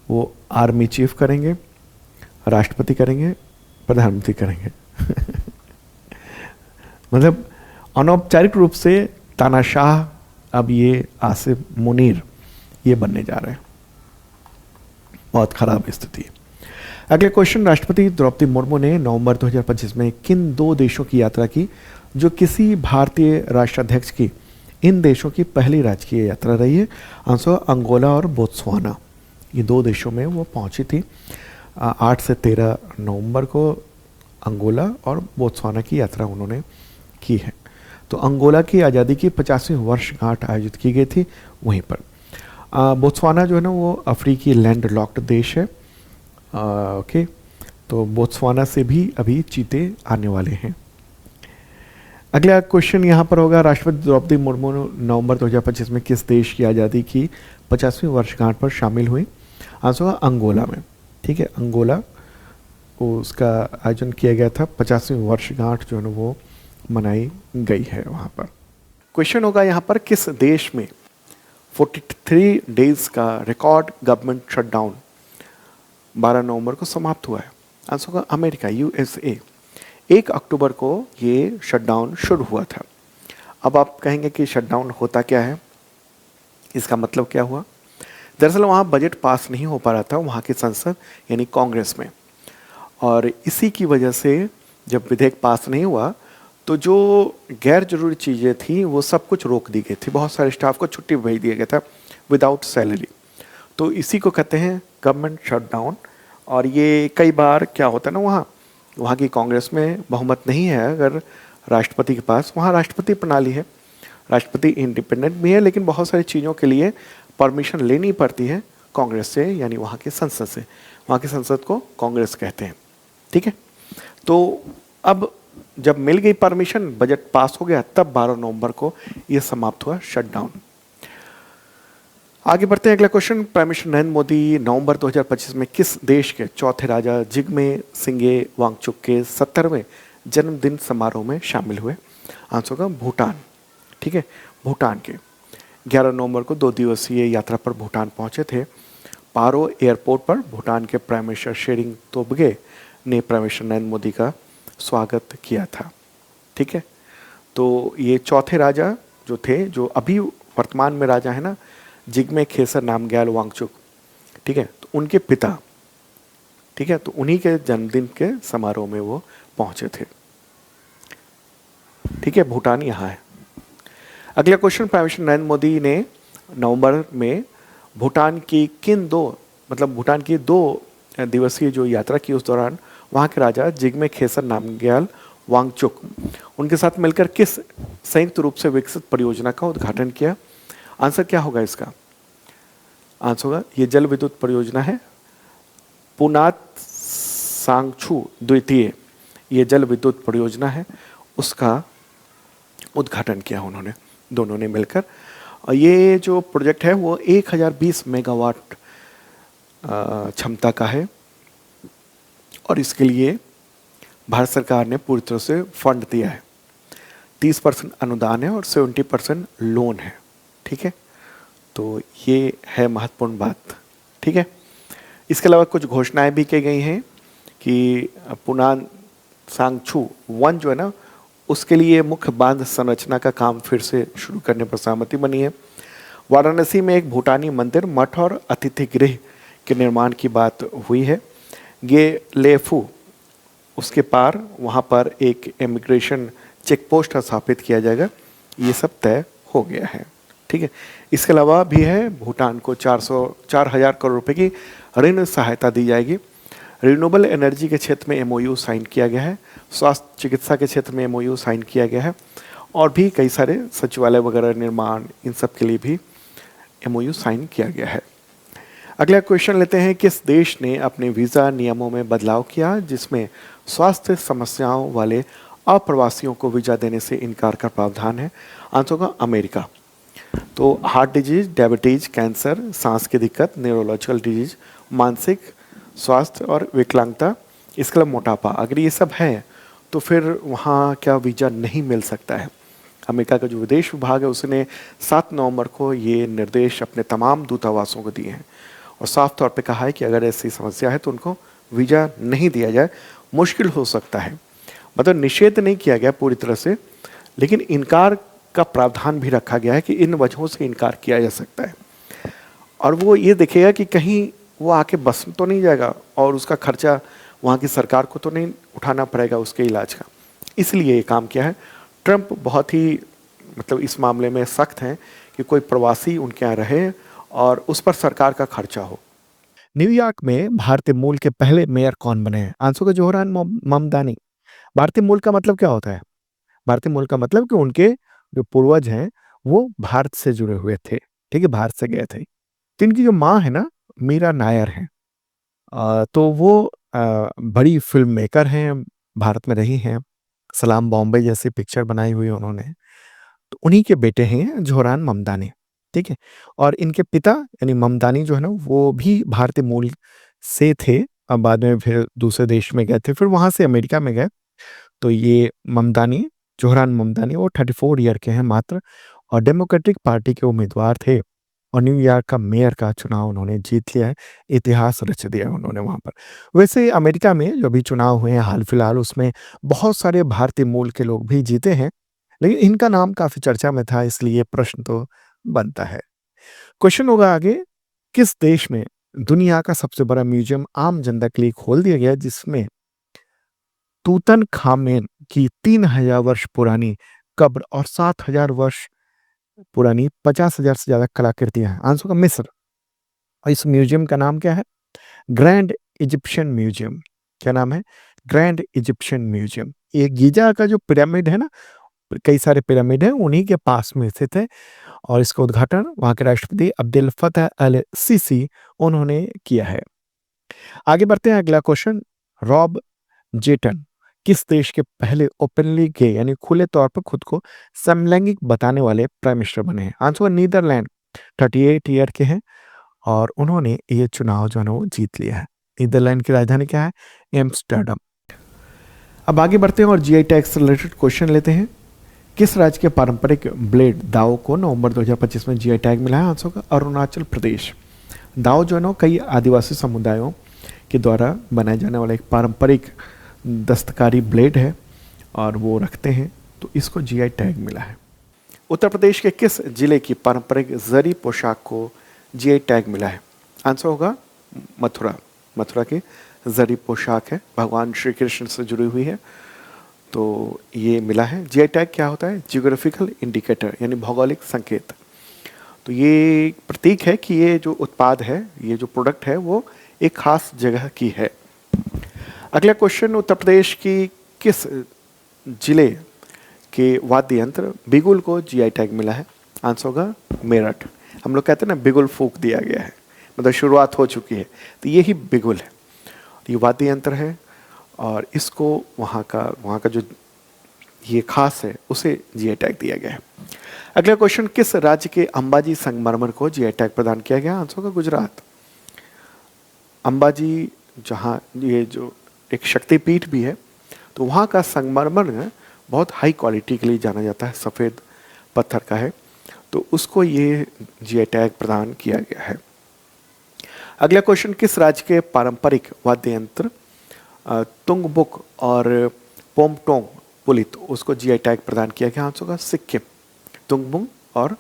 वो आर्मी चीफ करेंगे, राष्ट्रपति करेंगे, प्रधानमंत्री करेंगे। मतलब अनौपचारिक रूप से तानाशाह अब ये आसिफ मुनीर ये बनने जा रहे हैं। बहुत खराब स्थिति है। अगले क्वेश्चन, राष्ट्रपति द्रौपदी मुर्मू ने नवंबर 2025 में किन 2 देशों की यात्रा की जो किसी भारतीय राष्ट्राध्यक्ष की इन देशों की पहली राजकीय यात्रा रही है? आंसर अंगोला और बोत्सवाना। ये 2 देशों में वो पहुंची थी। 8 से 13 नवंबर को अंगोला और बोत्सवाना की यात्रा उन्होंने की है। तो अंगोला की आज़ादी की 50वीं वर्षगांठ आयोजित की गई थी वहीं पर। बोत्सवाना जो है ना वो अफ्रीकी लैंड लॉक्ड देश है। ओके, तो बोत्सवाना से भी अभी चीते आने वाले हैं। अगला क्वेश्चन यहाँ पर होगा, राष्ट्रपति द्रौपदी मुर्मू नवंबर 2025 में किस देश की आज़ादी की 50वीं वर्षगांठ पर शामिल हुई? आंसर होगा अंगोला में। ठीक है, अंगोला उसका आयोजन किया गया था, 50वीं वर्षगांठ जो है वो मनाई गई है वहाँ पर। क्वेश्चन होगा यहाँ पर, किस देश में 43 डेज का रिकॉर्ड गवर्नमेंट शटडाउन 12 नवंबर को समाप्त हुआ है? आंसर होगा अमेरिका, यूएसए। 1 अक्टूबर को ये शटडाउन शुरू हुआ था। अब आप कहेंगे कि शटडाउन होता क्या है, इसका मतलब क्या हुआ? दरअसल वहाँ बजट पास नहीं हो पा रहा था वहाँ की संसद यानी कांग्रेस में, और इसी की वजह से जब विधेयक पास नहीं हुआ तो जो गैर जरूरी चीज़ें थी वो सब कुछ रोक दी गई थी। बहुत सारे स्टाफ को छुट्टी भेज दिया गया था विदाउट सैलरी। तो इसी को कहते हैं गवर्नमेंट शटडाउन। और ये कई बार क्या होता है ना, वहाँ की कांग्रेस में बहुमत नहीं है अगर राष्ट्रपति के पास। वहाँ राष्ट्रपति प्रणाली है, राष्ट्रपति इंडिपेंडेंट भी है, लेकिन बहुत सारी चीज़ों के लिए परमिशन लेनी पड़ती है कांग्रेस से, यानी वहाँ की संसद से। वहाँ की संसद को कांग्रेस कहते हैं। ठीक है, तो अब जब मिल गई परमिशन, बजट पास हो गया, तब 12 नवंबर को यह समाप्त हुआ शटडाउन। आगे बढ़ते हैं, अगला question. Prime minister Narendra Modi नवंबर 2025 में किस देश के चौथे राजा जिग्मे सिंगे वांगचुक के 70वें जन्मदिन समारोह में शामिल हुए? आंसर होगा भूटान। ठीक है, भूटान के 11 नवंबर को 2 दिवसीय यात्रा पर भूटान पहुंचे थे। पारो एयरपोर्ट पर भूटान के प्राइम मिनिस्टर शेरिंग तोब्गे ने प्राइम मिनिस्टर नरेंद्र मोदी का स्वागत किया था। ठीक है, तो ये चौथे राजा जो थे, जो अभी वर्तमान में राजा है ना, जिग्मे खेसर नामग्याल वांगचुक, ठीक है, तो उनके पिता, ठीक है, तो उन्हीं के जन्मदिन के समारोह में वो पहुंचे थे। ठीक है, भूटान यहाँ है। अगला question, prime minister Narendra Modi ने नवंबर में भूटान की भूटान की 2 दिवसीय जो यात्रा की, उस दौरान वहाँ के राजा जिग्मे खेसर नामग्याल वांगचुक उनके साथ मिलकर किस संयुक्त रूप से विकसित परियोजना का उद्घाटन किया? आंसर क्या होगा इसका? आंसर होगा ये जल विद्युत परियोजना है, पुनात सांगछू द्वितीय, ये जल विद्युत परियोजना है, उसका उद्घाटन किया उन्होंने, दोनों ने मिलकर। और ये जो प्रोजेक्ट है वो 1020 मेगावाट क्षमता का है, और इसके लिए भारत सरकार ने पूरी तरह से फंड दिया है। 30% अनुदान है और 70% लोन है। ठीक है, तो ये है महत्वपूर्ण बात। ठीक है, इसके अलावा कुछ घोषणाएं भी की गई हैं कि पुनान सांगछू 1 जो है ना, उसके लिए मुख्य बांध संरचना का काम फिर से शुरू करने पर सहमति बनी है। वाराणसी में एक भूटानी मंदिर, मठ और अतिथि गृह के निर्माण की बात हुई है। ये लेफू, उसके पार वहाँ पर एक इमिग्रेशन चेक पोस्ट स्थापित किया जाएगा, ये सब तय हो गया है। ठीक है, इसके अलावा भी है, भूटान को 4,000 करोड़ रुपए की ऋण सहायता दी जाएगी। रिन्यूएबल एनर्जी के क्षेत्र में एमओयू साइन किया गया है, स्वास्थ्य चिकित्सा के क्षेत्र में एमओयू साइन किया गया है, और भी कई सारे सचिवालय वगैरह निर्माण, इन सब के लिए भी एमओयू साइन किया गया है। अगला क्वेश्चन लेते हैं, किस देश ने अपने वीज़ा नियमों में बदलाव किया जिसमें स्वास्थ्य समस्याओं वाले अप्रवासियों को वीज़ा देने से इनकार का प्रावधान है? आंसर होगा अमेरिका। तो हार्ट डिजीज, डायबिटीज, कैंसर, सांस की दिक्कत, न्यूरोलॉजिकल डिजीज, मानसिक स्वास्थ्य और विकलांगता, इसके अलावा मोटापा, अगर ये सब है तो फिर वहाँ क्या वीज़ा नहीं मिल सकता है। अमेरिका का जो विदेश विभाग है उसने 7 नवंबर को ये निर्देश अपने तमाम दूतावासों को दिए हैं और साफ तौर पे कहा है कि अगर ऐसी समस्या है तो उनको वीज़ा नहीं दिया जाए। मुश्किल हो सकता है, मतलब निषेध नहीं किया गया पूरी तरह से, लेकिन इनकार का प्रावधान भी रखा गया है कि इन वजहों से इनकार किया जा सकता है। और वो ये देखेगा कि कहीं वो आके बस तो नहीं जाएगा और उसका खर्चा वहाँ की सरकार को तो नहीं उठाना पड़ेगा उसके इलाज का, इसलिए ये काम किया है। ट्रंप बहुत ही इस मामले में सख्त हैं कि कोई प्रवासी उनके यहाँ रहे और उस पर सरकार का खर्चा हो। न्यूयॉर्क में भारतीय मूल के पहले मेयर कौन बने हैं? आंसर होगा जोहरान ममदानी। भारतीय मूल का मतलब क्या होता है? भारतीय मूल का मतलब कि उनके जो पूर्वज हैं वो भारत से जुड़े हुए थे, ठीक है? भारत से गए थे। तो इनकी जो माँ है ना, मीरा नायर हैं। तो वो बड़ी फ़िल्म मेकर हैं, भारत में रही हैं। सलाम बॉम्बे जैसी पिक्चर बनाई हुई है उन्होंने। तो उन्हीं के बेटे हैं जोहरान ममदानी, ठीक है? और इनके पिता यानी ममदानी जो है ना, वो भी भारतीय मूल से थे। बाद में फिर दूसरे देश में गए थे, फिर वहाँ से अमेरिका में गए। तो ये ममदानी, जोहरान ममदानी, वो 34 ईयर के हैं मात्र, और डेमोक्रेटिक पार्टी के उम्मीदवार थे, और न्यूयॉर्क का मेयर का चुनाव उन्होंने जीत लिया है। इतिहास रच दिया उन्होंने वहाँ पर। वैसे अमेरिका में जो अभी चुनाव हुए हैं हाल-फिलहाल, उसमें बहुत सारे भारतीय मूल के लोग भी जीते हैं, लेकिन इनका नाम काफ़ी चर्चा में था, इसलिए प्रश्न तो बनता है। क्वेश्चन होगा आगे, किस देश में दुनिया का सबसे बड़ा म्यूज़ियम आम जनता के लिए खोल दिया गया, जिसमें तूतनखामेन की 3000 वर्ष पुरानी कब्र और 7000 वर्ष पुरानी 50,000 से ज़्यादा कलाकृतियाँ हैं? आंसर होगा मिस्र। और इस म्यूज़ियम का नाम क्या है? Grand Egyptian museum. क्या नाम है? Grand Egyptian museum. ये गीज़ा का जो पिरामिड है ना, कई सारे पिरामिड हैं, उन्हीं के पास में स्थित है, और इसका उद्घाटन वहाँ के राष्ट्रपति अब्देल फतह अल सीसी उन्होंने किया है। आगे बढ़ते हैं, अगला क्वेश्चन। रॉब जेटन किस देश के पहले ओपनली गे यानी खुले तौर पर खुद को समलैंगिक बताने वाले प्राइम मिनिस्टर बने हैं? आंसर होगा नीदरलैंड। 38 ईयर के हैं, और उन्होंने ये चुनाव जो है ना वो जीत लिया है। नीदरलैंड की राजधानी क्या है? एम्स्टर्डम। अब आगे बढ़ते हैं और जीआई टैग से रिलेटेड क्वेश्चन लेते हैं। किस राज्य के पारंपरिक ब्लेड दाव को नवंबर 2025 में जीआई टैग मिला है? आंसर होगा अरुणाचल प्रदेश। दाव जो है ना कई आदिवासी समुदायों के द्वारा बनाए जाने वाला एक पारंपरिक दस्तकारी ब्लेड है, और वो रखते हैं, तो इसको जीआई टैग मिला है। उत्तर प्रदेश के किस जिले की पारंपरिक जरी पोशाक को जीआई टैग मिला है? आंसर होगा मथुरा। मथुरा की जरी पोशाक है, भगवान श्री कृष्ण से जुड़ी हुई है, तो ये मिला है। जीआई टैग क्या होता है? जियोग्राफिकल इंडिकेटर, यानी भौगोलिक संकेत। तो ये प्रतीक है कि ये जो उत्पाद है, ये जो प्रोडक्ट है, वो एक खास जगह की है। अगला क्वेश्चन, उत्तर प्रदेश की किस जिले के वाद्य यंत्र बिगुल को जीआई टैग मिला है? आंसर होगा मेरठ। हम लोग कहते हैं ना, बिगुल फूंक दिया गया है, मतलब शुरुआत हो चुकी है, तो यही बिगुल है। ये वाद्य यंत्र है, और इसको वहाँ का जो ये खास है, उसे जीआई टैग दिया गया है। अगला क्वेश्चन, किस राज्य के अंबाजी संगमरमर को जीआई टैग प्रदान किया गया? आंसर होगा गुजरात। अंबाजी, जहाँ ये जो एक शक्तिपीठ भी है, तो वहाँ का संगमरमर बहुत हाई क्वालिटी के लिए जाना जाता है, सफ़ेद पत्थर का है, तो उसको ये जीआई टैग प्रदान किया गया है। अगला क्वेश्चन, किस राज्य के पारंपरिक वाद्य यंत्र तुंगबुक और पोमटोंग पुलित, उसको जीआई टैग प्रदान किया गया? आंसर होगा सिक्किम। तुंगबुक और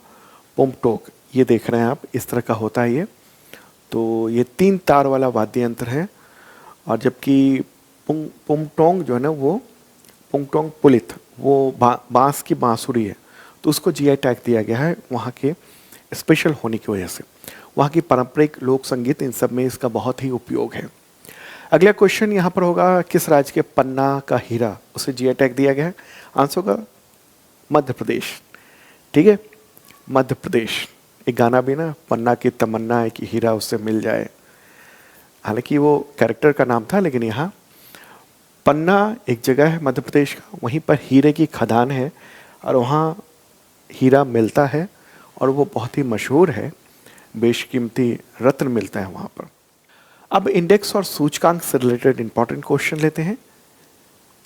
पोमटोक, ये देख रहे हैं आप, इस तरह का होता है ये। तो ये 3 तार वाला वाद्य यंत्र है, और जबकि पोमटोंग जो है ना, वो पोमटोंग पुलित, वो बांस की बांसुरी है, तो उसको जीआई टैग दिया गया है वहाँ के स्पेशल होने की वजह से। वहाँ की पारंपरिक लोक संगीत, इन सब में इसका बहुत ही उपयोग है। अगला क्वेश्चन यहाँ पर होगा, किस राज्य के पन्ना का हीरा, उसे जीआई टैग दिया गया है? आंसर होगा मध्य प्रदेश। ठीक है, मध्य प्रदेश। एक गाना भी ना, पन्ना की तमन्ना है कि हीरा उससे मिल जाए, हालांकि वो कैरेक्टर का नाम था, लेकिन यहाँ पन्ना एक जगह है मध्य प्रदेश का, वहीं पर हीरे की खदान है, और वहाँ हीरा मिलता है, और वो बहुत ही मशहूर है, बेशकीमती रत्न मिलता है वहाँ पर। अब इंडेक्स और सूचकांक से रिलेटेड इंपॉर्टेंट क्वेश्चन लेते हैं।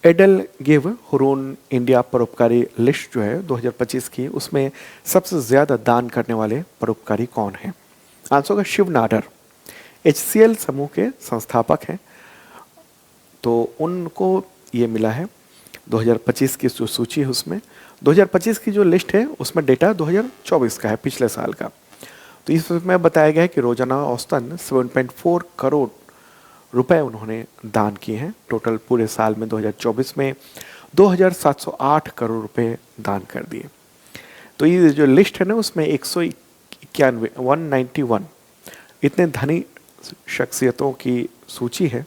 एडल गिव हुरून इंडिया परोपकारी लिस्ट जो है 2025 की, उसमें सबसे ज़्यादा दान करने वाले परोपकारी कौन हैं? आंसर होगा शिव नाडर। HCL समूह के संस्थापक हैं, तो उनको ये मिला है 2025 की जो सूची है उसमें। 2025 की जो लिस्ट है उसमें डेटा 2024 का है, पिछले साल का। तो इसमें बताया गया है कि रोजाना औसतन 7.4 करोड़ रुपए उन्होंने दान किए हैं। टोटल पूरे साल में 2024 में 2708 करोड़ रुपए दान कर दिए। तो ये जो लिस्ट है ना, उसमें 191 इतने धनी शख्सियतों की सूची है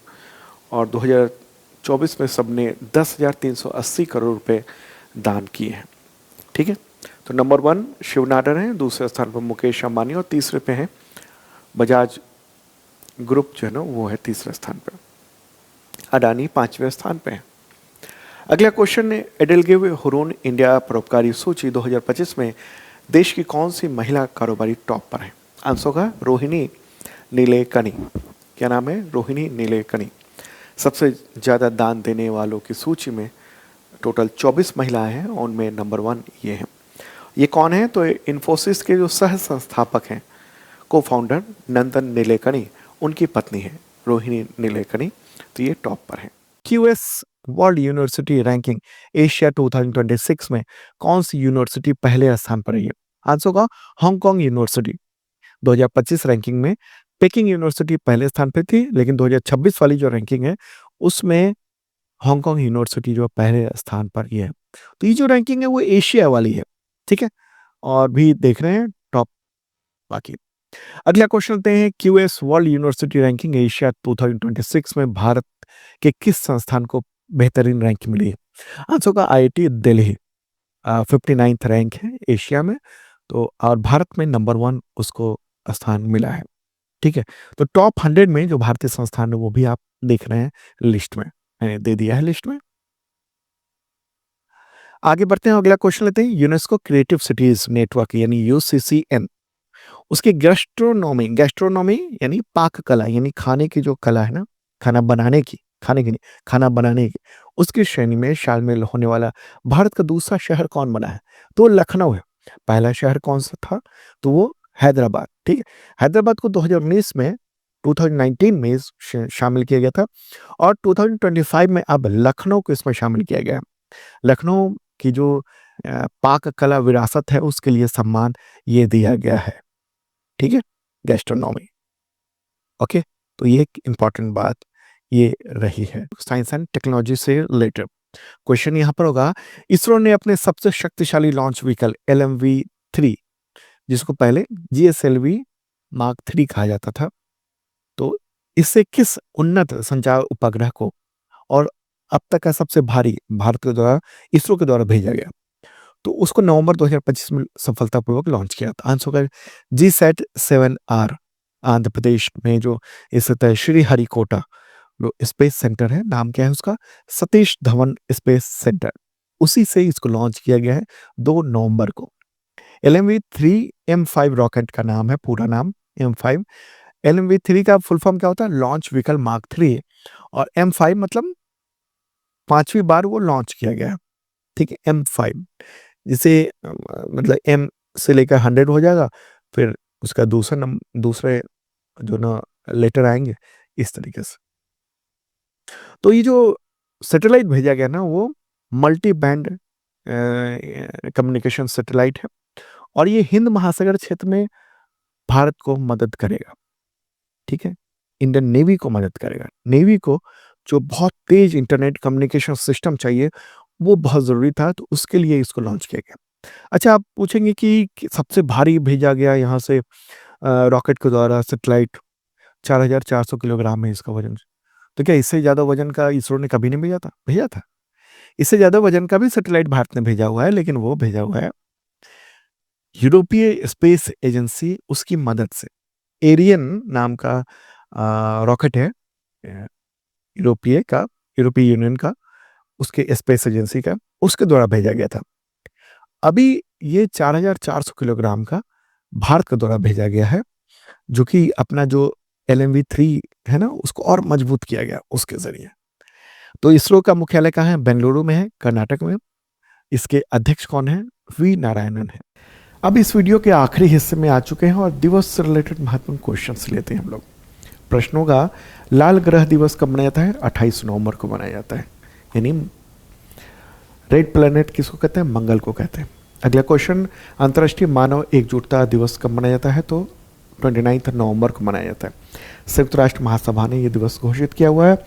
और 2024 में सबने 10,380 करोड़ रुपए दान किए हैं। ठीक है, तो नंबर 1 शिव नाडर हैं, दूसरे स्थान पर मुकेश अंबानी और तीसरे पे हैं बजाज ग्रुप जो है ना वो है तीसरे स्थान पर। अडानी 5वें स्थान पे है। अगला क्वेश्चन है, एडेलगिव हुरून इंडिया परोपकारी सूची 2025 में देश की कौन सी महिला कारोबारी टॉप पर है? आंसर होगा रोहिणी नीलेकणी। क्या नाम है? रोहिणी नीलेकणी। सबसे ज़्यादा दान देने वालों की सूची में टोटल 24 महिलाएं हैं और उनमें नंबर 1 ये हैं। ये कौन है? तो इन्फोसिस के जो सह संस्थापक हैं, को फाउंडर नंदन नीलेकणी, उनकी पत्नी है रोहिणी नीलेकणी। तो ये टॉप पर है। QS world university ranking Asia 2026 में कौन सी यूनिवर्सिटी पहले स्थान पर रही है? आंसर होगा हांगकांग यूनिवर्सिटी। 2025 रैंकिंग में पेकिंग यूनिवर्सिटी पहले स्थान पर थी, लेकिन 2026 वाली जो रैंकिंग है उसमें हांगकांग यूनिवर्सिटी जो पहले स्थान पर ही है। तो ये जो रैंकिंग है वो एशिया वाली है, ठीक है, और भी देख रहे हैं टॉप बाकी। अगला क्वेश्चन लेते हैं, QS world university ranking Asia 2026 में भारत के किस संस्थान को बेहतरीन रैंक मिली है? आंसर होगा आईआईटी दिल्ली। 59th रैंक है एशिया में, तो और भारत में नंबर 1 उसको स्थान मिला है। ठीक है, तो टॉप 100 में जो भारतीय संस्थान है वो भी आप देख रहे हैं लिस्ट में, मैंने दे दिया है लिस्ट में। आगे बढ़ते हैं, अगला क्वेश्चन लेते हैं, यूनेस्को क्रिएटिव सिटीज नेटवर्क यानी यूसीसीएन, उसकी गैस्ट्रोनॉमी यानी पाक कला यानी खाने की जो कला है ना, खाना बनाने की, खाने की नहीं, खाना बनाने की, उसकी श्रेणी में शामिल होने वाला भारत का दूसरा शहर कौन बना है? तो लखनऊ है। पहला शहर कौन सा था? तो वो हैदराबाद। ठीक है, हैदराबाद को 2019 में शामिल किया गया था और 2025 में अब लखनऊ को इसमें शामिल किया गया है। लखनऊ की जो पाक कला विरासत है उसके लिए सम्मान ये दिया गया है। ठीक है, गैस्ट्रोनॉमी। ओके, तो ये एक इंपॉर्टेंट बात ये रही है। साइंस एंड टेक्नोलॉजी से रिलेटेड क्वेश्चन यहाँ पर होगा, इसरो ने अपने सबसे शक्तिशाली लॉन्च व्हीकल LMV-3, जिसको पहले GSLV Mark 3 कहा जाता था, तो इससे किस उन्नत संचार उपग्रह को और अब तक का सबसे भारी भारत के द्वारा इसरो के द्वारा भेजा गया, तो उसको नवंबर 2025 में सफलतापूर्वक लॉन्च किया था? आंसर होगा GSAT-7R। आंध्र प्रदेश में जो स्थित है श्रीहरिकोटा जो स्पेस सेंटर है, नाम क्या है उसका? सतीश धवन स्पेस सेंटर, उसी से इसको लॉन्च किया गया है 2 नवंबर को। LMV-3 M5 रॉकेट का नाम है, पूरा नाम M5। LMV-3 का फुल फॉर्म क्या होता है? लॉन्च व्हीकल मार्क 3, और M5 मतलब 5वीं बार वो लॉन्च किया गया है। ठीक है, M5 जिसे मतलब M से लेकर 100 हो जाएगा, फिर उसका दूसरे जो ना लेटर आएंगे इस तरीके से। तो ये जो सैटेलाइट भेजा गया ना वो मल्टी बैंड कम्युनिकेशन सैटेलाइट है और ये हिंद महासागर क्षेत्र में भारत को मदद करेगा। ठीक है, इंडियन नेवी को मदद करेगा। नेवी को जो बहुत तेज इंटरनेट कम्युनिकेशन सिस्टम चाहिए वो बहुत ज़रूरी था, तो उसके लिए इसको लॉन्च किया गया। अच्छा, आप पूछेंगे कि सबसे भारी भेजा गया यहाँ से रॉकेट के द्वारा सैटेलाइट 4400 किलोग्राम है इसका वजन, तो क्या इससे ज़्यादा वजन का इसरो ने कभी नहीं भेजा था? भेजा था। इससे ज़्यादा वजन का भी सैटेलाइट भारत ने भेजा हुआ है, लेकिन वो भेजा हुआ है यूरोपीय स्पेस एजेंसी, उसकी मदद से। एरियन नाम का रॉकेट है यूरोपीय यूनियन का, उसके स्पेस एजेंसी का, उसके द्वारा भेजा गया था। अभी ये 4400 किलोग्राम का भारत के द्वारा भेजा गया है, जो कि अपना जो LMV-3 है ना उसको और मजबूत किया गया उसके जरिए। तो इसरो का मुख्यालय कहाँ है? बेंगलुरु में है, कर्नाटक में। इसके अध्यक्ष कौन है? वी नारायणन है। अब इस वीडियो के आखिरी हिस्से में आ चुके हैं और दिवस से रिलेटेड महत्वपूर्ण क्वेश्चंस लेते हैं हम लोग। प्रश्नों का लाल ग्रह दिवस कब मनाया जाता है? 28 नवंबर को मनाया जाता है, यानी रेड प्लैनेट किसको कहते हैं? मंगल को कहते हैं। अगला क्वेश्चन, अंतर्राष्ट्रीय मानव एकजुटता दिवस कब मनाया जाता है? तो 29 नवंबर को मनाया जाता है। संयुक्त राष्ट्र महासभा ने यह दिवस घोषित किया हुआ है।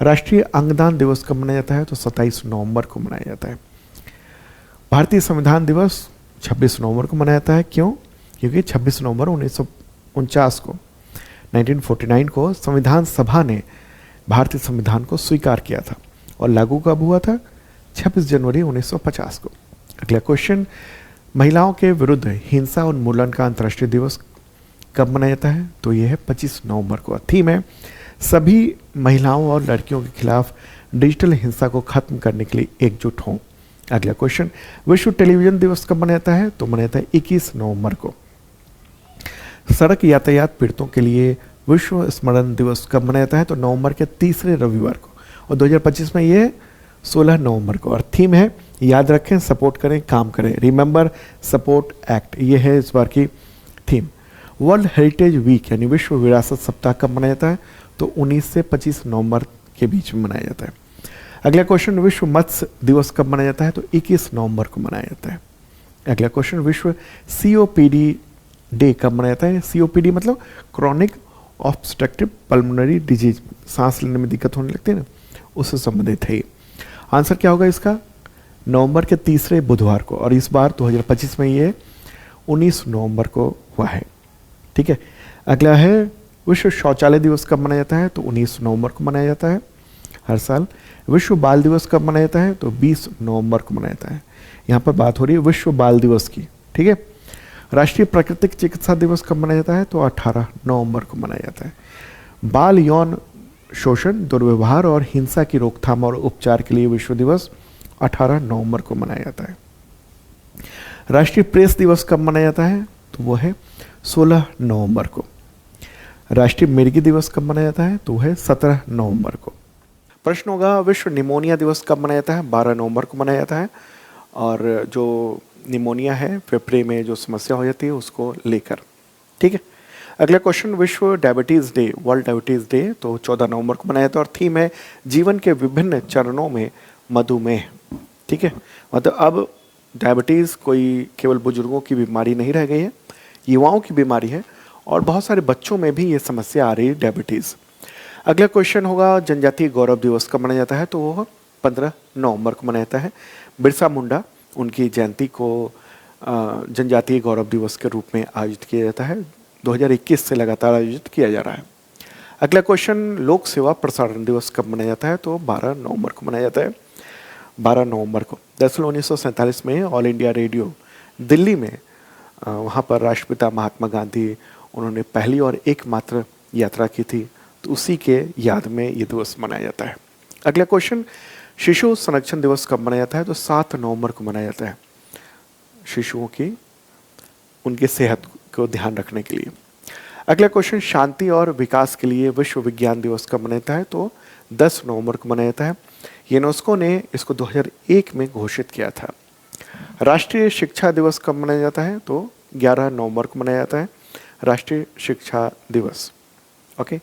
राष्ट्रीय अंगदान दिवस कब मनाया जाता है? तो 27 नवंबर को मनाया जाता है। भारतीय संविधान दिवस 26 नवंबर को मनाया जाता है। क्यों? क्योंकि 26 नवंबर 1949 को 1949 को संविधान सभा ने भारतीय संविधान को स्वीकार किया था और लागू कब हुआ था? 26 जनवरी 1950 को। अगला क्वेश्चन, महिलाओं के विरुद्ध हिंसा उन्मूलन का अंतर्राष्ट्रीय दिवस कब मनाया जाता है? तो यह है 25 नवंबर को। थीम है सभी महिलाओं और लड़कियों के खिलाफ डिजिटल हिंसा को खत्म करने के लिए एकजुट हों। अगला क्वेश्चन, विश्व टेलीविजन दिवस कब मनाया जाता है? तो मनाया जाता है 21 नवंबर को। सड़क यातायात पीड़ितों के लिए विश्व स्मरण दिवस कब मनाया जाता है? तो नवंबर के तीसरे रविवार को, और 2025 में ये 16 नवंबर को। और थीम है याद रखें, सपोर्ट करें, काम करें, रिमेंबर सपोर्ट एक्ट, ये है इस बार की थीम। वर्ल्ड हेरिटेज वीक यानी विश्व विरासत सप्ताह कब मनाया जाता है? तो 19 से 25 नवंबर के बीच में मनाया जाता है। अगला क्वेश्चन, विश्व मत्स्य दिवस कब मनाया जाता है? तो 21 नवंबर को मनाया जाता है। अगला क्वेश्चन, विश्व सीओपीडी डे कब मनाया जाता है? सीओपीडी मतलब क्रॉनिक ऑब्स्ट्रक्टिव पल्मोनरी डिजीज, सांस लेने में दिक्कत होने लगती है ना, उससे संबंधित है। आंसर क्या होगा इसका? नवंबर के तीसरे बुधवार को, और इस बार 2025 में ये 19 नवंबर को हुआ है। ठीक है। अगला है विश्व शौचालय दिवस कब मनाया जाता है? तो 19 नवंबर को मनाया जाता है हर साल। विश्व बाल दिवस कब मनाया जाता है? तो 20 नवंबर को मनाया जाता है। यहाँ पर बात हो रही है विश्व बाल दिवस की। ठीक है। राष्ट्रीय प्राकृतिक चिकित्सा दिवस कब मनाया जाता है? तो 18 नवंबर को मनाया जाता है। बाल यौन शोषण, दुर्व्यवहार और हिंसा की रोकथाम और उपचार के लिए विश्व दिवस 18 नवंबर को मनाया जाता है। राष्ट्रीय प्रेस दिवस कब मनाया जाता है? तो वो है 16 नवंबर को। राष्ट्रीय मिर्गी दिवस कब मनाया जाता है? तो वो है 17 नवंबर को। प्रश्न होगा विश्व निमोनिया दिवस कब मनाया जाता है? 12 नवंबर को मनाया जाता है। और जो निमोनिया है, फेफड़े में जो समस्या हो जाती है उसको लेकर। ठीक है। अगला क्वेश्चन, विश्व diabetes day, world diabetes day तो 14 नवंबर को मनाया जाता है और थीम है जीवन के विभिन्न चरणों में मधुमेह। ठीक है। मतलब अब डायबिटीज़ कोई केवल बुजुर्गों की बीमारी नहीं रह गई है, युवाओं की बीमारी है और बहुत सारे बच्चों में भी ये समस्या आ रही है डायबिटीज़। अगला क्वेश्चन होगा जनजातीय गौरव दिवस कब मनाया जाता है? तो वो 15 नवंबर को मनाया जाता है। बिरसा मुंडा, उनकी जयंती को जनजातीय गौरव दिवस के रूप में आयोजित किया जाता है। 2021 से लगातार आयोजित किया जा रहा है। अगला क्वेश्चन, लोक सेवा प्रसारण दिवस कब मनाया जाता है? तो 12 नवंबर को मनाया जाता है। 12 नवंबर को। दरअसल 1947 में ऑल इंडिया रेडियो दिल्ली में वहाँ पर राष्ट्रपिता महात्मा गांधी उन्होंने पहली और एकमात्र यात्रा की थी, तो उसी के याद में ये दिवस मनाया जाता है। अगला क्वेश्चन, शिशु संरक्षण दिवस कब मनाया जाता है? तो 7 नवंबर को मनाया जाता है, शिशुओं की उनकी सेहत को ध्यान रखने के लिए। अगला क्वेश्चन, शांति और विकास के लिए विश्व विज्ञान दिवस कब मनाया जाता है? तो 10 नवंबर को मनाया जाता है। यूनेस्को ने इसको 2001 में घोषित किया था। राष्ट्रीय शिक्षा दिवस कब मनाया जाता है? तो 11 नवंबर को मनाया जाता है राष्ट्रीय शिक्षा दिवस। ओके।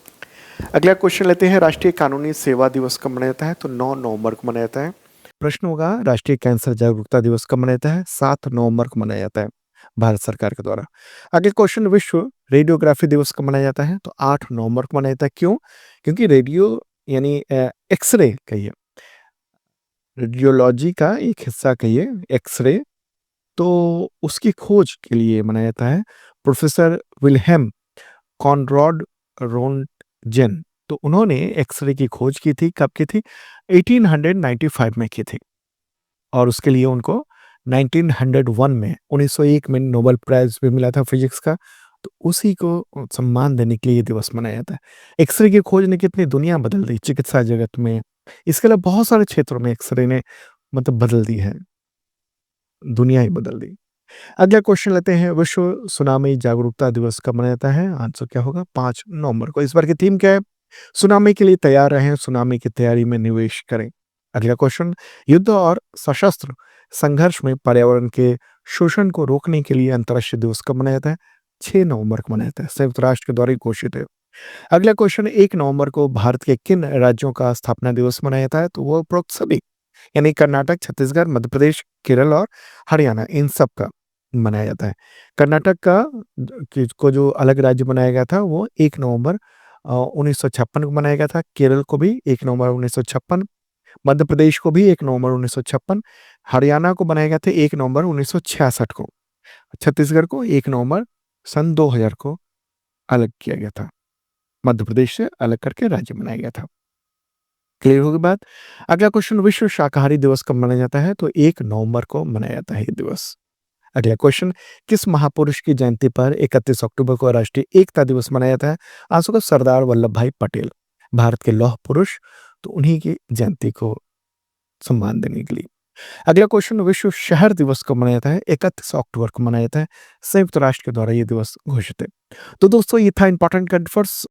अगला क्वेश्चन लेते हैं, राष्ट्रीय कानूनी सेवा दिवस कब मनाया जाता है? तो 9 नवंबर को मनाया जाता है। प्रश्न होगा राष्ट्रीय कैंसर जागरूकता दिवस कब मनाया जाता है? 7 नवंबर को मनाया जाता है भारत सरकार के द्वारा। अगले क्वेश्चन, विश्व रेडियोग्राफी दिवस कब मनाया जाता है? तो 8 नवंबर को मनाया जाता है। क्यों? क्योंकि रेडियो यानी एक्सरे कहिए, रेडियोलॉजी का एक हिस्सा कहिए एक्सरे, तो उसकी खोज के लिए मनाया जाता है। प्रोफेसर विल्हेम कॉनराड रोन्टजेन, तो उन्होंने एक्सरे की खोज की थी। कब की थी? 1895 में की थी और उसके लिए उनको 1901 में नोबेल प्राइज भी मिला था फिजिक्स का। तो उसी को सम्मान देने के लिए ये दिवस मनाया जाता है। एक्सरे की खोज ने कितनी दुनिया बदल दी चिकित्सा जगत में, इसके अलावा बहुत सारे क्षेत्रों में एक्सरे ने मतलब बदल दी है, दुनिया ही बदल दी। अगला क्वेश्चन लेते हैं, विश्व सुनामी जागरूकता दिवस कब मनाया जाता है? आंसर क्या होगा? 5 नवंबर को। इस बार की थीम क्या है? सुनामी के लिए तैयार रहें, सुनामी की तैयारी में निवेश करें। अगला क्वेश्चन, युद्ध और सशस्त्र संघर्ष में पर्यावरण के शोषण को रोकने के लिए अंतर्राष्ट्रीय दिवस कब मनाया जाता है? 6 नवंबर को मनाया जाता है, संयुक्त राष्ट्र के द्वारा ही घोषित है। अगला क्वेश्चन, 1 नवंबर को भारत के किन राज्यों का स्थापना दिवस मनाया जाता है? तो वो उपरोक्त सभी यानी कर्नाटक, छत्तीसगढ़, मध्य प्रदेश, केरल और हरियाणा, इन सब का मनाया जाता है। कर्नाटक को जो अलग राज्य बनाया गया था वो 1 नवंबर 1956 को मनाया गया था। केरल को भी 1 नवंबर 1956, मध्य प्रदेश को भी 1 नवंबर 1956, हरियाणा को बनाया गया था 1 नवंबर 1966 को, छत्तीसगढ़ को 1 नवंबर सन 2000 को अलग किया गया था। मध्य प्रदेश से अलग करके राज्य बनाया गया था। क्लियर होगी बात? अगला क्वेश्चन, विश्व शाकाहारी दिवस कब मनाया जाता है? तो 1 नवंबर को मनाया जाता है ये दिवस। अगला क्वेश्चन, किस महापुरुष की जयंती पर 31 अक्टूबर को राष्ट्रीय एकता दिवस मनाया जाता है? आंसर होगा सरदार वल्लभ भाई पटेल, भारत के लौह पुरुष, तो उन्हीं की जयंती को सम्मान देने के लिए। अगला क्वेश्चन, विश्व शहर दिवस कब मनाया जाता है? 31 अक्टूबर को मनाया जाता है। संयुक्त राष्ट्र के द्वारा ये दिवस घोषित है। तो दोस्तों ये था इंपॉर्टेंट करंट अफेयर्स।